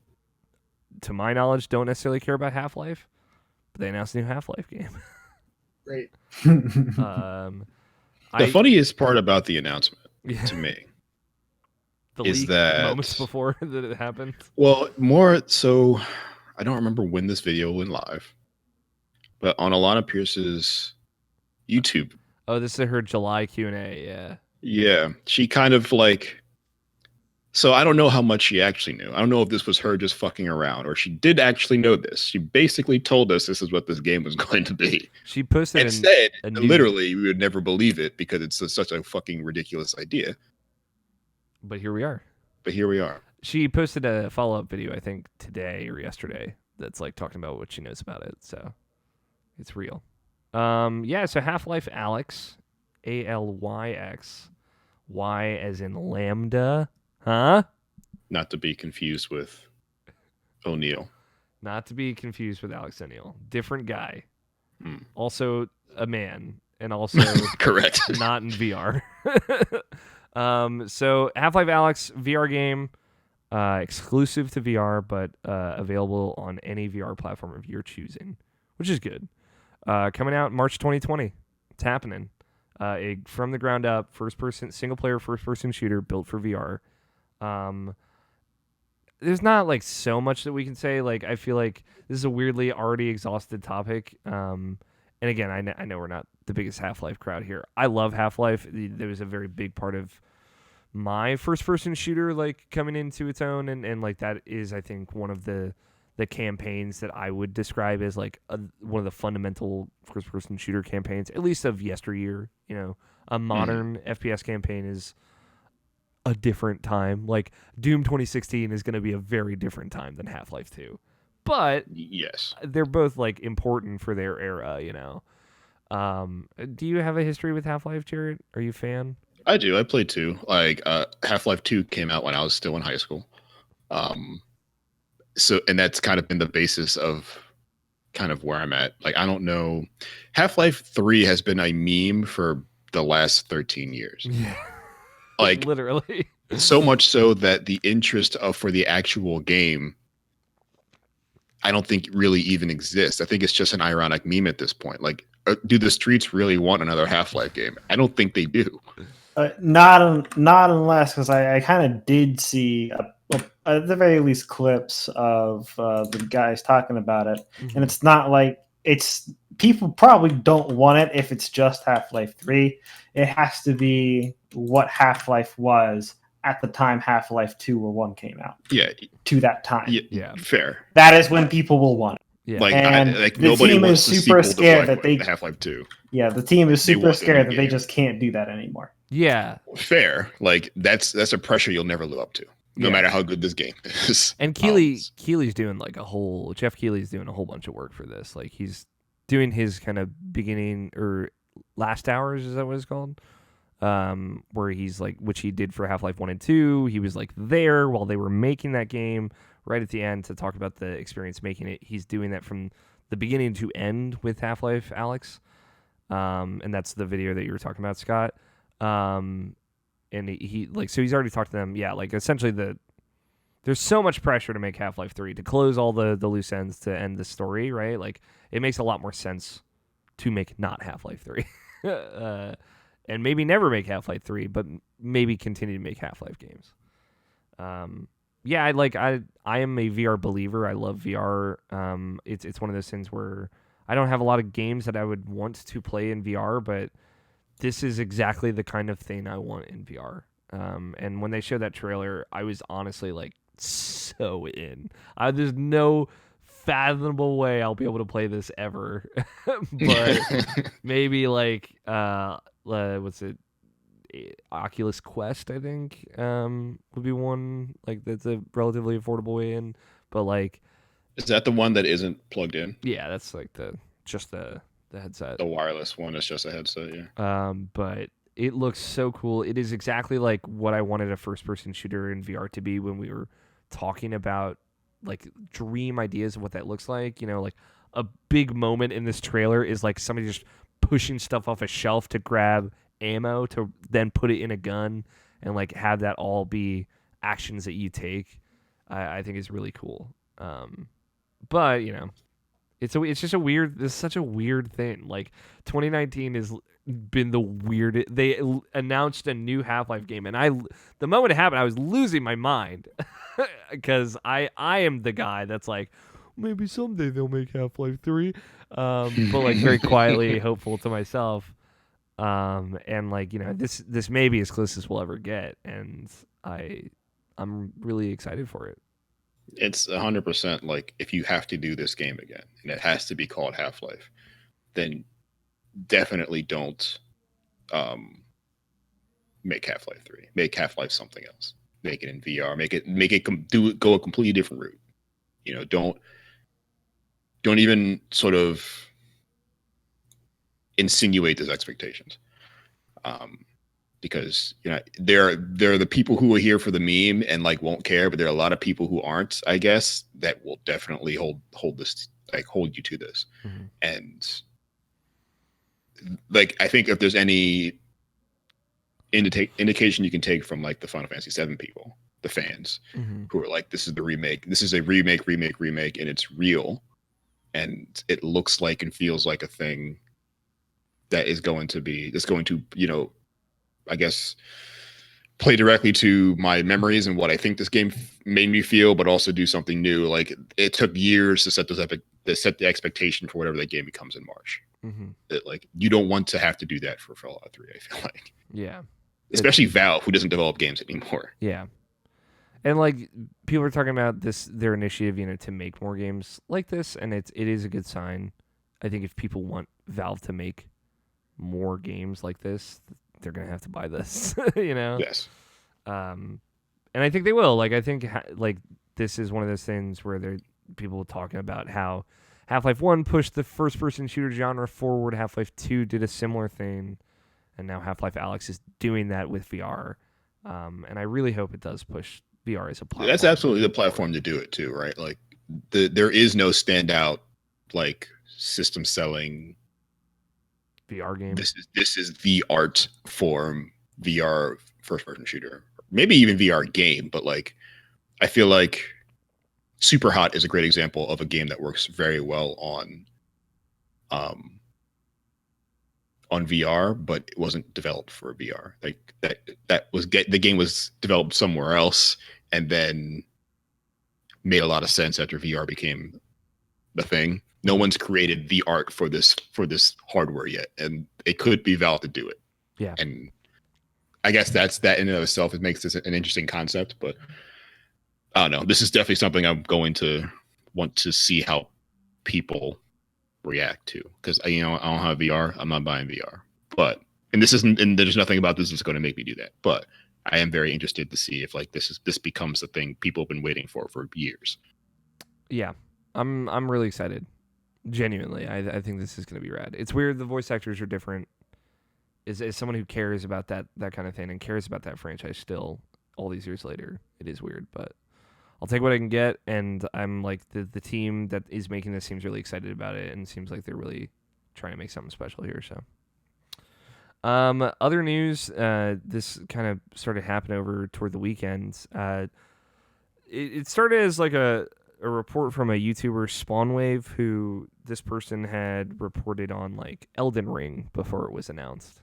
to my knowledge, don't necessarily care about Half-Life. But they announced a new Half-Life game. great. The funniest part about the announcement to me the is leak that moments before that it happened. Well, more so, I don't remember when this video went live, but on Alana Pierce's YouTube. Oh, this is her July Q&A, yeah. Yeah, she kind of like. So I don't know how much she actually knew. I don't know if this was her just fucking around, or she did actually know this. She basically told us this is what this game was going to be. She posted and said, a literally, we would never believe it because it's such a fucking ridiculous idea. But here we are. She posted a follow-up video, I think, today or yesterday, that's like talking about what she knows about it. So it's real. Yeah, so Half-Life Alyx, Alyx, Y as in lambda, huh? Not to be confused with O'Neill. Not to be confused with Alex O'Neill. Different guy. Hmm. Also a man, and also correct. Not in VR. So Half-Life Alyx VR game, exclusive to VR, but available on any VR platform of your choosing, which is good. Coming out March 2020. It's happening. A from the ground up single-player first-person shooter built for VR. There's not like so much that we can say. Like I feel like this is a weirdly already exhausted topic. And again, I know we're not the biggest Half-Life crowd here. I love Half-Life. There was a very big part of my first-person shooter like coming into its own, and like that is, I think, one of the campaigns that I would describe as like one of the fundamental first-person shooter campaigns, at least of yesteryear. A modern FPS campaign is a different time. Like Doom 2016 is going to be a very different time than Half-Life 2. But yes, they're both like important for their era, Do you have a history with Half-Life, Jarrett? Are you a fan? I do. I played 2. Like Half-Life 2 came out when I was still in high school. So and that's kind of been the basis of kind of where I'm at. Like I don't know. Half-Life 3 has been a meme for the last 13 years. Yeah. Like literally. So much so that the interest for the actual game, I don't think really even exists. I think it's just an ironic meme at this point. Like, do the streets really want another Half-Life game? I don't think they do. Not unless, because I kind of did see, at the very least, clips of the guys talking about it. Mm-hmm. And it's not like it's people probably don't want it if it's just Half-Life 3. It has to be what Half-Life was at the time Half-Life 2 or 1 came out. Yeah. To that time. Yeah. Fair. That is when people will want it. Yeah. Like, And like the nobody team wants is the super sequel scared to that they Half-Life 2. Yeah, the team is They super want the scared new that they game. just can't do that anymore. Yeah. Fair. Like that's a pressure you'll never live up to, no Yeah. matter how good this game is. And Keely's doing like Jeff Keely's doing a whole bunch of work for this. Like he's doing his kind of beginning or last hours, is that what it's called? Where he's like, which he did for Half-Life 1 and 2. He was like there while they were making that game right at the end to talk about the experience making it. He's doing that from the beginning to end with Half-Life Alex. And that's the video that you were talking about, Scott. And he like, so he's already talked to them. Yeah. Like essentially there's so much pressure to make Half-Life 3 to close all the loose ends to end the story, right? Like it makes a lot more sense to make not Half-Life 3. And maybe never make Half-Life 3, but maybe continue to make Half-Life games. Yeah, I am a VR believer. I love VR. It's one of those things where I don't have a lot of games that I would want to play in VR, but this is exactly the kind of thing I want in VR. And when they showed that trailer, I was honestly like so in. There's no fathomable way I'll be able to play this ever, but maybe like what's it? Oculus Quest, I think, would be one like that's a relatively affordable way in. But like, Is that the one that isn't plugged in? yeah, that's like the headset. The wireless one is just a headset, yeah. But it looks so cool. It is exactly like what I wanted a first-person shooter in VR to be when we were talking about like dream ideas of what that looks like. You know, like a big moment in this trailer is like somebody just pushing stuff off a shelf to grab ammo to then put it in a gun and like have that all be actions that you take. I think is really cool. But you know, it's just a weird. This is such a weird thing. Like 2019 has been the weirdest. They announced a new Half-Life game, and the moment it happened, I was losing my mind because I am the guy that's like, maybe someday they'll make Half-Life 3, but like very quietly hopeful to myself. And like, you know, this may be as close as we'll ever get, and I'm really excited for it. It's 100% like if you have to do this game again and it has to be called Half-Life, then definitely don't make Half-Life 3. Make Half-Life something else. Make it in VR. Make it go a completely different route. You know, don't even sort of insinuate those expectations. Because you know there are the people who are here for the meme and like won't care, but there are a lot of people who aren't, I guess, that will definitely hold you to this. Mm-hmm. And like I think if there's any indication you can take from like the Final Fantasy VII people, the fans, Mm-hmm. who are like, this is the remake, this is a remake, and it's real, and it looks like and feels like a thing that's going to, you know, I guess, play directly to my memories and what I think this game made me feel, but also do something new. Like it took years to set the expectation for whatever that game becomes in March. Mm-hmm. Like you don't want to have to do that for Fallout 3. I feel like, Yeah, especially Valve, who doesn't develop games anymore. yeah. And like people are talking about their initiative, you know, to make more games like this, and it is a good sign. I think if people want Valve to make more games like this, they're gonna have to buy this, you know. Yes. And I think they will. Like I think like this is one of those things where people talking about how Half-Life 1 pushed the first-person shooter genre forward. Half-Life 2 did a similar thing, and now Half-Life Alyx is doing that with VR. And I really hope it does push VR as a platform. That's absolutely the platform to do it too, right? Like there is no standout like system selling VR game. This is the art form VR first person shooter, maybe even VR game. But like, I feel like Super Hot is a great example of a game that works very well on VR, but it wasn't developed for VR. Like the game was developed somewhere else, and then made a lot of sense after VR became the thing. No one's created the art for this hardware yet, and it could be Valve to do it. Yeah. And I guess that in and of itself, it makes this an interesting concept. But I don't know. This is definitely something I'm going to want to see how people react to, because I don't have VR. I'm not buying VR. But and there's nothing about this that's going to make me do that. But I am very interested to see if like this becomes the thing people have been waiting for years. Yeah, I'm really excited. Genuinely, I think this is going to be rad. It's weird the voice actors are different. As someone who cares about that kind of thing and cares about that franchise still all these years later, it is weird, but I'll take what I can get, and I'm like the team that is making this seems really excited about it, and seems like they're really trying to make something special here. So, other news, this kind of started happening over toward the weekend. It started as like a report from a YouTuber, Spawnwave, who this person had reported on like Elden Ring before it was announced.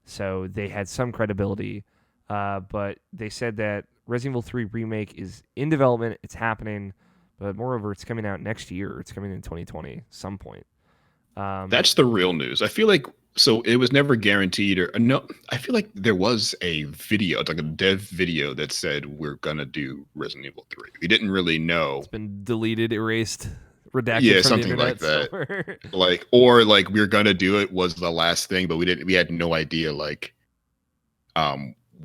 So they had some credibility, but they said that Resident Evil 3 Remake is in development, it's happening, but moreover, it's coming out next year. It's coming in 2020, some point. That's the real news. I feel like so it was never guaranteed, or no. I feel like there was a video, like a dev video that said we're gonna do Resident Evil 3. We didn't really know. It's been deleted, erased, redacted. Yeah, from something the like that. somewhere. like we're gonna do it was the last thing, but we had no idea like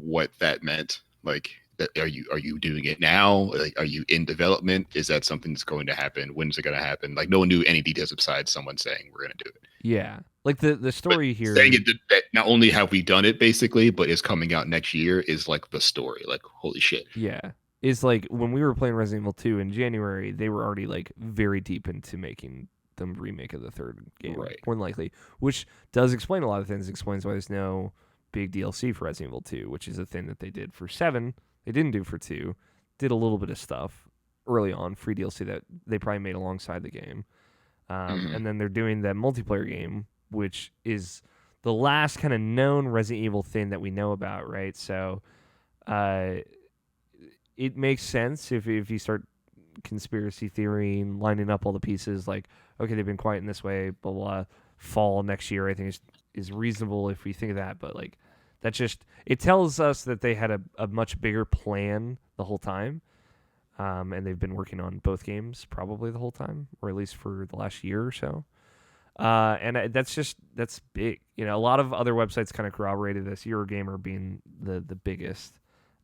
what that meant. Like, are you doing it now? Like, are you in development? Is that something that's going to happen? When's it going to happen? Like, no one knew any details besides someone saying we're going to do it. Yeah, like the story here saying it that not only have we done it basically, but it's coming out next year is like the story. Like, holy shit. Yeah, is like when we were playing Resident Evil 2 in January, they were already like very deep into making the remake of the third game, right? More than likely, which does explain a lot of things. It explains why there's no big DLC for Resident Evil 2, which is a thing that they did for 7. They didn't do for 2. Did a little bit of stuff early on, free DLC that they probably made alongside the game. And then they're doing that multiplayer game, which is the last kind of known Resident Evil thing that we know about, right? So it makes sense if you start conspiracy theory and lining up all the pieces, like, okay, they've been quiet in this way, blah, blah, fall next year, I think is reasonable if we think of that. But, like, that just, it tells us that they had a much bigger plan the whole time. And they've been working on both games probably the whole time, or at least for the last year or so. And that's big. You know, a lot of other websites kind of corroborated this, Eurogamer being the biggest.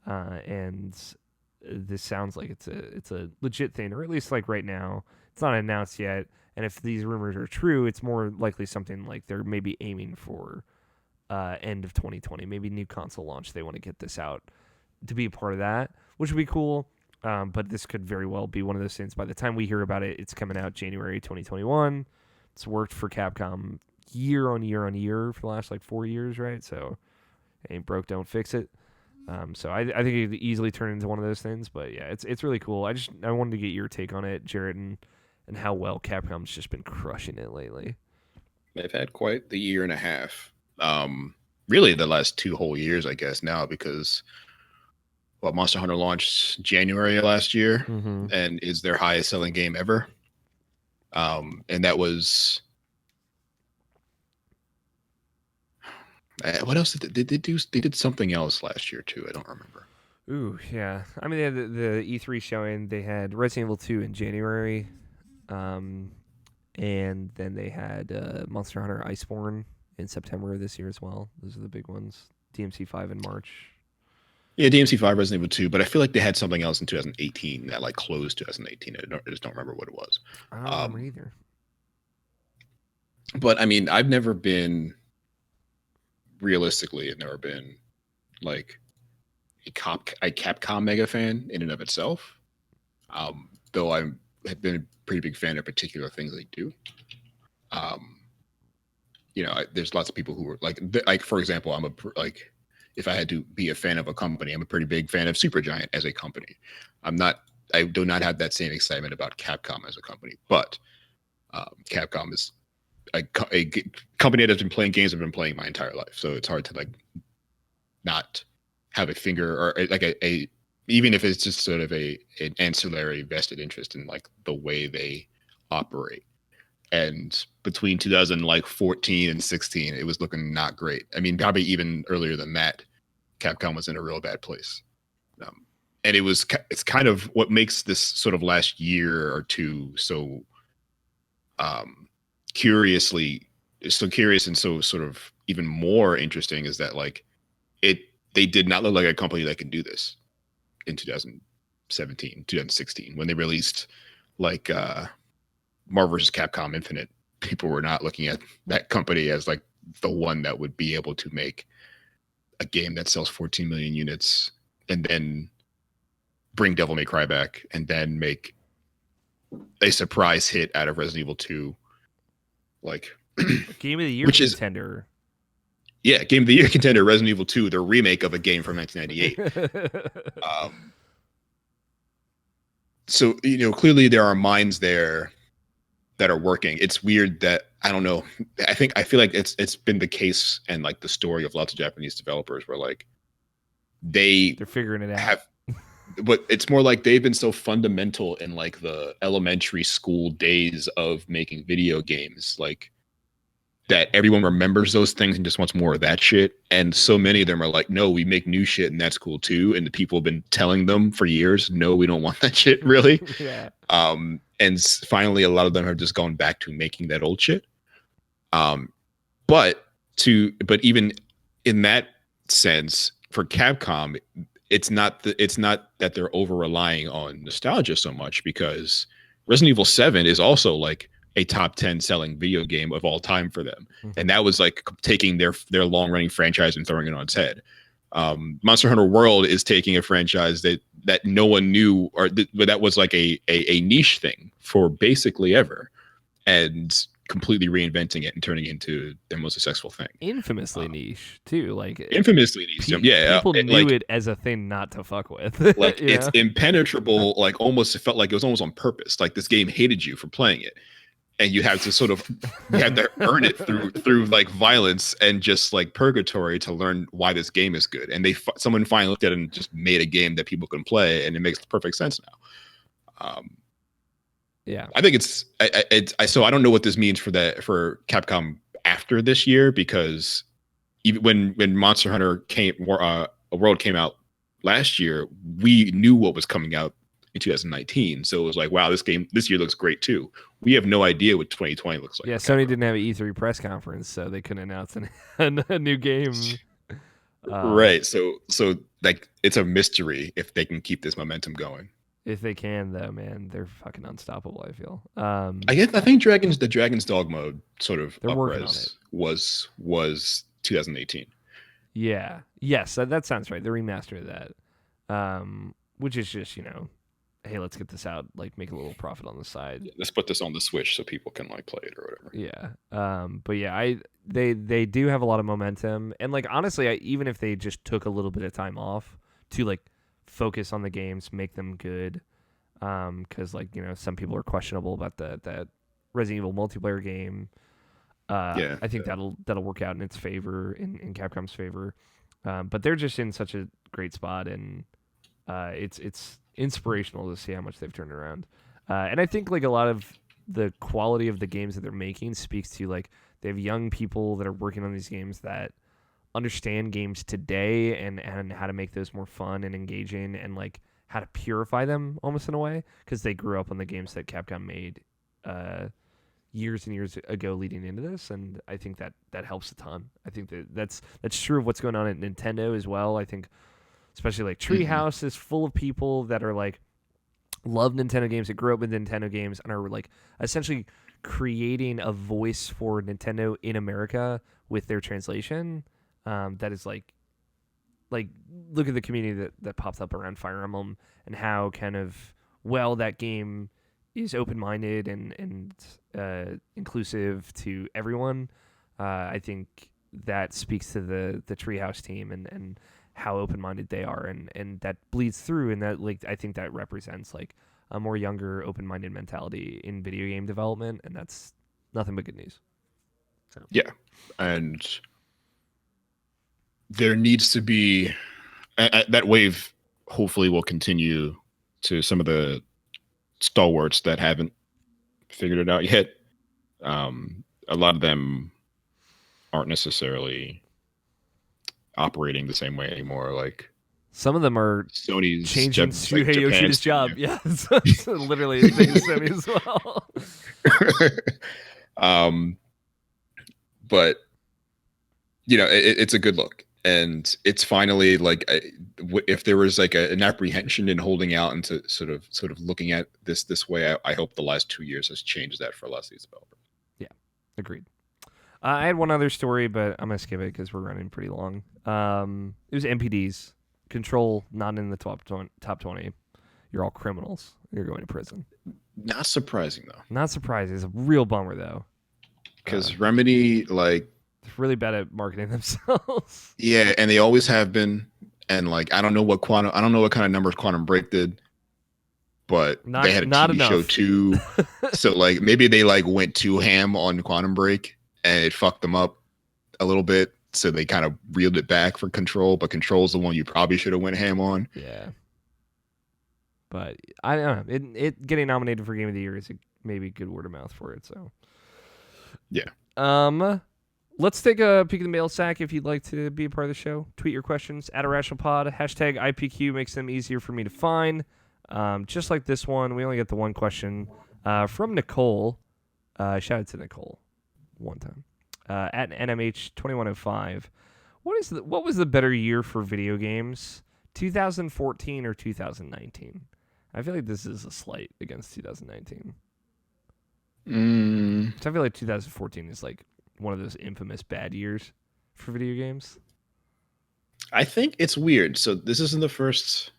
And this sounds like it's a legit thing, or at least like right now, it's not announced yet. And if these rumors are true, it's more likely something like they're maybe aiming for end of 2020, maybe new console launch. They want to get this out to be a part of that, which would be cool. But this could very well be one of those things. By the time we hear about it, it's coming out January 2021. It's worked for Capcom year on year on year for the last like 4 years, right? So ain't broke, don't fix it. So I think it could easily turn into one of those things. But yeah, it's really cool. I wanted to get your take on it, Jarrett, and how well Capcom's just been crushing it lately. They've had quite the year and a half. Really the last 2 whole years, I guess now, because Monster Hunter launched January of last year and is their highest selling game ever. And that was what else did they do? They did something else last year too. I don't remember. Ooh, yeah. I mean, they had the E3 showing. They had Resident Evil 2 in January, and then they had Monster Hunter Iceborne in September of this year as well. Those are the big ones. DMC5 in March. Yeah, DMC5, Resident Evil 2, but I feel like they had something else in 2018 that like closed 2018. I just don't remember what it was. I don't remember either. But I mean, I've never been like a Capcom mega fan in and of itself. Though I have been a pretty big fan of particular things they do. There's lots of people who are like for example, if I had to be a fan of a company, I'm a pretty big fan of Supergiant as a company. I do not have that same excitement about Capcom as a company, but Capcom is a company that's been playing games I've been playing my entire life. So it's hard to like not have a finger or like a even if it's just sort of an ancillary vested interest in like the way they operate. And between 2014 and 16, it was looking not great. I mean, probably even earlier than that, Capcom was in a real bad place. And it's kind of what makes this sort of last year or two so curious and so sort of even more interesting is that like they did not look like a company that could do this in 2017, 2016 when they released like Marvel vs. Capcom Infinite. People were not looking at that company as like the one that would be able to make a game that sells 14 million units and then bring Devil May Cry back and then make a surprise hit out of Resident Evil 2. Like Game of the Year which is contender. Yeah, Game of the Year contender, Resident Evil 2, the remake of a game from 1998. So, clearly there are minds there that are working. It's weird that, I don't know, I feel like it's been the case and like the story of lots of Japanese developers where like they're figuring it out. But it's more like they've been so fundamental in like the elementary school days of making video games, like that everyone remembers those things and just wants more of that shit. And so many of them are like, no, we make new shit and that's cool too. And the people have been telling them for years, no, we don't want that shit really. Yeah. And finally, a lot of them have just gone back to making that old shit. But even in that sense, for Capcom, it's not that they're over relying on nostalgia so much, because Resident Evil 7 is also like a top 10 selling video game of all time for them. Mm-hmm. And that was like taking their long running franchise and throwing it on its head. Monster Hunter World is taking a franchise that no one knew, but that was like a niche thing for basically ever, and completely reinventing it and turning it into their most successful thing. Infamously niche too, like infamously niche. People knew it as a thing not to fuck with. Like it's impenetrable. Like almost, it felt like it was almost on purpose. Like this game hated you for playing it, and you have to sort of earn it through like violence and just like purgatory to learn why this game is good. And someone finally looked at it and just made a game that people can play, and it makes perfect sense now. Yeah, I think so I don't know what this means for Capcom after this year, because even when Monster Hunter World came out last year, we knew what was coming out in 2019. So it was like, wow, this year looks great too. We have no idea what 2020 looks like. Yeah, Sony didn't have an E3 press conference, so they couldn't announce a new game. Right. So like it's a mystery if they can keep this momentum going. If they can, though, man, they're fucking unstoppable, I feel. I think the Dragon's Dogma sort of upres was 2018. Yeah. Yes, that sounds right. The remaster of that. Which is just, hey, let's get this out, like make a little profit on the side. Yeah, let's put this on the Switch so people can like play it or whatever. Yeah. But yeah, they do have a lot of momentum, and like honestly, even if they just took a little bit of time off to like focus on the games, make them good, because like some people are questionable about that Resident Evil multiplayer game. I think that'll work out in its favor, in Capcom's favor. But they're just in such a great spot, and it's inspirational to see how much they've turned around. And I think like a lot of the quality of the games that they're making speaks to like they have young people that are working on these games that understand games today and how to make those more fun and engaging, and like how to purify them almost in a way, because they grew up on the games that Capcom made years and years ago leading into this, and I think that helps a ton. I think that's true of what's going on at Nintendo as well. I think especially like Treehouse is full of people that are like love Nintendo games, that grew up with Nintendo games, and are like essentially creating a voice for Nintendo in America with their translation. That is like look at the community that pops up around Fire Emblem, and how kind of well that game is open-minded and inclusive to everyone. I think that speaks to the Treehouse team and how open-minded they are, and that bleeds through, and that like I think that represents like a more younger, open-minded mentality in video game development, and that's nothing but good news. So. Yeah, and there needs to be that wave. Hopefully, will continue to some of the stalwarts that haven't figured it out yet. A lot of them aren't necessarily operating the same way anymore. Like Some of them are Sony's changing Shuhei Japan Yoshida's job. Yeah, it's literally as big as Sony as well. But it's a good look, and it's finally like if there was like an apprehension in holding out and to sort of looking at this way, I hope the last 2 years has changed that for a lot of these developers. Yeah, agreed. I had one other story, but I'm gonna skip it because we're running pretty long. It was MPDs. Control not in the top 20. You're all criminals. You're going to prison. Not surprising though. Not surprising. It's a real bummer though. Because Remedy, like, they're really bad at marketing themselves. Yeah, and they always have been. And like, I don't know what kind of numbers Quantum Break did, but they had a TV show too. So like, maybe they like went too ham on Quantum Break, and it fucked them up a little bit. So they kind of reeled it back for Control, but Control's the one you probably should have went ham on. Yeah. But I don't know. It getting nominated for Game of the Year is maybe good word of mouth for it. So yeah. Let's take a peek at the mail sack. If you'd like to be a part of the show, tweet your questions at @IrrationalPod. Hashtag IPQ makes them easier for me to find. Just like this one, we only get the one question from Nicole. Shout out to Nicole one time. At NMH2105. What was the better year for video games? 2014 or 2019? I feel like this is a slight against 2019. So I feel like 2014 is like one of those infamous bad years for video games. I think it's weird. So this isn't the first.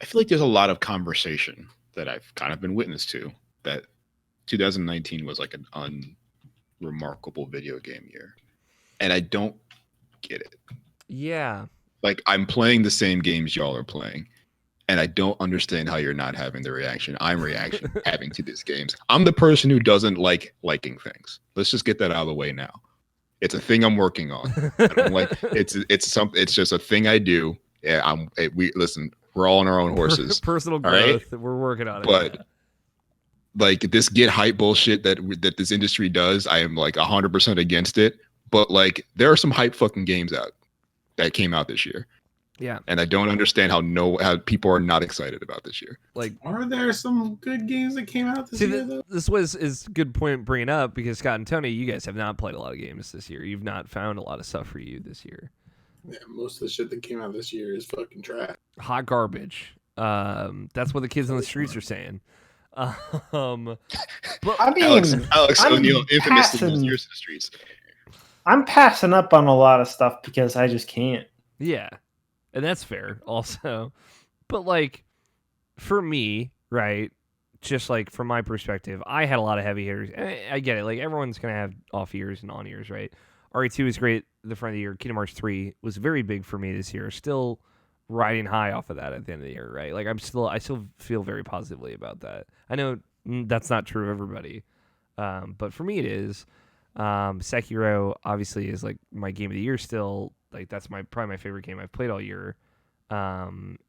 I feel like there's a lot of conversation that I've kind of been witness to that 2019 was like an unremarkable video game year, and I don't get it. Yeah. Like, I'm playing the same games y'all are playing, and I don't understand how you're not having the reaction I'm having to these games. I'm the person who doesn't like liking things. Let's just get that out of the way now. It's a thing I'm working on. I don't like it's just a thing I do. Yeah, listen, we're all on our own horses. Personal growth. Right? We're working on it. But like this get hype bullshit that this industry does, I am like 100% against it. But like, there are some hype fucking games out that came out this year. Yeah. And I don't understand how people are not excited about this year. Like, are there some good games that came out this year though? This is a good point bringing up, because Scott and Tony, you guys have not played a lot of games this year. You've not found a lot of stuff for you this year. Yeah, most of the shit that came out this year is fucking trash. Hot garbage. That's what the kids on the streets are saying. But I mean, Alex O'Neill infamously was years in the streets. I'm passing up on a lot of stuff because I just can't. Yeah, and that's fair also. But like, for me, right, just like from my perspective, I had a lot of heavy hitters. I get it. Like, everyone's going to have off years and on years, right? RE2 is great the front of the year. Kingdom Hearts 3 was very big for me this year. Still riding high off of that at the end of the year, right? Like, I still feel very positively about that. I know that's not true of everybody, but for me it is. Sekiro obviously is like my game of the year still. Like, that's probably my favorite game I've played all year. And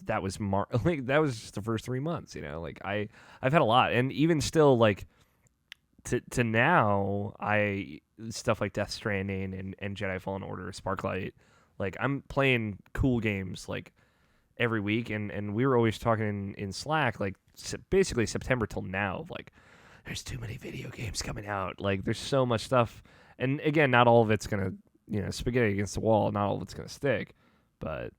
that was that was just the first 3 months, like I've had a lot, and even still, like to now, stuff like Death Stranding and Jedi Fallen Order, Sparklight, like I'm playing cool games like every week, and we were always talking in Slack, like basically September till now, of like, there's too many video games coming out. Like, there's so much stuff. And again, not all of it's going to, spaghetti against the wall. Not all of it's going to stick. But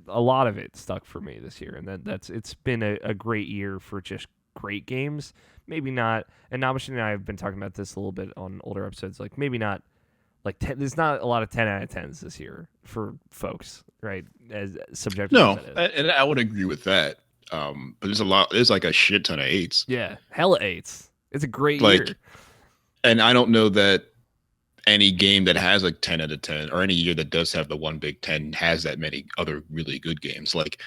a lot of it stuck for me this year. And it's been a great year for just great games. Maybe not. And Namish and I have been talking about this a little bit on older episodes. Like, maybe not. Like, there's not a lot of 10 out of 10s this year for folks, right? As subjective. No, and I would agree with that. But there's like a shit ton of 8s. Yeah, hella 8s. It's a great year. And I don't know that any game that has like 10 out of 10, or any year that does have the one big 10, has that many other really good games. Like,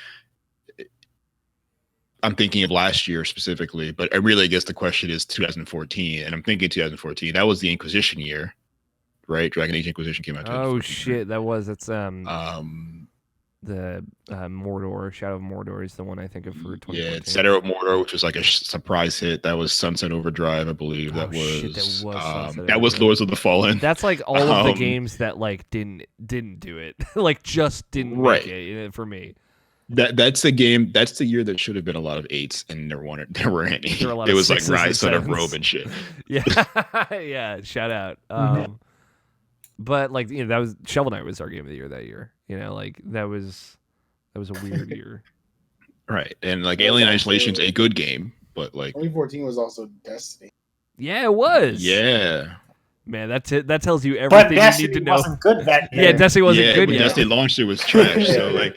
I'm thinking of last year specifically, but I guess the question is 2014, and I'm thinking 2014. That was the Inquisition year, right? Dragon Age Inquisition came out. Oh shit, that was. It's Mordor, Shadow of Mordor is the one I think of for 2014. Yeah, Center of Mordor, which was like a surprise hit. That was Sunset Overdrive, I believe. Oh, shit, that was Sunset that was Overdrive. Lords of the Fallen. That's like all of the Um, games that like didn't do it, like just didn't Right. make it for me. That's the game. That's the year that should have been a lot of 8s, and there weren't any. There were a lot It of was like 6s and Rise, Son of 7s. Rome and shit. Yeah, yeah. Shout out. Mhm. But like that was Shovel Knight was our game of the year that year. Like that was a weird year. Right, and like Well, Alien also- Isolation's a good game, but like 2014 was also Destiny. Yeah, it was. yeah, Man, that tells you But everything you Destiny need to know. wasn't good that year. Yeah, Destiny wasn't yeah, good when yet. Destiny launched, it was trash. So like,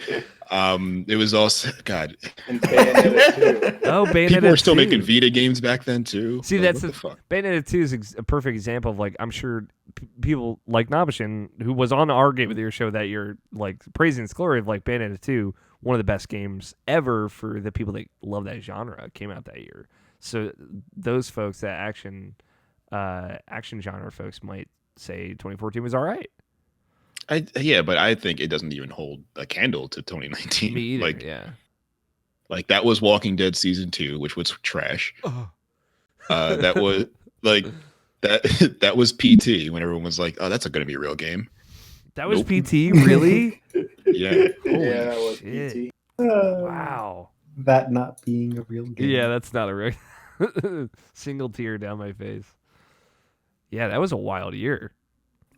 it was also God. And Bayonetta 2. Oh, Bayonetta People were still 2. making Vita games back then too. See, Like, that's what the fuck. Bayonetta 2 is a perfect example of like I'm sure people like Nabishin, who was on our Game of the Year show that year, like praising its glory of like Bayonetta 2, one of the best games ever for the people that love that genre, came out that year. So those folks, that action genre folks, might say 2014 was all right. Yeah, but I think it doesn't even hold a candle to 2019. Me either. Like, Yeah. like that was Walking Dead season 2, which was trash. That was like that was PT when everyone was like, "Oh, that's going to be a real game." That was Nope. PT, really? Yeah, Holy Yeah, that was shit. PT. Wow. That not being a real game. Yeah, that's not a real single tear down my face. Yeah, that was a wild year.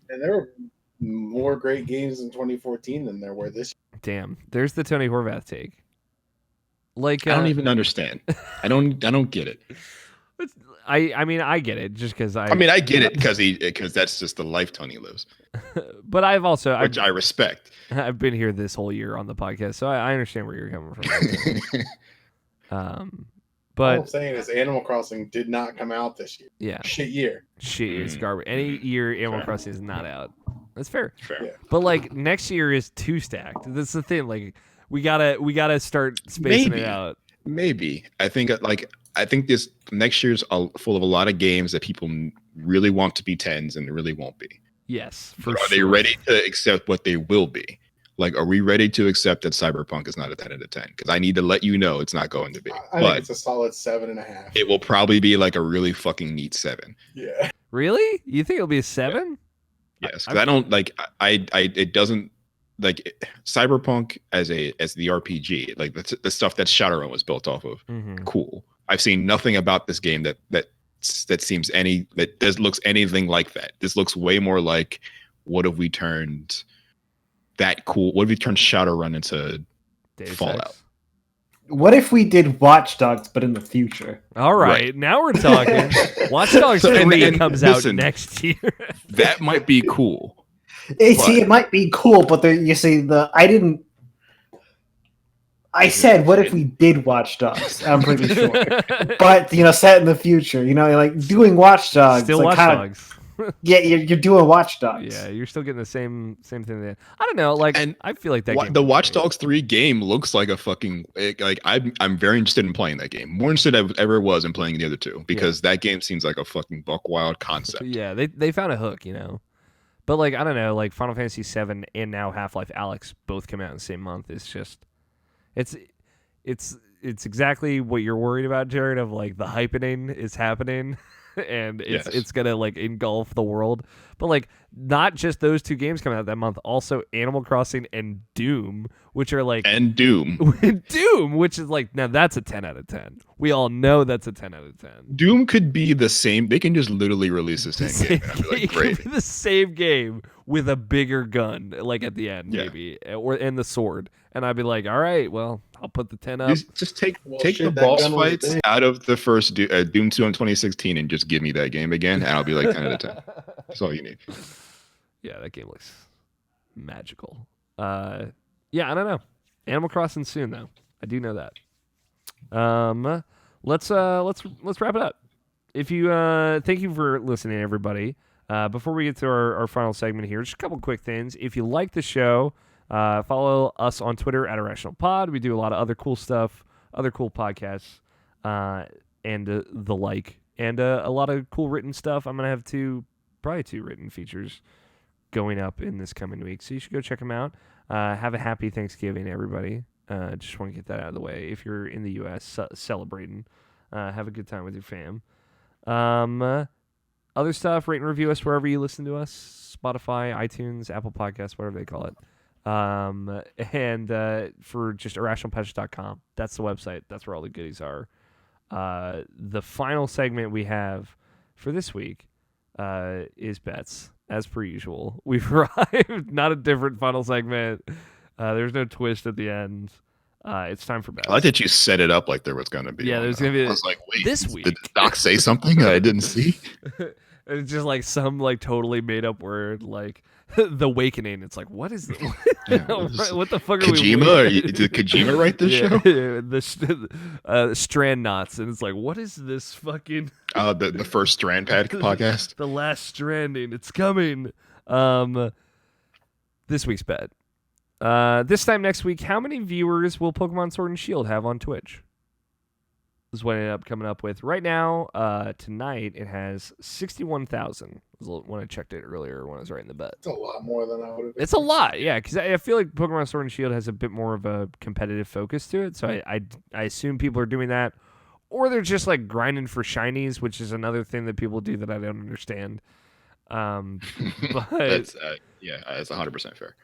And there were more great games in 2014 than there were this year. Damn. There's the Tony Horvath take. Like I don't even understand. I don't get it. I mean I get it just because I mean, I get it because that's just the life Tony lives, but I've also which I respect. I've been here this whole year on the podcast, so I understand where you're coming from. All But I'm saying is Animal Crossing did not come out this year. yeah, Shit year. shit, it's Mm. garbage. Any year Animal Fair. Crossing is not out. That's fair. Fair. Yeah. But like next year is 2 stacked. That's the thing. Like we gotta start spacing Maybe. it out. Maybe I think this next year's full of a lot of games that people really want to be 10s and really won't be. Yes, for But are sure. they ready to accept what they will be? Like, are we ready to accept that Cyberpunk is not a 10 out of 10? Because I need to let you know it's not going to be. I think But it's a solid 7.5. it will probably be like a really fucking neat 7. Yeah. Really? You think it'll be a 7? Yes, because I don't like I it doesn't like Cyberpunk as the RPG, like the stuff that Shadowrun was built off of. Mm-hmm. Cool. I've seen nothing about this game that seems looks anything like that. This looks way more like what have we turned that cool? What have we turned Shadowrun into Fallout? What if we did Watch Dogs, but in the future? All right, Right. now we're talking. Watch Dogs So, 3 and comes listen, out next year. That might be cool. See, it might be cool, but you see, I said, what if we did Watch Dogs? I'm pretty sure. But, set in the future, like doing Watch Dogs. Still like, Watch Dogs. Yeah, you're doing Watch Dogs. Yeah, you're still getting the same thing. That I don't know. Like, And I feel like that game The would be Watch great. Dogs 3 game looks like a fucking like I'm very interested in playing that game. More interested than I ever was in playing the other two because that game seems like a fucking buck wild concept. Yeah, they found a hook, But like I don't know, like Final Fantasy VII and now Half-Life Alyx both come out in the same month. It's just, it's exactly what you're worried about, Jared. Of like the hypening is happening, and it's gonna like engulf the world. But like not just those 2 games coming out that month, also Animal Crossing and Doom, which are like And Doom. Doom, which is like now that's a 10 out of 10. We all know that's a 10 out of 10. Doom could be the same. They can just literally release the same game. And I'd be It like, could great. be the same game with a bigger gun, like at the end, Yeah. maybe, and the sword. And I'd be like, all right, well, I'll put the 10 up. Just take Well, take shit, the that boss gun was fights big. out of the first Doom 2 in 2016 and just give me that game again, and I'll be like 10 out of 10. That's all you need. Yeah, that game looks magical. Yeah, I don't know. Animal Crossing soon though. I do know that. Let's wrap it up. If you thank you for listening, everybody. Before we get to our final segment here, just a couple quick things. If you like the show, follow us on Twitter at Irrational Pod. We do a lot of other cool stuff, other cool podcasts, and the like, and a lot of cool written stuff. I'm gonna have probably two written features going up in this coming week, so you should go check them out. Have a happy Thanksgiving, everybody. Just want to get that out of the way. If you're in the U.S. Celebrating, have a good time with your fam. Other stuff, rate and review us wherever you listen to us. Spotify, iTunes, Apple Podcasts, whatever they call it. And for just irrationalpassions.com, that's the website. That's where all the goodies are. The final segment we have for this week is bets, as per usual. We've arrived, not a different final segment. There's no twist at the end. It's time for bets. I like that you set it up like there was going to be. Yeah, one, there's though. going to be I was like, wait, this week. Did Doc say something that I didn't see? It's just like some like totally made up word, like the Awakening. It's like, what is it? What the fuck are Kojima? Did Kojima write this show? The Strand Knots, and it's like, what is this fucking? The first Strand Pad podcast. The last Stranding. It's coming. This week's bet. This time next week, how many viewers will Pokemon Sword and Shield have on Twitch? This is what I ended up coming up with. Right now, tonight, it has 61,000. When I checked it earlier when I was writing the bet. It's a lot more than I would have. It's a lot, yeah, because I feel like Pokemon Sword and Shield has a bit more of a competitive focus to it. So I assume people are doing that. Or they're just like grinding for shinies, which is another thing that people do that I don't understand. But That's 100% fair.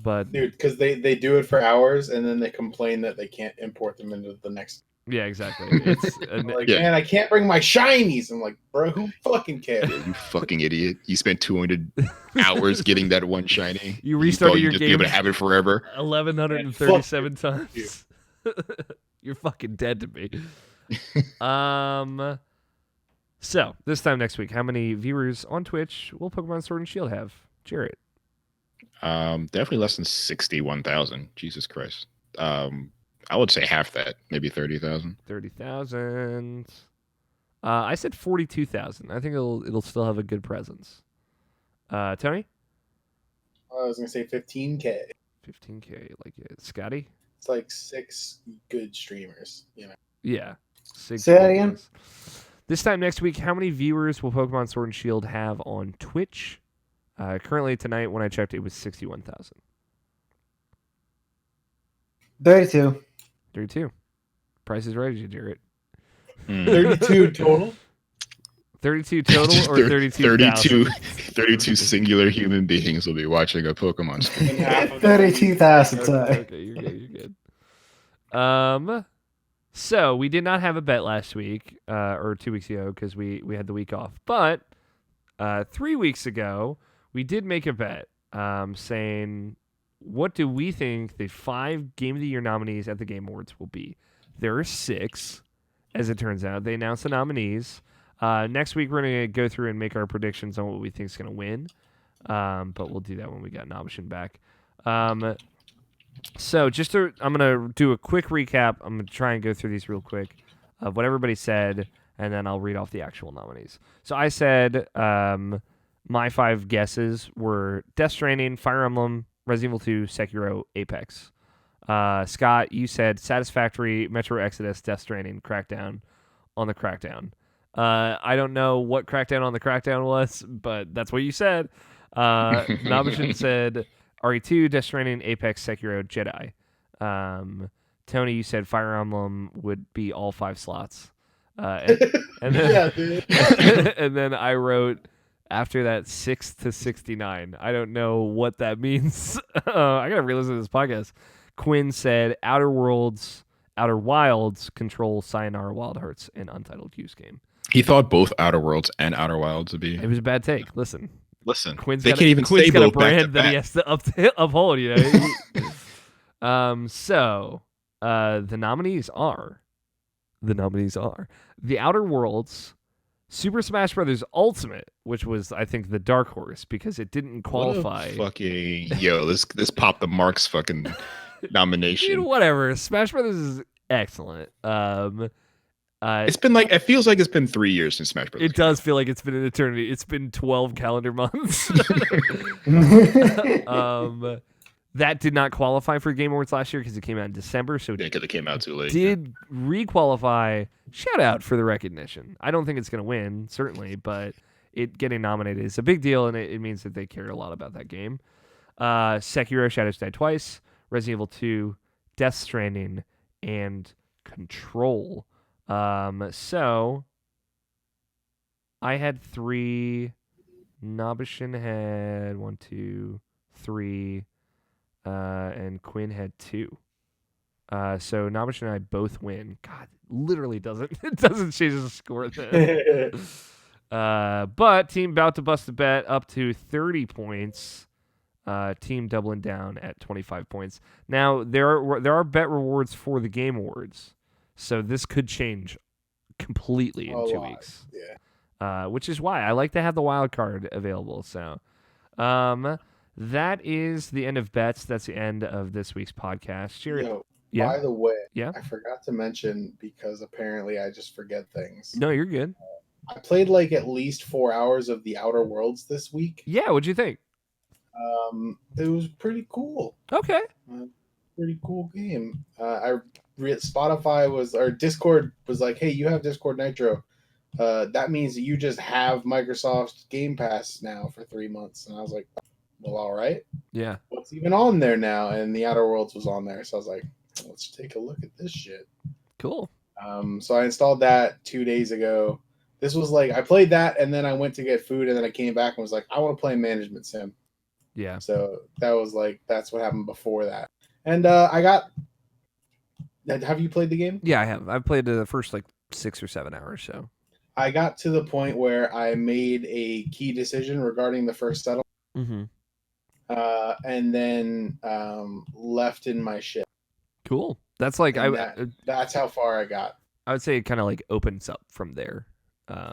But Dude, because they do it for hours and then they complain that they can't import them into the next. yeah, exactly. It's Like, Yeah. man, I can't bring my shinies. I'm like, bro, who fucking cares? Yeah, you fucking idiot. You spent 200 hours getting that one shiny. You restarted thought your you'd just be game able to have it forever. 1,137 Fuck times. You're fucking dead to me. So this time next week, how many viewers on Twitch will Pokemon Sword and Shield have? Jarrett. Definitely less than 61,000. Jesus Christ. I would say half that, maybe 30,000. 30,000. I said 42,000. I think it'll still have a good presence. Tony. I was gonna say 15K. 15K, like it. Scotty. It's like 6 good streamers, you know. Yeah. Say that again? This time next week, how many viewers will Pokemon Sword and Shield have on Twitch? Currently tonight, when I checked, it was 61,000. 32. 32. Price is right, Jarrett. 32 total. 32 total or 32,000? 32 singular human beings will be watching a Pokemon stream. And half of 32,000. Okay, you're good. So we did not have a bet last week or 2 weeks ago because we had the week off. But 3 weeks ago, we did make a bet saying, what do we think the 5 Game of the Year nominees at the Game Awards will be? There are 6, as it turns out. They announced the nominees. Next week, we're going to go through and make our predictions on what we think is going to win. But we'll do that when we got Nobishin back. So I'm going to do a quick recap. I'm going to try and go through these real quick of what everybody said, and then I'll read off the actual nominees. So I said my 5 guesses were Death Stranding, Fire Emblem, Resident Evil 2, Sekiro, Apex. Scott, you said Satisfactory, Metro Exodus, Death Stranding, Crackdown on the Crackdown. I don't know what Crackdown on the Crackdown was, but that's what you said. Nobishin said RE2, Death Stranding, Apex, Sekiro, Jedi. Tony, you said Fire Emblem would be all 5 slots. And then, Yeah, dude. and then I wrote after that 6 to 69. I don't know what that means. I gotta re-listen to this podcast. Quinn said Outer Wilds, Control, Sayonara Wild Hearts, and Untitled Use Game. He thought both Outer Worlds and Outer Wilds would be. It was a bad take. Listen, Quinn's can't even say got a both back to brand that he back. has to uphold. You know. So the nominees are The Outer Worlds, Super Smash Bros. Ultimate, which was, I think, the dark horse because it didn't qualify. Fucking this popped the Marks fucking nomination. Dude, whatever. Smash Bros. Is excellent. It's been like, it feels like it's been 3 years since Smash Bros. It does feel like it's been an eternity. It's been 12 calendar months. That did not qualify for Game Awards last year because it came out in December. So Yeah, because it came out too late. did re-qualify. Shout out for the recognition. I don't think it's going to win, certainly, but it getting nominated is a big deal, and it means that they cared a lot about that game. Sekiro Shadows Die Twice, Resident Evil 2, Death Stranding, and Control. So I had 3. Nobishin had 1, 2, 3, and Quinn had 2. So Nobishin and I both win. God, literally doesn't it doesn't change the score then. But team about to bust a bet up to 30 points. Team doubling down at 25 points. Now there are bet rewards for the Game Awards, so this could change completely in 2 weeks. Yeah. Which is why I like to have the wild card available. So, that is the end of bets. That's the end of this week's podcast. Jarrett, Yo, yeah, by the way, yeah. I forgot to mention, because apparently I just forget things. No, you're good. I played like at least 4 hours of The Outer Worlds this week. Yeah, what'd you think? It was pretty cool. Okay. Pretty cool game. Spotify was, or Discord was like, hey, you have Discord Nitro. That means that you just have Microsoft Game Pass now for 3 months. And I was like, well, all right. Yeah. What's even on there now? And The Outer Worlds was on there. So I was like, let's take a look at this shit. Cool. So I installed that 2 days ago. This was like, I played that and then I went to get food and then I came back and was like, I want to play Management Sim. Yeah. So that was like, that's what happened before that. And have you played the game? Yeah, I have. I've played the first like 6 or 7 hours. So I got to the point where I made a key decision regarding the first settlement. Mm-hmm. And then left in my ship. Cool. That's like That's how far I got. I would say it kind of like opens up from there.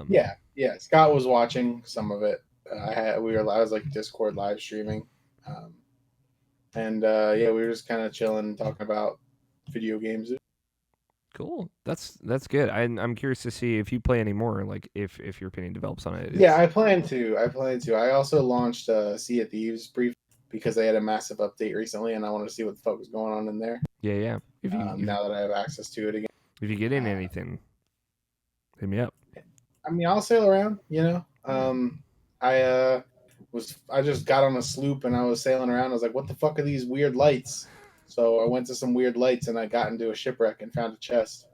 Yeah. Scott was watching some of it. I was like Discord live streaming, and we were just kind of chilling, talking about video games. Cool. That's good. I'm curious to see if you play any more. Like if your opinion develops on it. Yeah, I plan to. I also launched Sea of Thieves brief because they had a massive update recently, and I wanted to see what the fuck was going on in there. Yeah. If you now that I have access to it again. If you get in anything, hit me up. I mean, I'll sail around. I just got on a sloop and I was sailing around. I was like, what the fuck are these weird lights? So I went to some weird lights and I got into a shipwreck and found a chest.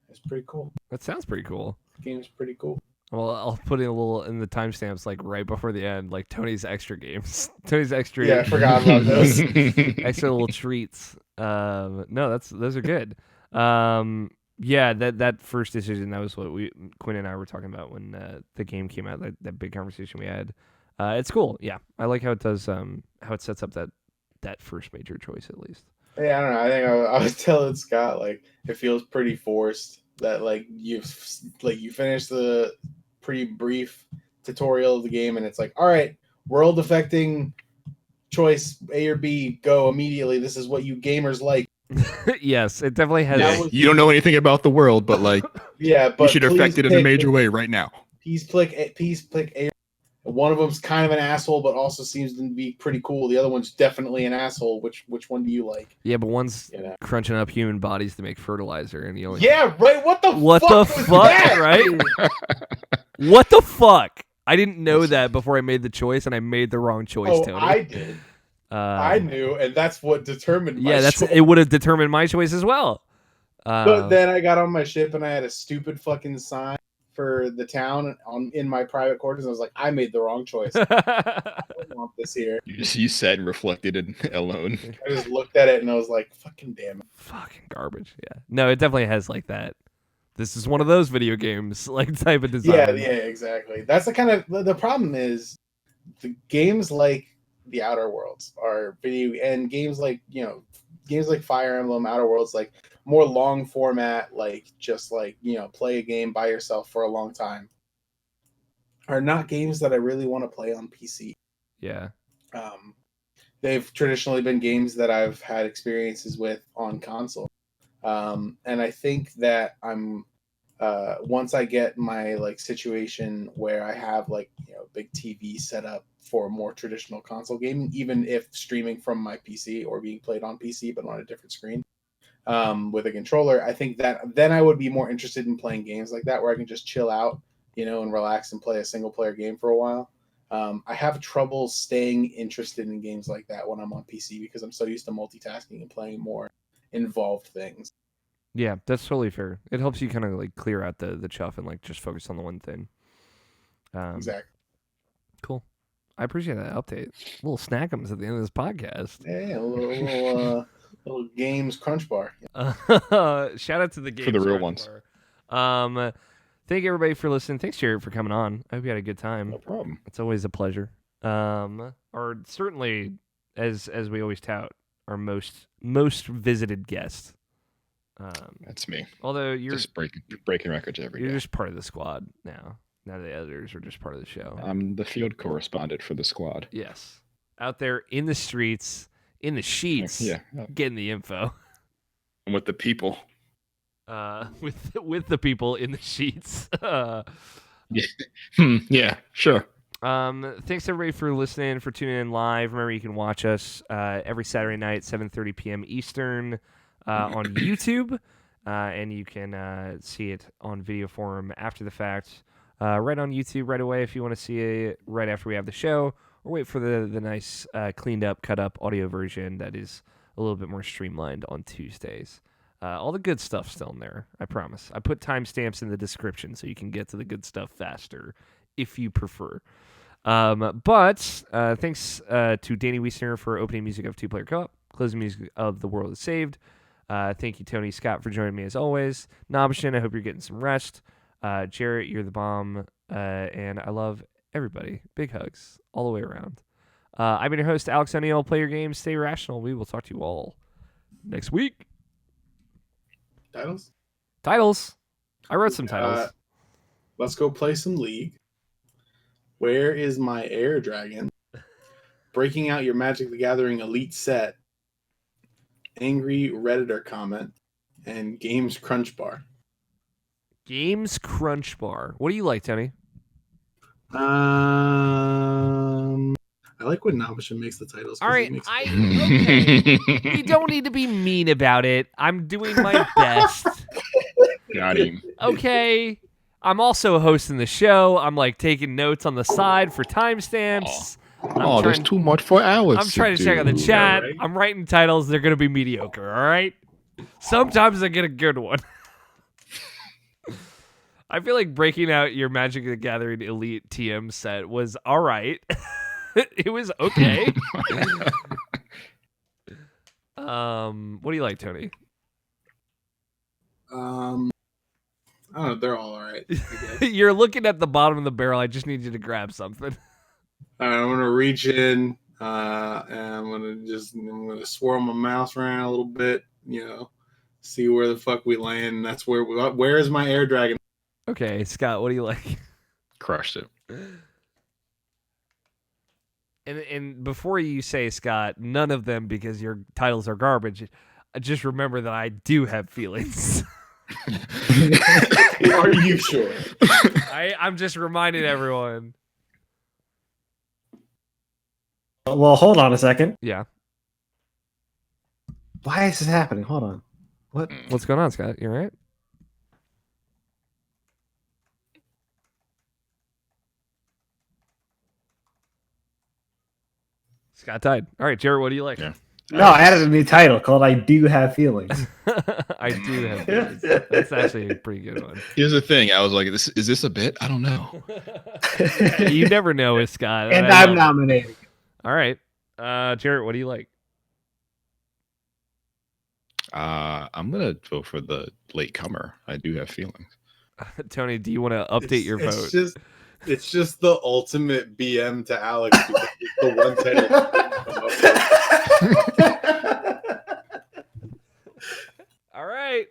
It's pretty cool. That sounds pretty cool. The game's pretty cool. Well, I'll put in a little in the timestamps, like right before the end, like Tony's extra games. Tony's extra. Yeah, I forgot about those. Extra little treats. No, those are good. Yeah, that first decision, that was what Quinn and I were talking about when the game came out. That big conversation we had. It's cool. Yeah, I like how it does. How it sets up that first major choice at least. Yeah, I don't know. I think I was telling Scott, like, it feels pretty forced that like you finish the pretty brief tutorial of the game and it's like, all right, world affecting choice A or B, go immediately. This is what you gamers like. Yes, it definitely has. You don't know anything about the world, but like, yeah, but you should affect it in a major way right now. Please click A. One of them's kind of an asshole, but also seems to be pretty cool. The other one's definitely an asshole. Which one do you like? Yeah, but one's crunching up human bodies to make fertilizer, and the only right. What the fuck, that? Right? What the fuck? I didn't know that before I made the choice, and I made the wrong choice. Tony. I did. I knew, and that's what determined my choice. It would have determined my choice as well. But then I got on my ship, and I had a stupid fucking sign for the town in my private quarters. I was like, I made the wrong choice. I don't want this here. You sat and reflected it alone. I just looked at it, and I was like, fucking damn it. Fucking garbage. Yeah. No, it definitely has like that. This is one of those video games, like type of design. Yeah, exactly. That's the kind of the problem is the games like The Outer Worlds are and games like Fire Emblem, Outer Worlds, like more long format, like just like play a game by yourself for a long time, are not games that I really want to play on PC. Yeah. They've traditionally been games that I've had experiences with on console. And I think that I'm once I get my like situation where I have like big TV set up for more traditional console gaming, even if streaming from my PC or being played on PC but on a different screen with a controller, I think that then I would be more interested in playing games like that where I can just chill out, and relax and play a single player game for a while. I have trouble staying interested in games like that when I'm on PC because I'm so used to multitasking and playing more involved things. Yeah, that's totally fair. It helps you kind of like clear out the chuff and like just focus on the one thing. Exactly. Cool. I appreciate that update. Little snackums at the end of this podcast. Yeah, little games crunch bar. Shout out to the games For the real Crunch ones. Bar. Thank everybody for listening. Thanks, Jarrett, for coming on. I hope you had a good time. No problem. It's always a pleasure. Or certainly, as we always tout, our most visited guest. That's me. Although you're Just breaking records every you're day. just part of the squad now. Now the editors are just part of the show. I'm the field correspondent for the squad. Yes, out there in the streets, in the sheets, Yeah, getting the info. I'm with the people. With the people in the sheets. Yeah, sure. Thanks everybody for listening, for tuning in live. Remember, you can watch us every Saturday night, 7:30 p.m. Eastern, on YouTube, and you can see it on video form after the fact, right on YouTube right away if you want to see it right after we have the show, or wait for the nice cleaned up, cut up audio version that is a little bit more streamlined on Tuesdays. All the good stuff's still in there, I promise. I put timestamps in the description so you can get to the good stuff faster if you prefer. But thanks to Danny Wiesner for opening music of Two Player Co-op, closing music of The World is Saved. Thank you, Tony Scott, for joining me as always. Nobishin, I hope you're getting some rest. Jarrett, you're the bomb. And I love everybody. Big hugs all the way around. I've been your host, Alex O'Neill. Play your games, stay rational. We will talk to you all next week. Titles. I wrote some titles. Let's go play some League. Where is my air dragon? Breaking out your Magic the Gathering Elite set. Angry Redditor comment. And Games Crunch Bar. Games Crunch Bar. What do you like, Tony? I like when Nabisha makes the titles. All right, okay. You don't need to be mean about it. I'm doing my best. Got him. Okay. I'm also hosting the show. I'm like taking notes on the side for timestamps. There's too much for hours. I'm trying to check out the chat. Yeah, right? I'm writing titles. They're going to be mediocre, all right? Sometimes I get a good one. I feel like breaking out your Magic the Gathering Elite TM set was all right. It was okay. What do you like, Tony? I don't know. They're all right. I guess. You're looking at the bottom of the barrel. I just need you to grab something. I'm gonna reach in, and I'm gonna swirl my mouse around a little bit. See where the fuck we land. And that's where is my air dragon? Okay, Scott, what do you like? Crushed it. And before you say, Scott, none of them because your titles are garbage. Just remember that I do have feelings. Are you sure? I'm just reminding everyone. Well, hold on a second. Yeah. Why is this happening? Hold on. What's going on, Scott? You all right? Scott died. All right, Jarrett, what do you like? Yeah. No, I added a new title called I Do Have Feelings. I do have feelings. That's actually a pretty good one. Here's the thing. I was like, is this a bit? I don't know. You never know with Scott. And I I'm love it. nominated. All right. Jarrett, what do you like? I'm going to vote for the latecomer. I do have feelings. Tony, do you want to update your vote? It's just the ultimate BM to Alex because it's the one title. All right.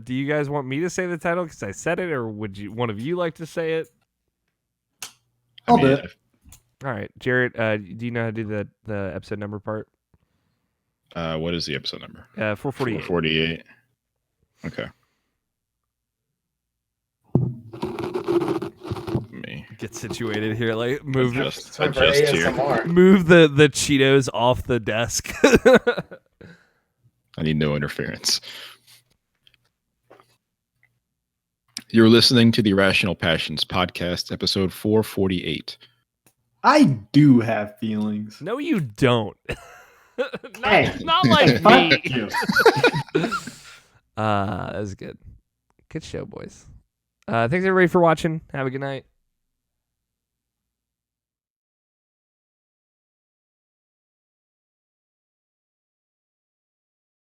Do you guys want me to say the title because I said it, or would one of you like to say it? I'll do it. All right, Jarrett. Do you know how to do the episode number part? What is the episode number? 448. 448. Okay. Me. Get situated here. Like move Adjust Time for here. ASMR. move the Cheetos off the desk. I need no interference. You're listening to the Irrational Passions podcast, episode 448. I do have feelings. No, you don't. Hey, not like Fuck me. you. That was good. Good show, boys. Thanks everybody for watching. Have a good night.